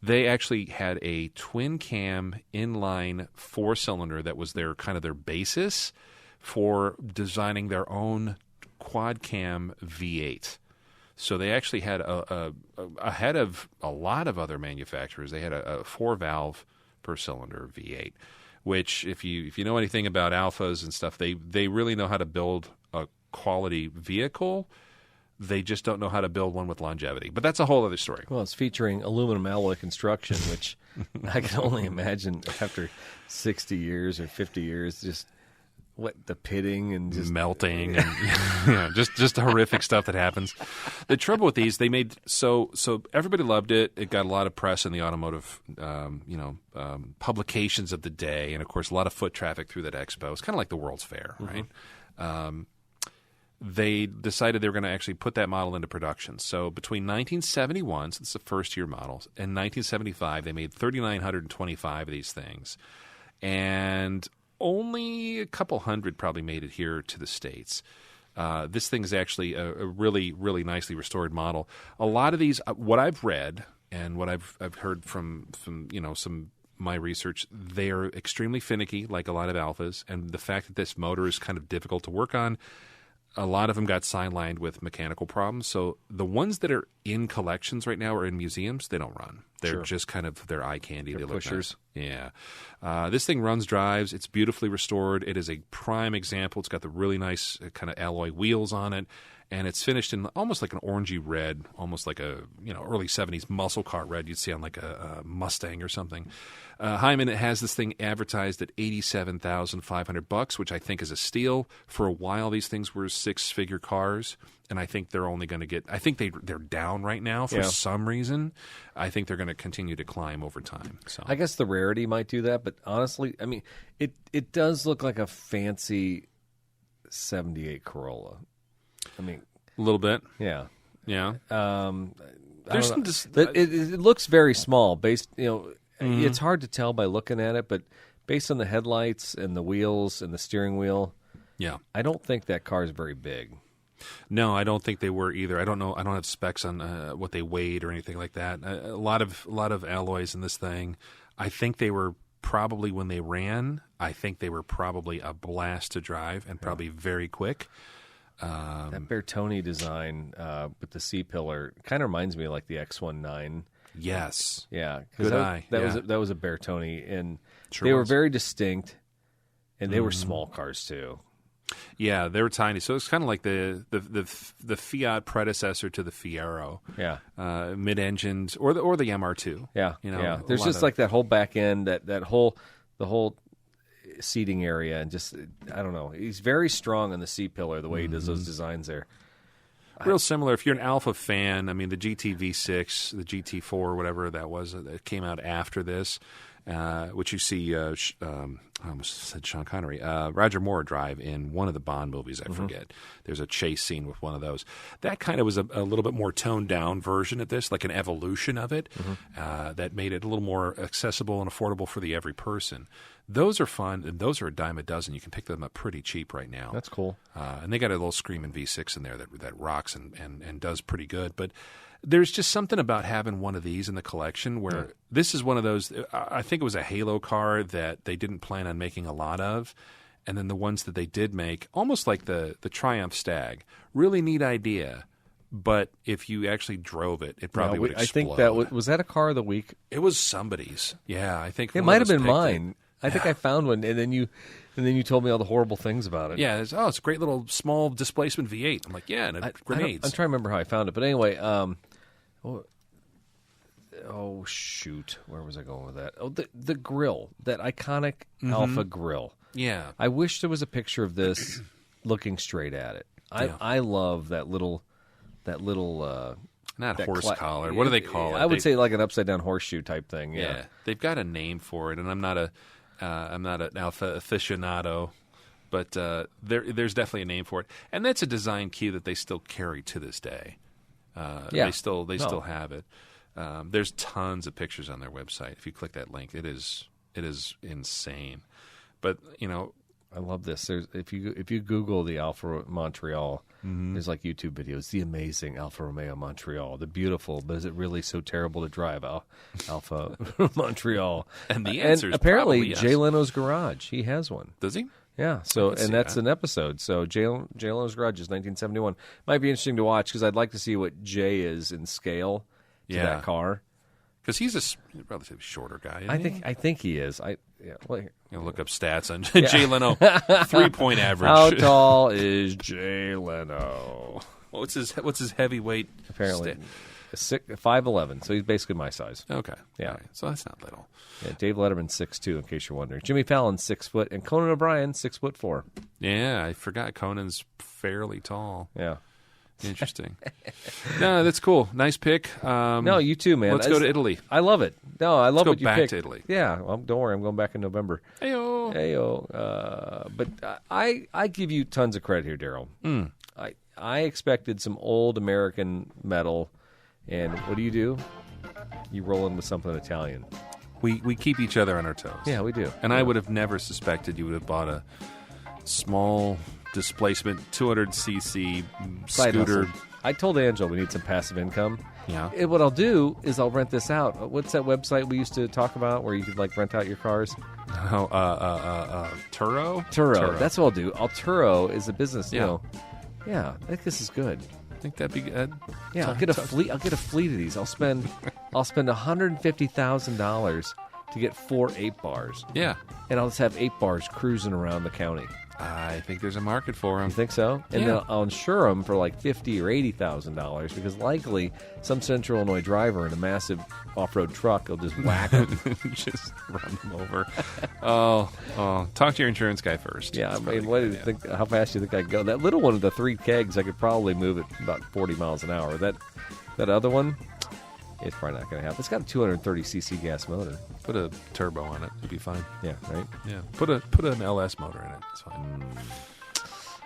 they actually had a twin-cam inline four-cylinder that was their basis for designing their own quad-cam V8. So they actually had ahead of a lot of other manufacturers. They had a 4-valve per cylinder V8, which if you know anything about Alphas and stuff, they really know how to build a quality vehicle. They just don't know how to build one with longevity. But that's a whole other story. Well, it's featuring aluminum alloy construction, which I can only imagine after 60 years or 50 years, just what the pitting and just melting and just horrific stuff that happens. The trouble with these, they made so everybody loved it. It got a lot of press in the automotive publications of the day, and of course a lot of foot traffic through that expo. It's kind of like the World's Fair, right? They decided they were going to actually put that model into production. So between 1971, so this is the first year models, and 1975, they made 3,925 of these things. And only a couple hundred probably made it here to the States. This thing is actually a really, really nicely restored model. A lot of these, what I've read and what I've heard from some my research, they are extremely finicky, like a lot of Alphas. And the fact that this motor is kind of difficult to work on, a lot of them got sidelined with mechanical problems. So the ones that are in collections right now or in museums, they don't run. They're just kind of their eye candy. They're they look pushers. Nice. Yeah. This thing runs, drives. It's beautifully restored. It is a prime example. It's got the really nice kind of alloy wheels on it. And it's finished in almost like an orangey red, almost like a early 70s muscle car red you'd see on like a Mustang or something. Hyman has this thing advertised at $87,500, which I think is a steal. For a while, these things were six-figure cars, and I think they're only going to get. I think they're down right now for some reason. I think they're going to continue to climb over time. So I guess the rarity might do that, but honestly, I mean, it does look like a fancy '78 Corolla. I mean, a little bit, yeah. There's some. It looks very small. Based, it's hard to tell by looking at it, but based on the headlights and the wheels and the steering wheel, I don't think that car is very big. No, I don't think they were either. I don't know. I don't have specs on what they weighed or anything like that. A lot of alloys in this thing. I think they were probably when they ran, I think they were probably a blast to drive and probably very quick. That Bertoni design with the C-pillar kind of reminds me of like the X19. Yes. Yeah. Good eye. That was a Bertoni, and Sure they were was. very distinct, and they were small cars too. Yeah, they were tiny. So it's kind of like the Fiat predecessor to the Fiero. Yeah. Mid-engines or the MR2. Yeah. You know, yeah. a There's lot just of- like that whole back end, the whole seating area, and just I don't know. He's very strong on the C-pillar, the way he does those designs there. real similar. If you're an Alpha fan, I mean, the GT-V6, the GT4, whatever that was, that came out after this, which you see, I almost said Sean Connery, Roger Moore drive in one of the Bond movies, I forget. There's a chase scene with one of those. That kind of was a little bit more toned-down version of this, like an evolution of it, that made it a little more accessible and affordable for the every person. Those are fun, and those are a dime a dozen. You can pick them up pretty cheap right now. That's cool. And they got a little screaming V6 in there that rocks and does pretty good. But there's just something about having one of these in the collection where this is one of those, I think it was a Halo car that they didn't plan on making a lot of. And then the ones that they did make, almost like the Triumph Stag, really neat idea. But if you actually drove it, it probably would explode. I think that was that a car of the week? It was somebody's. Yeah, I think It one might of have us been picked mine. I think I found one, and then you told me all the horrible things about it. Yeah, it's a great little small displacement V8. I'm like, yeah, and grenades. I'm trying to remember how I found it, but anyway, shoot, where was I going with that? Oh, the grill, that iconic Alpha grill. Yeah. I wish there was a picture of this looking straight at it. I love that little. Not that horse collar. What do they call it? I would say like an upside down horseshoe type thing. Yeah. They've got a name for it, and I'm not an Alpha aficionado, but there's definitely a name for it, and that's a design key that they still carry to this day. They still have it. There's tons of pictures on their website. If you click that link, it is insane. But I love this. There's if you Google the Alfa Montreal, there's like YouTube videos. The amazing Alfa Romeo Montreal, the beautiful, but is it really so terrible to drive Alfa Montreal? And the answer is apparently probably yes. Jay Leno's garage. He has one. Does he? Yeah. So can see that's that. an episode. So Jay Leno's garage is 1971. Might be interesting to watch because I'd like to see what Jay is in scale to that car. Because he's a relatively shorter guy. Isn't I think he is. You'll look up stats on Jay Leno. 3-point average. How tall is Jay Leno? What's his heavyweight? Apparently, 5'11", so he's basically my size. Okay. Yeah. All right. So that's not little. Yeah, Dave Letterman 6'2", in case you're wondering. Jimmy Fallon 6 foot, and Conan O'Brien 6'4". Yeah, I forgot Conan's fairly tall. Yeah. Interesting. No, that's cool. Nice pick. No, you too, man. Let's go to Italy. I love it. No, I love go what you back picked. to Italy. Yeah, well, don't worry, I'm going back in November. Heyo. But I give you tons of credit here, Daryl. I expected some old American metal, and what do? You roll in with something Italian. We keep each other on our toes. Yeah, we do. And I would have never suspected you would have bought a small displacement 200cc Side scooter. hustle. I told Angela we need some passive income. Yeah. And what I'll do is I'll rent this out. What's that website we used to talk about where you could like rent out your cars? Turo? Turo. That's what I'll do. Turo is a business. Yeah. You know. Yeah, I think this is good. I think that'd be good. Yeah, I'll get a fleet. I'll get a fleet of these. I'll spend $150,000 to get 4 8 bars. Yeah. And I'll just have 8 bars cruising around the county. I think there's a market for them. You think so? And Yeah. then I'll insure them for like $50,000 or $80,000 because likely some Central Illinois driver in a massive off-road truck will just whack them. Just run them over. Oh, talk to your insurance guy first. Yeah, That's I probably mean, a what good do you idea. think? How fast do you think I could go? That little one with the 3 kegs, I could probably move it about 40 miles an hour. That other one, it's probably not going to happen. It's got a 230cc gas motor. Put a turbo on it. It'll be fine. Yeah, right. Yeah. Put an LS motor in it. It's fine.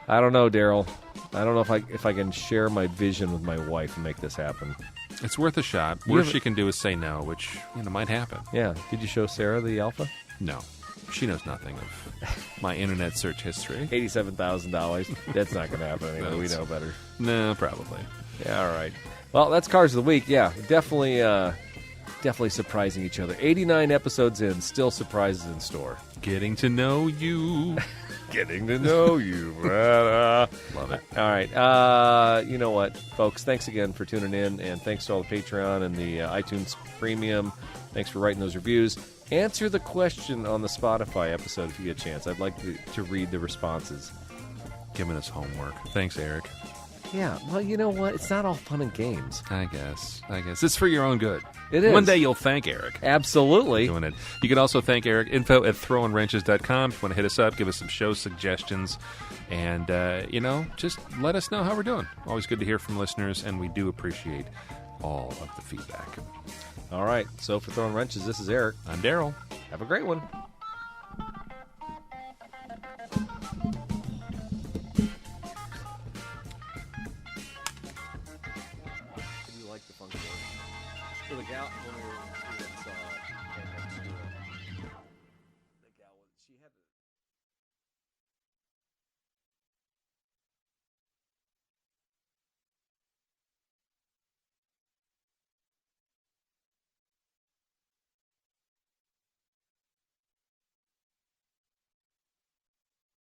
I don't know, Daryl. I don't know if I can share my vision with my wife and make this happen. It's worth a shot. You Worst have- she can do is say no, which might happen. Yeah. Did you show Sarah the Alpha? No. She knows nothing of my internet search history. $87,000. That's not going to happen anyway. We know better. No, probably. Yeah, all right. Well, that's Cars of the Week. Yeah, definitely definitely surprising each other. 89 episodes in, still surprises in store. Getting to know you. Getting to know you. Love it. All right. You know what, folks? Thanks again for tuning in, and thanks to all the Patreon and the iTunes Premium. Thanks for writing those reviews. Answer the question on the Spotify episode if you get a chance. I'd like to read the responses. Giving us homework. Thanks, Eric. Yeah, well, you know what? It's not all fun and games. I guess. It's for your own good. It is. One day you'll thank Eric. Absolutely. Doing it. You can also thank Eric. info@throwinwrenches.com. If you want to hit us up, give us some show suggestions, and, just let us know how we're doing. Always good to hear from listeners, and we do appreciate all of the feedback. All right, so for Throwin Wrenches, this is Eric. I'm Daryl. Have a great one.